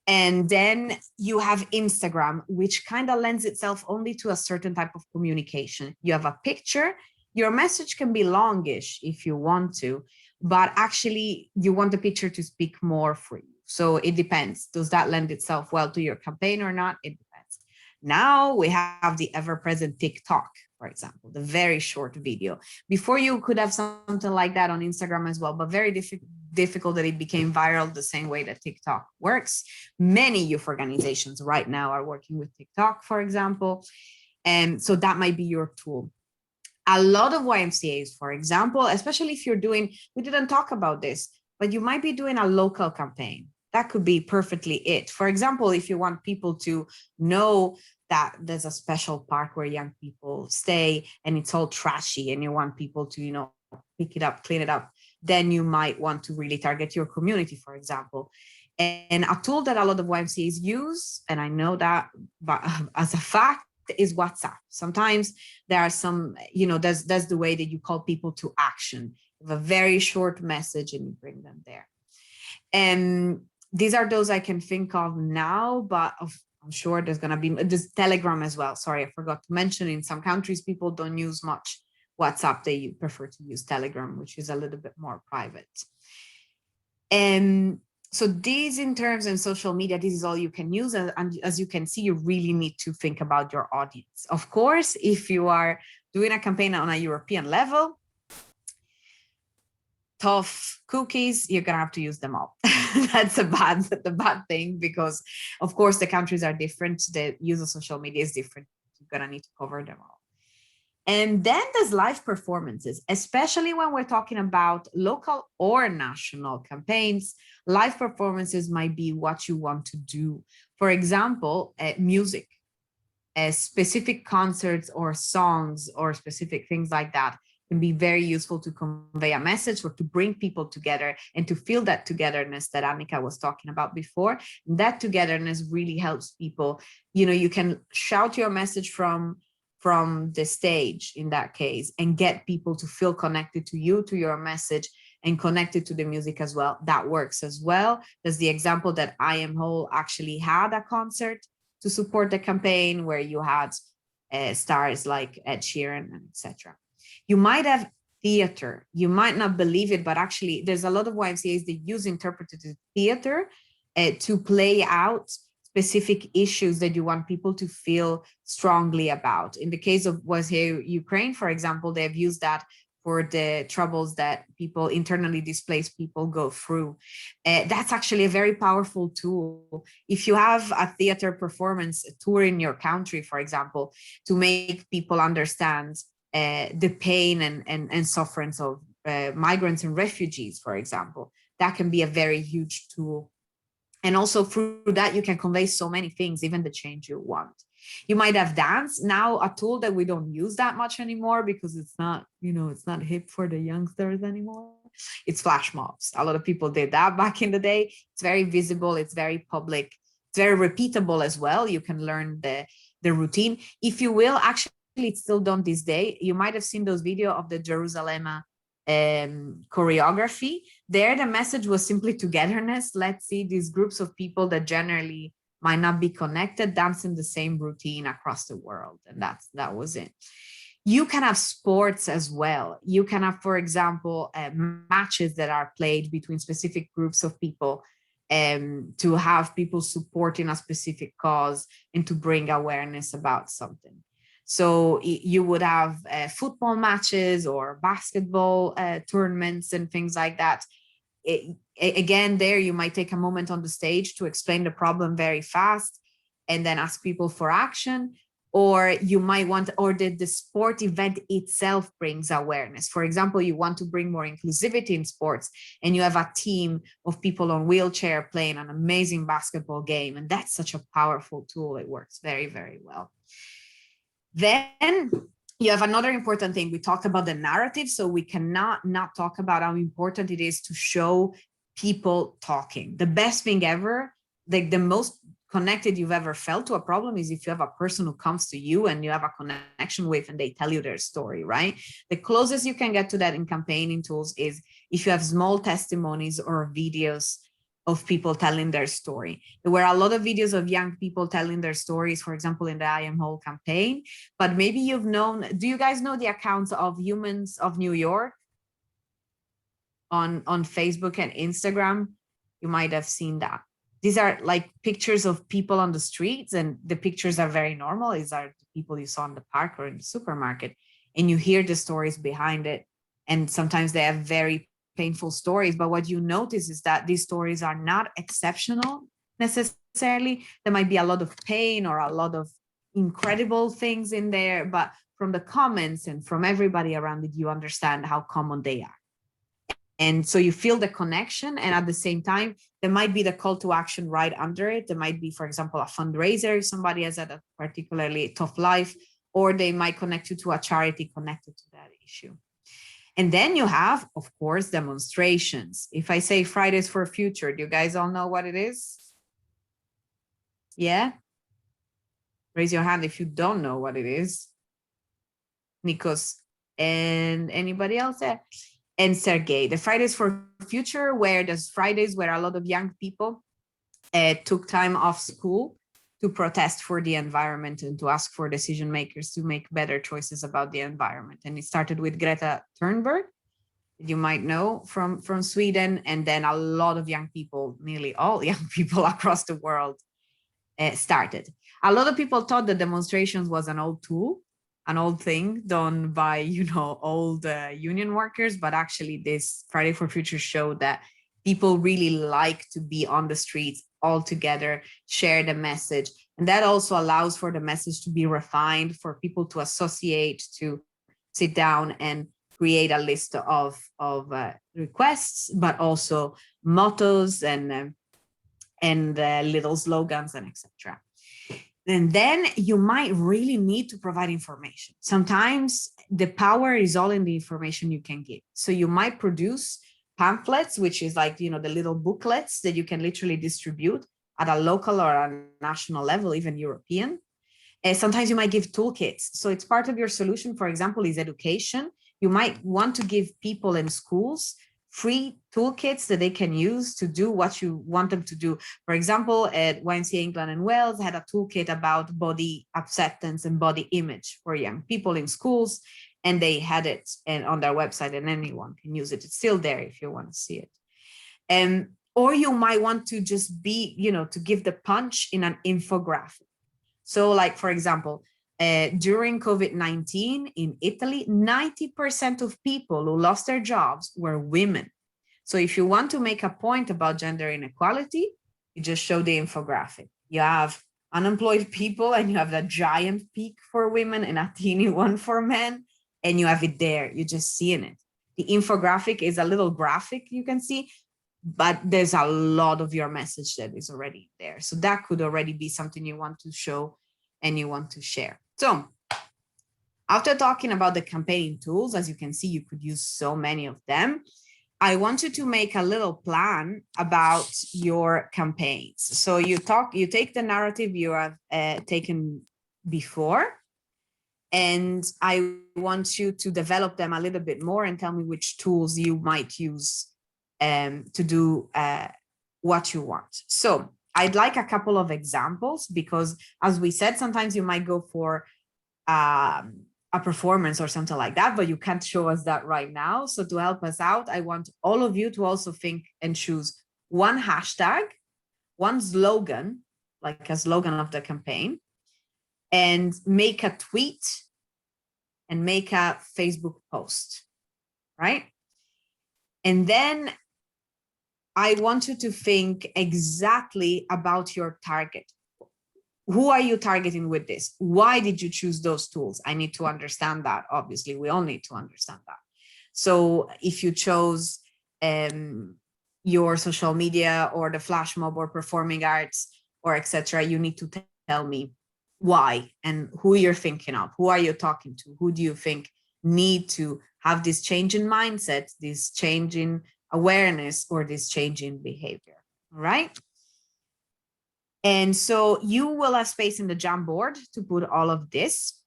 And then you have Instagram, which kind of lends itself only to a certain type of communication. You have a picture, your message can be longish if you want to, but actually you want the picture to speak more for you. So it depends. Does that lend itself well to your campaign or not? It depends. Now we have the ever-present TikTok, for example, the very short video. Before you could have something like that on Instagram as well, but very difficult that it became viral the same way that TikTok works. Many youth organizations right now are working with TikTok, for example. And so that might be your tool. A lot of YMCAs, for example, especially if you're doing, we didn't talk about this, but you might be doing a local campaign. That could be perfectly it. For example, if you want people to know that there's a special park where young people stay and it's all trashy and you want people to, you know, pick it up, clean it up, then you might want to really target your community, for example. And a tool that a lot of YMCAs use, and I know that but as a fact, is WhatsApp. Sometimes there are some, you know, that's the way that you call people to action. You have a very short message and you bring them there. And these are those I can think of now, but I'm sure there's going to be this Telegram as well. Sorry, I forgot to mention, in some countries, people don't use much WhatsApp. They prefer to use Telegram, which is a little bit more private. And so these, in terms of social media, this is all you can use. And as you can see, you really need to think about your audience. Of course, if you are doing a campaign on a European level, tough cookies, you're gonna have to use them all. That's the bad thing, because of course the countries are different. The use of social media is different. You're gonna need to cover them all. And then there's live performances, especially when we're talking about local or national campaigns. Live performances might be what you want to do. For example, music, specific concerts or songs or specific things like that can be very useful to convey a message or to bring people together and to feel that togetherness that Annika was talking about before. That togetherness really helps people. You know, you can shout your message from the stage in that case and get people to feel connected to you, to your message, and connected to the music as well. That works as well. There's the example that I Am Whole actually had a concert to support the campaign where you had stars like Ed Sheeran, etc. You might have theater. You might not believe it, but actually there's a lot of YMCAs that use interpretive theater to play out specific issues that you want people to feel strongly about. In the case of Ukraine, for example, they've used that for the troubles that people, internally displaced people, go through. That's actually a very powerful tool. If you have a theater performance tour in your country, for example, to make people understand the pain and sufferance of migrants and refugees, for example. That can be a very huge tool. And also through that, you can convey so many things, even the change you want. You might have dance, now a tool that we don't use that much anymore because it's not, it's not hip for the youngsters anymore. It's flash mobs. A lot of people did that back in the day. It's very visible, it's very public, it's very repeatable as well. You can learn the routine. If you will, actually, it's still done this day. You might have seen those videos of the Jerusalem choreography. There, the message was simply togetherness. Let's see these groups of people that generally might not be connected dancing the same routine across the world. And that was it. You can have sports as well. You can have, for example, matches that are played between specific groups of people to have people supporting a specific cause and to bring awareness about something. So you would have football matches or basketball tournaments and things like that. Again, there you might take a moment on the stage to explain the problem very fast and then ask people for action. Or you might want, or the sport event itself brings awareness. For example, you want to bring more inclusivity in sports and you have a team of people on wheelchair playing an amazing basketball game. And that's such a powerful tool. It works very, very well. Then you have another important thing. We talked about the narrative, so we cannot not talk about how important it is to show people talking. The best thing ever, like the most connected you've ever felt to a problem is if you have a person who comes to you and you have a connection with and they tell you their story, right? The closest you can get to that in campaigning tools is if you have small testimonies or videos of people telling their story. There were a lot of videos of young people telling their stories, for example, in the I Am Whole campaign, but maybe you've known, do you guys know the accounts of Humans of New York on Facebook and Instagram? You might have seen that. These are like pictures of people on the streets and the pictures are very normal. These are the people you saw in the park or in the supermarket and you hear the stories behind it. And sometimes they have very painful stories, but what you notice is that these stories are not exceptional necessarily. There might be a lot of pain or a lot of incredible things in there, but from the comments and from everybody around it, you understand how common they are. And so you feel the connection, and at the same time, there might be the call to action right under it. There might be, for example, a fundraiser if somebody has had a particularly tough life, or they might connect you to a charity connected to that issue. And then you have, of course, demonstrations. If I say Fridays for Future, do you guys all know what it is? Yeah? Raise your hand if you don't know what it is. Nikos and anybody else there? And Sergey. The Fridays for Future, where there's Fridays where a lot of young people took time off school to protest for the environment and to ask for decision makers to make better choices about the environment. And it started with Greta Thunberg, you might know from Sweden, and then a lot of young people, nearly all young people across the world started. A lot of people thought that demonstrations was an old tool, an old thing done by, old union workers, but actually this Friday for Future showed that people really like to be on the streets all together, share the message. And that also allows for the message to be refined, for people to associate, to sit down and create a list of requests, but also mottos and little slogans and etc. And then you might really need to provide information. Sometimes the power is all in the information you can give. So you might produce pamphlets, which is like, the little booklets that you can literally distribute at a local or a national level, even European. Sometimes you might give toolkits. So it's part of your solution, for example, is education. You might want to give people in schools free toolkits that they can use to do what you want them to do. For example, at YMCA England and Wales had a toolkit about body acceptance and body image for young people in schools, and they had it on their website and anyone can use it. It's still there if you want to see it. Or you might want to just be, to give the punch in an infographic. So like, for example, during COVID-19 in Italy, 90% of people who lost their jobs were women. So if you want to make a point about gender inequality, you just show the infographic. You have unemployed people and you have that giant peak for women and a teeny one for men. and you have it there, you just see in it. The infographic is a little graphic you can see, but there's a lot of your message that is already there. So that could already be something you want to show and you want to share. So after talking about the campaigning tools, as you can see, you could use so many of them. I want you to make a little plan about your campaigns. So you take the narrative you have taken before, and I want you to develop them a little bit more and tell me which tools you might use to do what you want. So I'd like a couple of examples, because as we said, sometimes you might go for a performance or something like that, but you can't show us that right now. So to help us out, I want all of you to also think and choose one hashtag, one slogan, like a slogan of the campaign, and make a tweet and make a Facebook post, right? And then I want you to think exactly about your target. Who are you targeting with this? Why did you choose those tools? I need to understand that. Obviously, we all need to understand that. So if you chose your social media or the flash mob or performing arts or etc., you need to tell me why and who you're thinking of. Who are you talking to? Who do you think need to have this change in mindset, this change in awareness, or this change in behavior, all right? And so you will have space in the Jamboard to put all of this.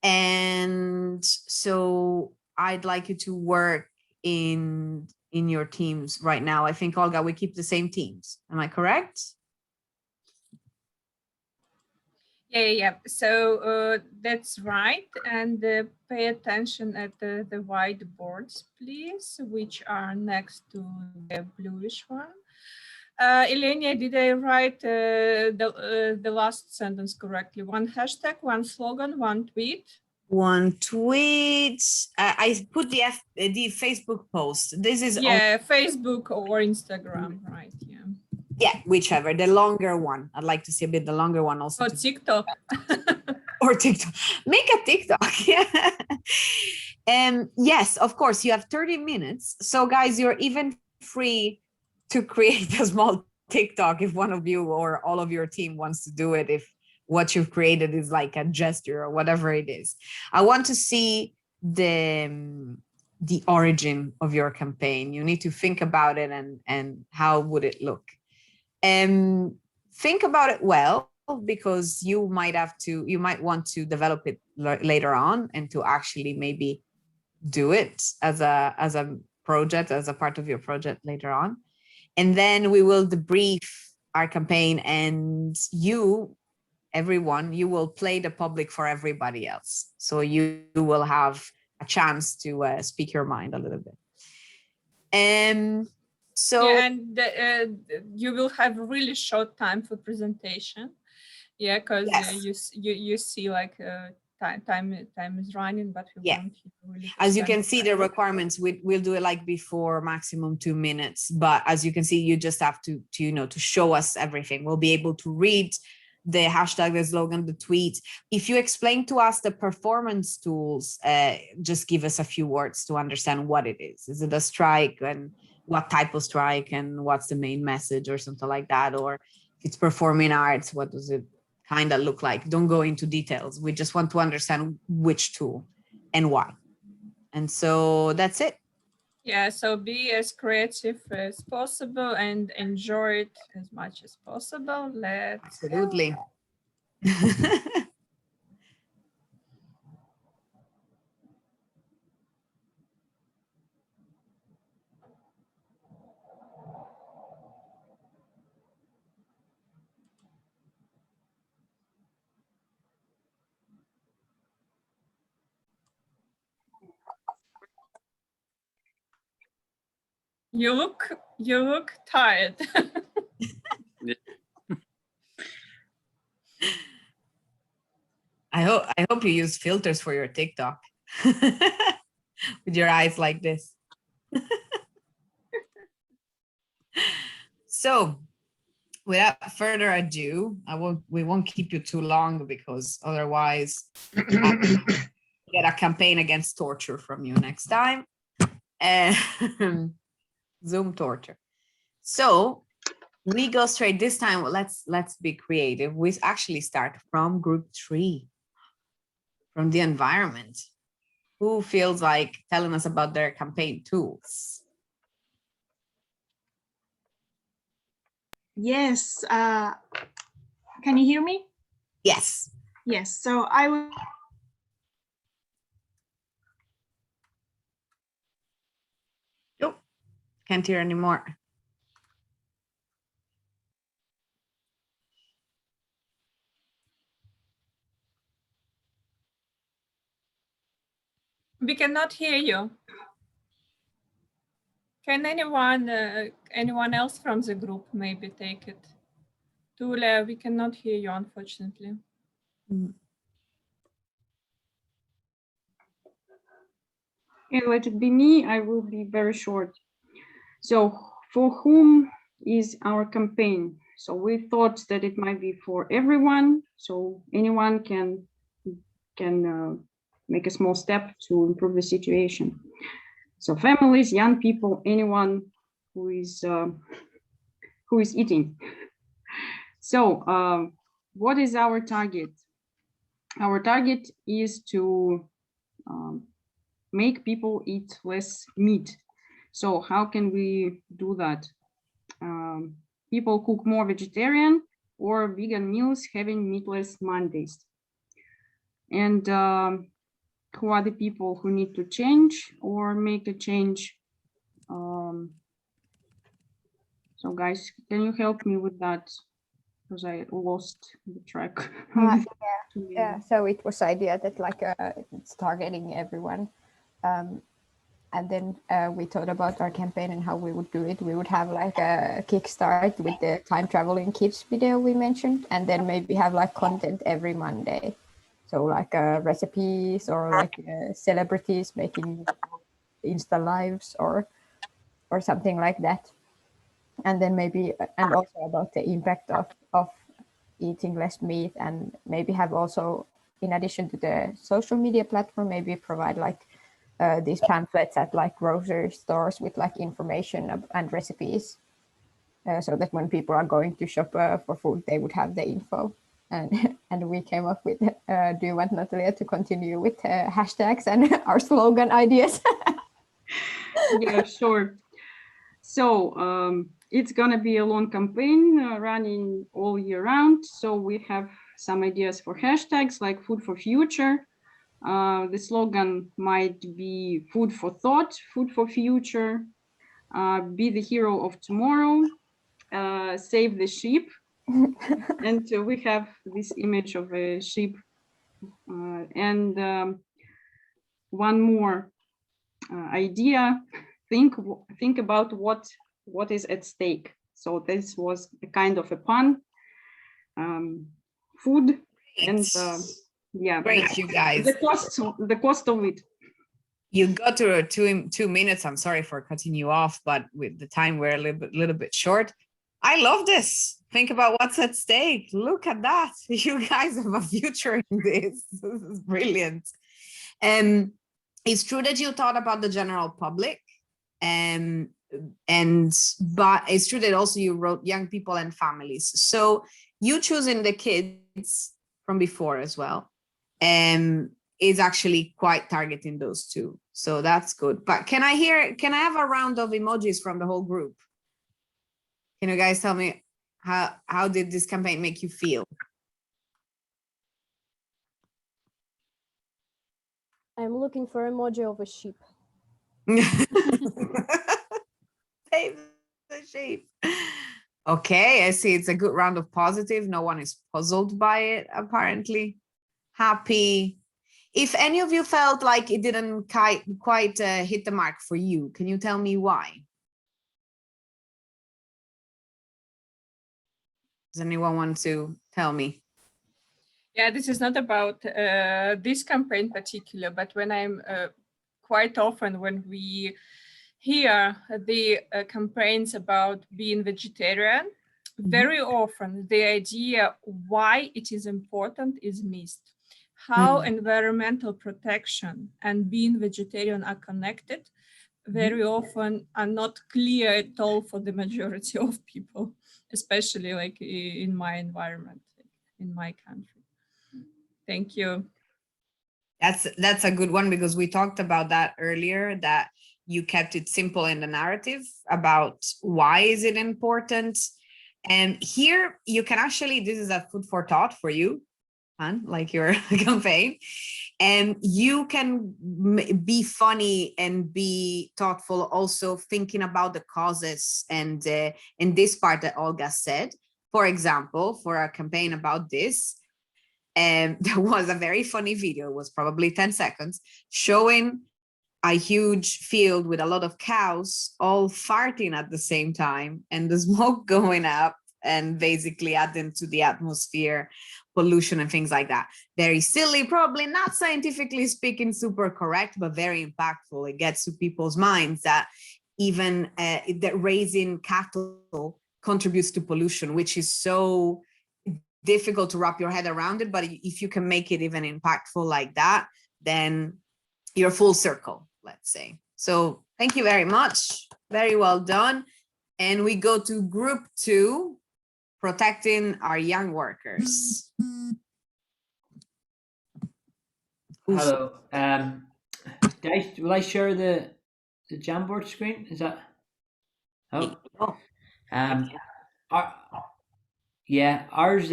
And so I'd like you to work in your teams right now. I think, Olga, we keep the same teams. Am I correct? Yeah. So that's right. And pay attention at the whiteboards, please, which are next to the bluish one. Ilenia, did I write the last sentence correctly? One hashtag, one slogan, one tweet? One tweet. I put the Facebook post. This is Facebook or Instagram, right? Yeah, whichever, the longer one. I'd like to see a bit the longer one also. Or TikTok. Or TikTok. Make a TikTok. Yeah. Yes, of course, you have 30 minutes. So guys, you're even free to create a small TikTok if one of you or all of your team wants to do it, if what you've created is like a gesture or whatever it is. I want to see the origin of your campaign. You need to think about it and how would it look. Think about it well, because you might want to develop it later on and to actually maybe do it as a project, as a part of your project later on. And then we will debrief our campaign, and everyone, you will play the public for everybody else. So you will have a chance to speak your mind a little bit. So and you will have a really short time for presentation. Yeah, because you see like time is running, but we want you really to as you can see the requirements, we'll do it like before maximum 2 minutes, but as you can see, you just have to show us everything. We'll be able to read the hashtag, the slogan, the tweet. If you explain to us the performance tools, just give us a few words to understand what it is. Is it a strike, and what type of strike, and what's the main message, or something like that? Or if it's performing arts, what does it kind of look like? Don't go into details. We just want to understand which tool and why. And so that's it. Yeah, so be as creative as possible and enjoy it as much as possible. Absolutely. You look tired. I hope you use filters for your TikTok with your eyes like this. So without further ado, we won't keep you too long, because otherwise get a campaign against torture from you next time. Zoom torture. So we go straight this time. Let's be creative. We actually start from group 3, from the environment. Who feels like telling us about their campaign tools? Yes. Can you hear me? Yes. Yes. So I will. Nope. Can't hear anymore. We cannot hear you. Can anyone else from the group maybe take it? Tule, we cannot hear you, unfortunately. Okay, let it be me. I will be very short. So for whom is our campaign? So we thought that it might be for everyone. So anyone can make a small step to improve the situation. So families, young people, anyone who is eating. So what is our target? Our target is to make people eat less meat. So how can we do that? People cook more vegetarian or vegan meals, having meatless Mondays. And who are the people who need to change or make a change? So guys, can you help me with that? Because I lost the track. Yeah, so it was the idea that like it's targeting everyone. And then we thought about our campaign and how we would do it. We would have like a kickstart with the time traveling kids video we mentioned, and then maybe have like content every Monday. So like recipes or like celebrities making Insta lives or something like that. And then maybe, and also about the impact of eating less meat, and maybe have also, in addition to the social media platform, maybe provide like these pamphlets at like grocery stores with like information and recipes, so that when people are going to shop for food, they would have the info. And we came up with, do you want Natalia to continue with hashtags and our slogan ideas? Yeah, sure. So it's gonna be a long campaign running all year round. So we have some ideas for hashtags like food for future. The slogan might be food for thought, food for future, be the hero of tomorrow, save the sheep. And we have this image of a sheep. And one more idea, think about what is at stake. So this was a kind of a pun. Food. Great. And yeah, Great, you guys. The cost of it. You got to 2 minutes. I'm sorry for cutting you off, but with the time we're a little bit short. I love this. Think about what's at stake. Look at that. You guys have a future in this. This is brilliant. It's true that you thought about the general public, but it's true that also you wrote young people and families. So you choosing the kids from before as well is actually quite targeting those two. So that's good. But can I have a round of emojis from the whole group? Can you guys tell me how did this campaign make you feel? I'm looking for emoji of a sheep. Save the sheep. Okay, I see. It's a good round of positive. No one is puzzled by it, apparently. Happy. If any of you felt like it didn't quite hit the mark for you, can you tell me why? Does anyone want to tell me? Yeah, this is not about this campaign in particular, but when I'm quite often when we hear the campaigns about being vegetarian, very often the idea why it is important is missed. how environmental protection and being vegetarian are connected very often are not clear at all for the majority of people, especially like in my environment, in my country. Thank you. That's a good one, because we talked about that earlier, that you kept it simple in the narrative about why is it important. And here you can actually, this is a food for thought for you, like your campaign, and you can be funny and be thoughtful, also thinking about the causes and in this part that Olga said. For example, for a campaign about this, there was a very funny video, it was probably 10 seconds, showing a huge field with a lot of cows all farting at the same time, and the smoke going up and basically adding to the atmosphere, pollution and things like that. Very silly, probably not scientifically speaking super correct, but very impactful. It gets to people's minds that even that raising cattle contributes to pollution, which is so difficult to wrap your head around it. But if you can make it even impactful like that, then you're full circle, let's say. So thank you very much. Very well done. And we go to group 2, protecting our young workers. Hello. Will I share the Jamboard screen? Is that? Oh. Yeah, ours.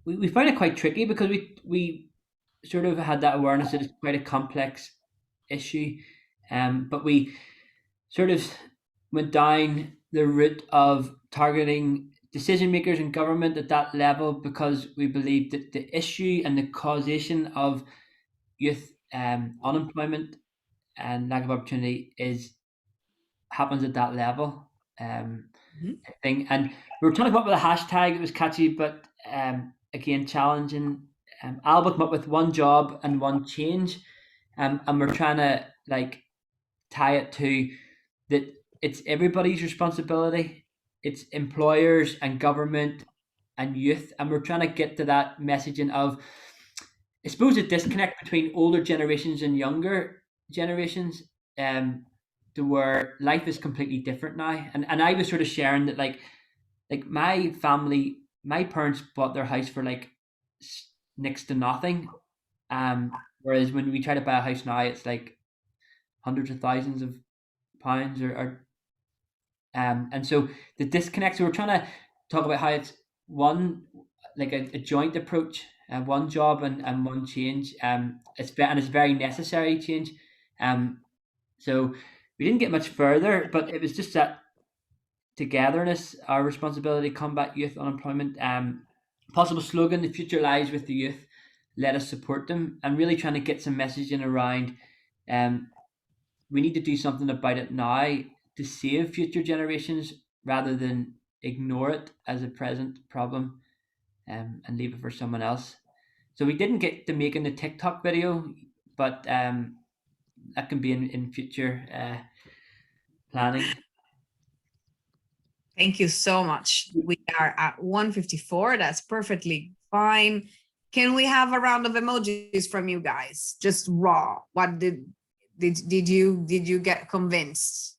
We find it quite tricky because we sort of had that awareness that it's quite a complex issue, but we sort of went down the route of targeting decision makers in government at that level because we believe that the issue and the causation of youth unemployment and lack of opportunity happens at that level. Thing. And we were trying to come up with a hashtag that was catchy, but again challenging. Alba came up with one job and one change, and we're trying to like tie it to that it's everybody's responsibility. It's employers and government and youth, and we're trying to get to that messaging of, I suppose, a disconnect between older generations and younger generations, to where life is completely different now. And I was sort of sharing that like my family, my parents bought their house for like next to nothing, whereas when we try to buy a house now, it's like hundreds of thousands of pounds and so the disconnect. So we're trying to talk about how it's one, like a joint approach, one job and one change. It's very necessary change. So we didn't get much further, but it was just that togetherness, our responsibility, combat youth unemployment. Possible slogan: the future lies with the youth. Let us support them, and really trying to get some messaging around. We need to do something about it now to save future generations rather than ignore it as a present problem and leave it for someone else. So we didn't get to making the TikTok video, but that can be in future planning. Thank you so much. We are at 1:54. That's perfectly fine. Can we have a round of emojis from you guys? Just raw. What did you get convinced?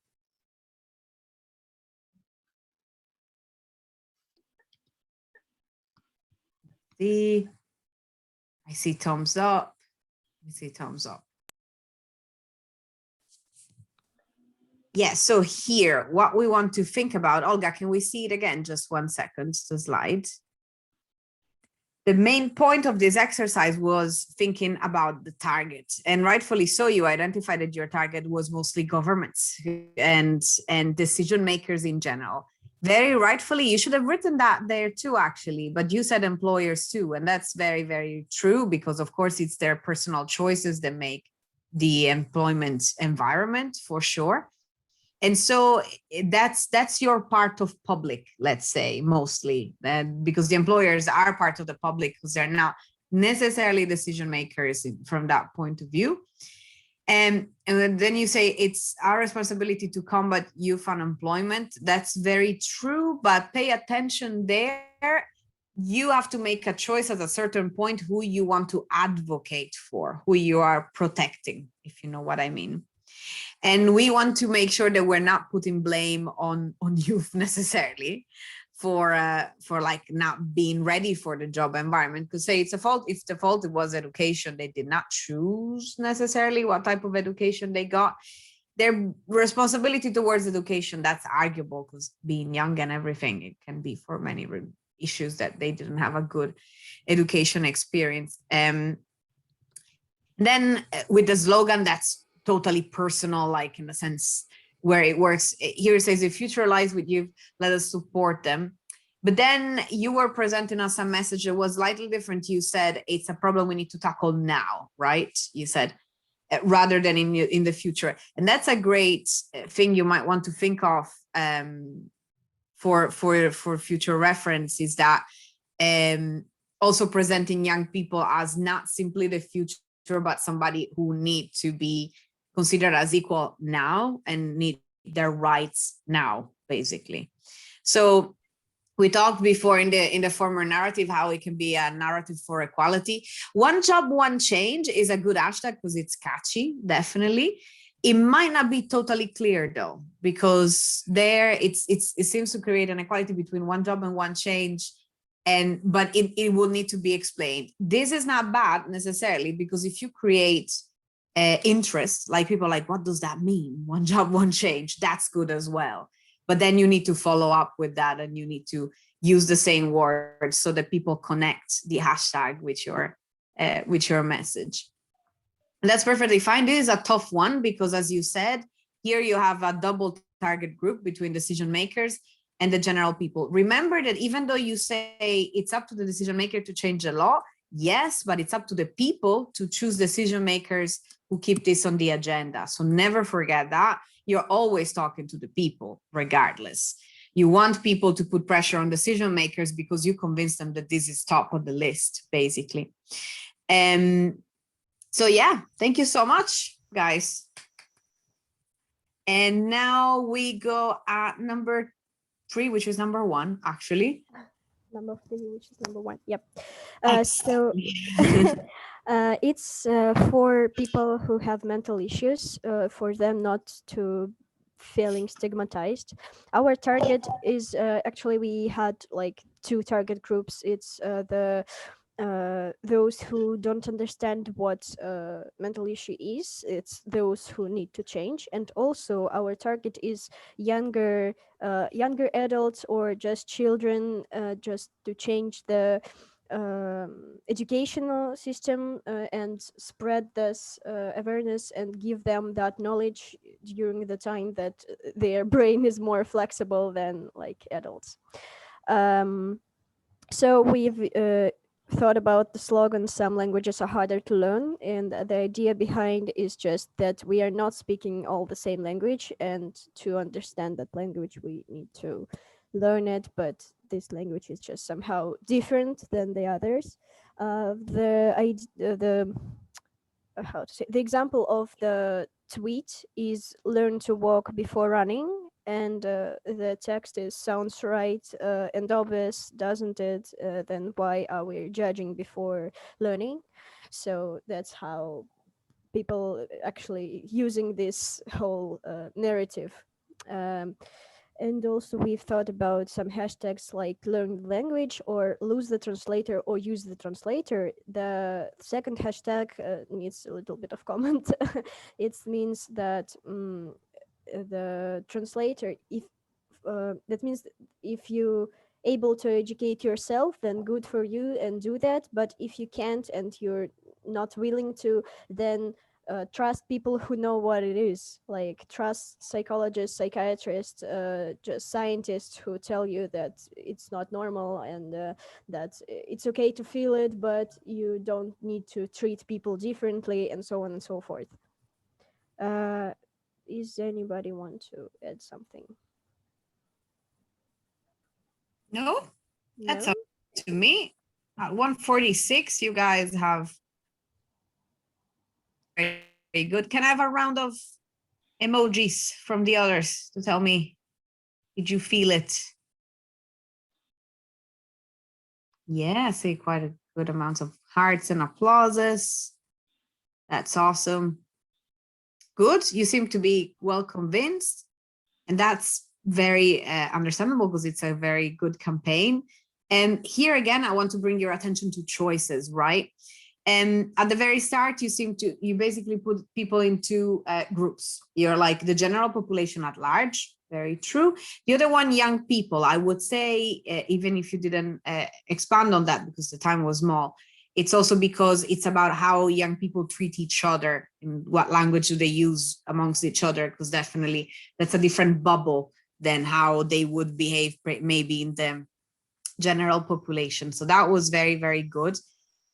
I see thumbs up. I see thumbs up. Yeah, so here, what we want to think about, Olga, can we see it again? Just 1 second, the slide. The main point of this exercise was thinking about the target, and rightfully so, you identified that your target was mostly governments and decision makers in general. Very rightfully, you should have written that there too, actually, but you said employers too, and that's very, very true, because of course it's their personal choices that make the employment environment, for sure. And so that's your part of public, let's say, mostly, because the employers are part of the public because they're not necessarily decision makers from that point of view. And then you say it's our responsibility to combat youth unemployment. That's very true, but pay attention there, you have to make a choice at a certain point who you want to advocate for, who you are protecting, if you know what I mean. And we want to make sure that we're not putting blame on youth necessarily for like not being ready for the job environment. Because say it's a fault, if the fault it was education, they did not choose necessarily what type of education they got. Their responsibility towards education, that's arguable, because being young and everything, it can be for many issues that they didn't have a good education experience. Then with the slogan, that's totally personal, like in the sense where it works. Here it says, if future lies with you, let us support them. But then you were presenting us a message that was slightly different. You said it's a problem we need to tackle now, right? You said, rather than in the future. And that's a great thing you might want to think of for future reference, is that also presenting young people as not simply the future, but somebody who need to be considered as equal now and need their rights now, basically. So we talked before in the former narrative how it can be a narrative for equality. One job, one change is a good hashtag because it's catchy, definitely. It might not be totally clear though, because there it seems to create an equality between one job and one change, but it will need to be explained. This is not bad necessarily, because if you create interest, like people like, what does that mean? One job, one change, that's good as well. But then you need to follow up with that, and you need to use the same words so that people connect the hashtag with your message. And that's perfectly fine. This is a tough one because, as you said, here you have a double target group between decision makers and the general people. Remember that even though you say it's up to the decision maker to change the law, yes, but it's up to the people to choose decision makers who keep this on the agenda. So never forget that. You're always talking to the people, regardless. You want people to put pressure on decision makers because you convince them that this is top of the list, basically. So yeah, thank you so much, guys. And now we go at number 3, which is number 1, actually. Number 3, which is number 1. Yep. So it's for people who have mental issues, for them not to feeling stigmatized. Our target is actually, we had like 2 target groups. It's those who don't understand what mental issue is. It's those who need to change. And also our target is younger adults or just children, just to change the educational system and spread this awareness and give them that knowledge during the time that their brain is more flexible than like adults. So we've thought about the slogan, some languages are harder to learn, and the idea behind is just that we are not speaking all the same language, and to understand that language we need to learn it, but this language is just somehow different than the others. The example of the tweet is learn to walk before running, and the text is sounds right and obvious, doesn't it? Then why are we judging before learning? So that's how people actually using this whole narrative. And also we've thought about some hashtags like learn the language or lose the translator or use the translator. The second hashtag needs a little bit of comment. It means that the translator, if that means if you able to educate yourself, then good for you and do that. But if you can't and you're not willing to, then trust people who know what it is, like trust psychologists, psychiatrists, just scientists who tell you that it's not normal and that it's okay to feel it, but you don't need to treat people differently, and so on and so forth. Is anybody want to add something? No, that's up to me. At 1:46, you guys have very good. Can I have a round of emojis from the others to tell me, did you feel it? Yeah, I see quite a good amount of hearts and applauses. That's awesome. Good. You seem to be well convinced. And that's very understandable because it's a very good campaign. And here again, I want to bring your attention to choices, right? And at the very start, you basically put people into groups. You're like the general population at large, very true. The other one, young people, I would say, even if you didn't expand on that because the time was small, it's also because it's about how young people treat each other and what language do they use amongst each other, because definitely that's a different bubble than how they would behave maybe in the general population. So that was very, very good.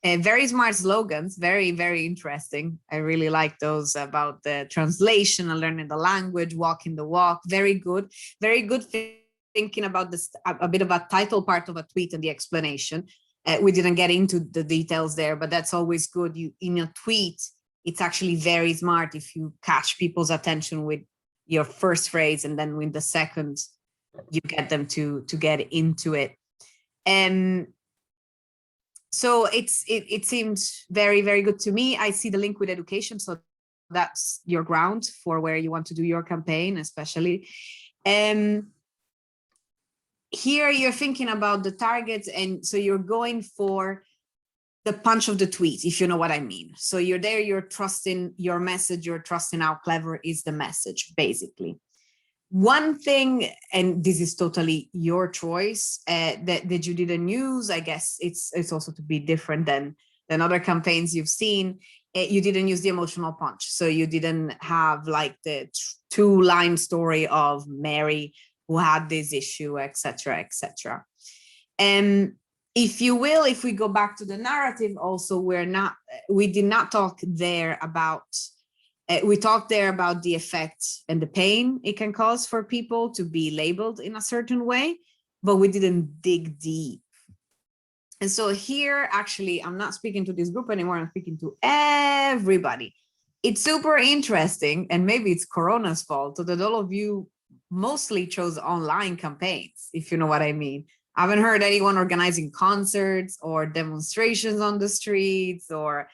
Very smart slogans, very, very interesting. I really like those about the translation and learning the language, walking the walk. Very good thinking about this, a bit of a title part of a tweet and the explanation. We didn't get into the details there, but that's always good. In a tweet, it's actually very smart if you catch people's attention with your first phrase, and then with the second, you get them to get into it. And so it seemed very, very good to me. I see the link with education, so that's your ground for where you want to do your campaign, especially. Here you're thinking about the targets, and so you're going for the punch of the tweet, if you know what I mean. So you're there, you're trusting your message, you're trusting how clever is the message, basically. One thing, and this is totally your choice, that you didn't use, I guess it's also to be different than other campaigns you've seen. You didn't use the emotional punch. So you didn't have like the 2-line story of Mary who had this issue, etc., etc. And if you will, if we go back to the narrative, also we did not talk there about. We talked there about the effect and the pain it can cause for people to be labeled in a certain way, but we didn't dig deep. And so here, actually, I'm not speaking to this group anymore. I'm speaking to everybody. It's super interesting, and maybe it's Corona's fault, so that all of you mostly chose online campaigns, if you know what I mean. I haven't heard anyone organizing concerts or demonstrations on the streets or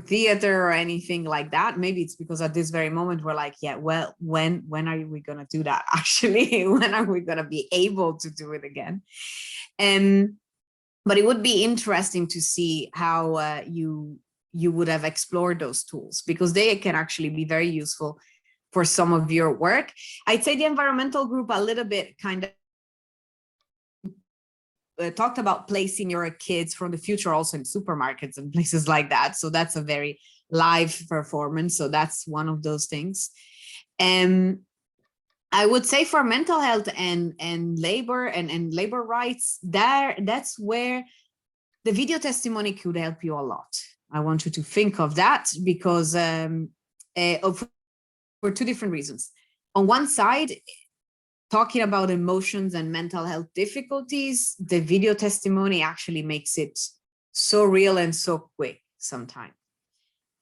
theater or anything like that. Maybe it's because at this very moment we're like, yeah, well, when are we going to do that actually? When are we going to be able to do it again? But it would be interesting to see how you would have explored those tools, because they can actually be very useful for some of your work. I'd say the environmental group a little bit kind of talked about placing your kids from the future also in supermarkets and places like that. So that's a very live performance. So that's one of those things. I would say for mental health and labor and labor rights, that's where the video testimony could help you a lot. I want you to think of that, because for 2 different reasons. On one side, talking about emotions and mental health difficulties, the video testimony actually makes it so real and so quick sometimes.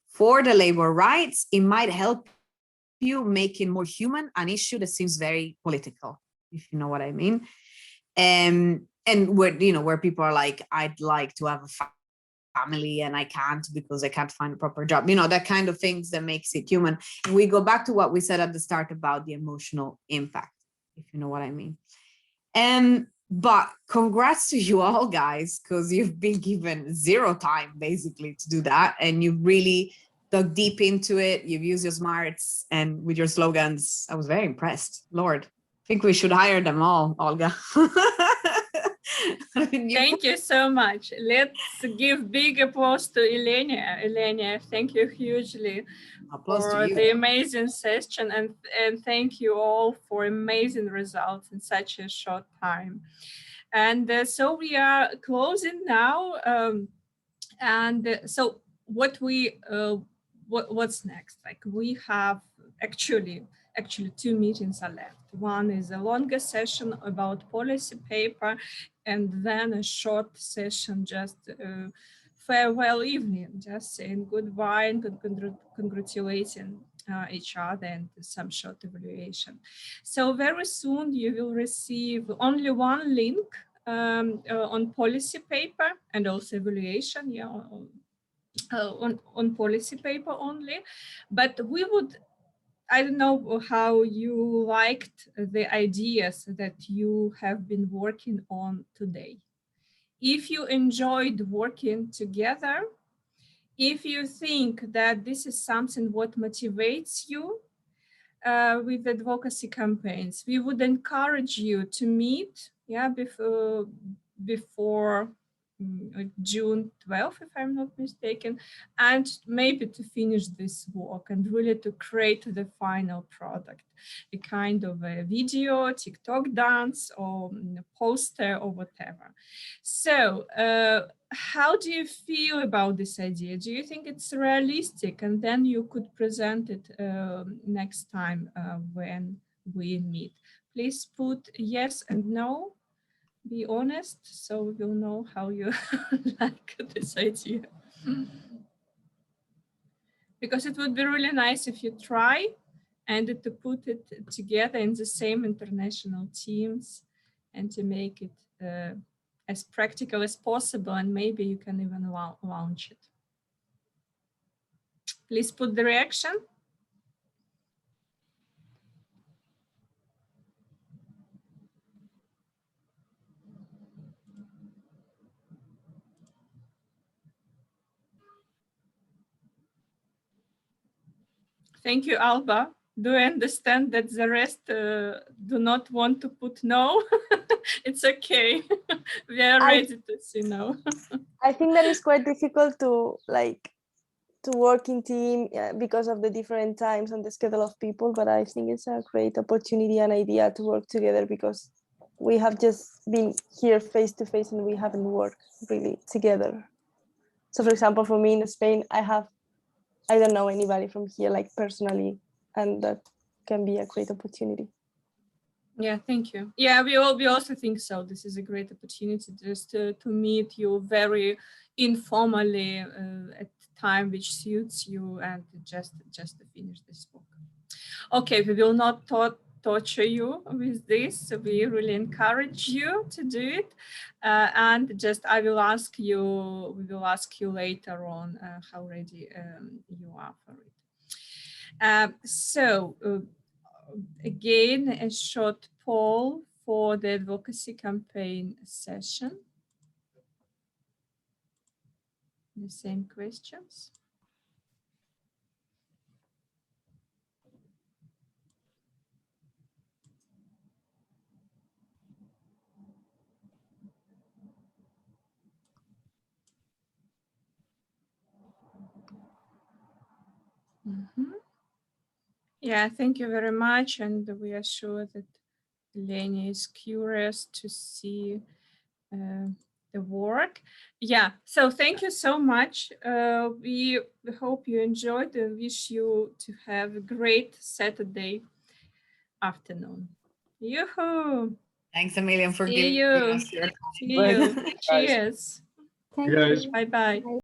For the labor rights, it might help you making more human an issue that seems very political, if you know what I mean. And where people are like, I'd like to have a family and I can't because I can't find a proper job, that kind of things that makes it human. And we go back to what we said at the start about the emotional impact, if you know what I mean. But congrats to you all, guys, because you've been given 0 time basically to do that, and you really dug deep into it. You've used your smarts and with your slogans. I was very impressed. Lord, I think we should hire them all, Olga. Thank you so much. Let's give big applause to Ilenia. Ilenia, thank you hugely for the amazing session, and thank you all for amazing results in such a short time. And so we are closing now. So what's next? Like, we have actually 2 meetings are left. One is a longer session about policy paper, and then a short session, just farewell evening, just saying goodbye and congratulating each other, and some short evaluation. So very soon you will receive only one link on policy paper and also evaluation, yeah, on policy paper only. But we would, I don't know how you liked the ideas that you have been working on today. If you enjoyed working together, if you think that this is something what motivates you with advocacy campaigns, we would encourage you to meet, yeah, before June 12th, if I'm not mistaken, and maybe to finish this work and really to create the final product, a kind of a video, TikTok dance, or poster, or whatever. So how do you feel about this idea? Do you think it's realistic? And then you could present it next time when we meet. Please put yes and no. Be honest, so we will know how you like this idea. Because it would be really nice if you try and to put it together in the same international teams and to make it as practical as possible, and maybe you can even launch it. Please put the reaction. Thank you, Alba. Do I understand that the rest do not want to put no? It's okay. We are ready to see no. I think that is quite difficult to work in team because of the different times and the schedule of people, but I think it's a great opportunity and idea to work together because we have just been here face to face and we haven't worked really together. So for example, for me in Spain, I don't know anybody from here like personally, and that can be a great opportunity. Yeah, thank you. Yeah, we also think so. This is a great opportunity just to meet you very informally at time which suits you, and just to finish this book. Okay, we will not torture you with this. So we really encourage you to do it, and just we will ask you later on how ready you are for it. Again, a short poll for the advocacy campaign session. The same questions. Yeah, thank you very much. And we are sure that Ilenia is curious to see the work. Yeah, so thank you so much. We hope you enjoyed and wish you to have a great Saturday afternoon. Yoo-hoo! Thanks a million for See giving you. us your time. See you. Cheers. Guys. Bye-bye.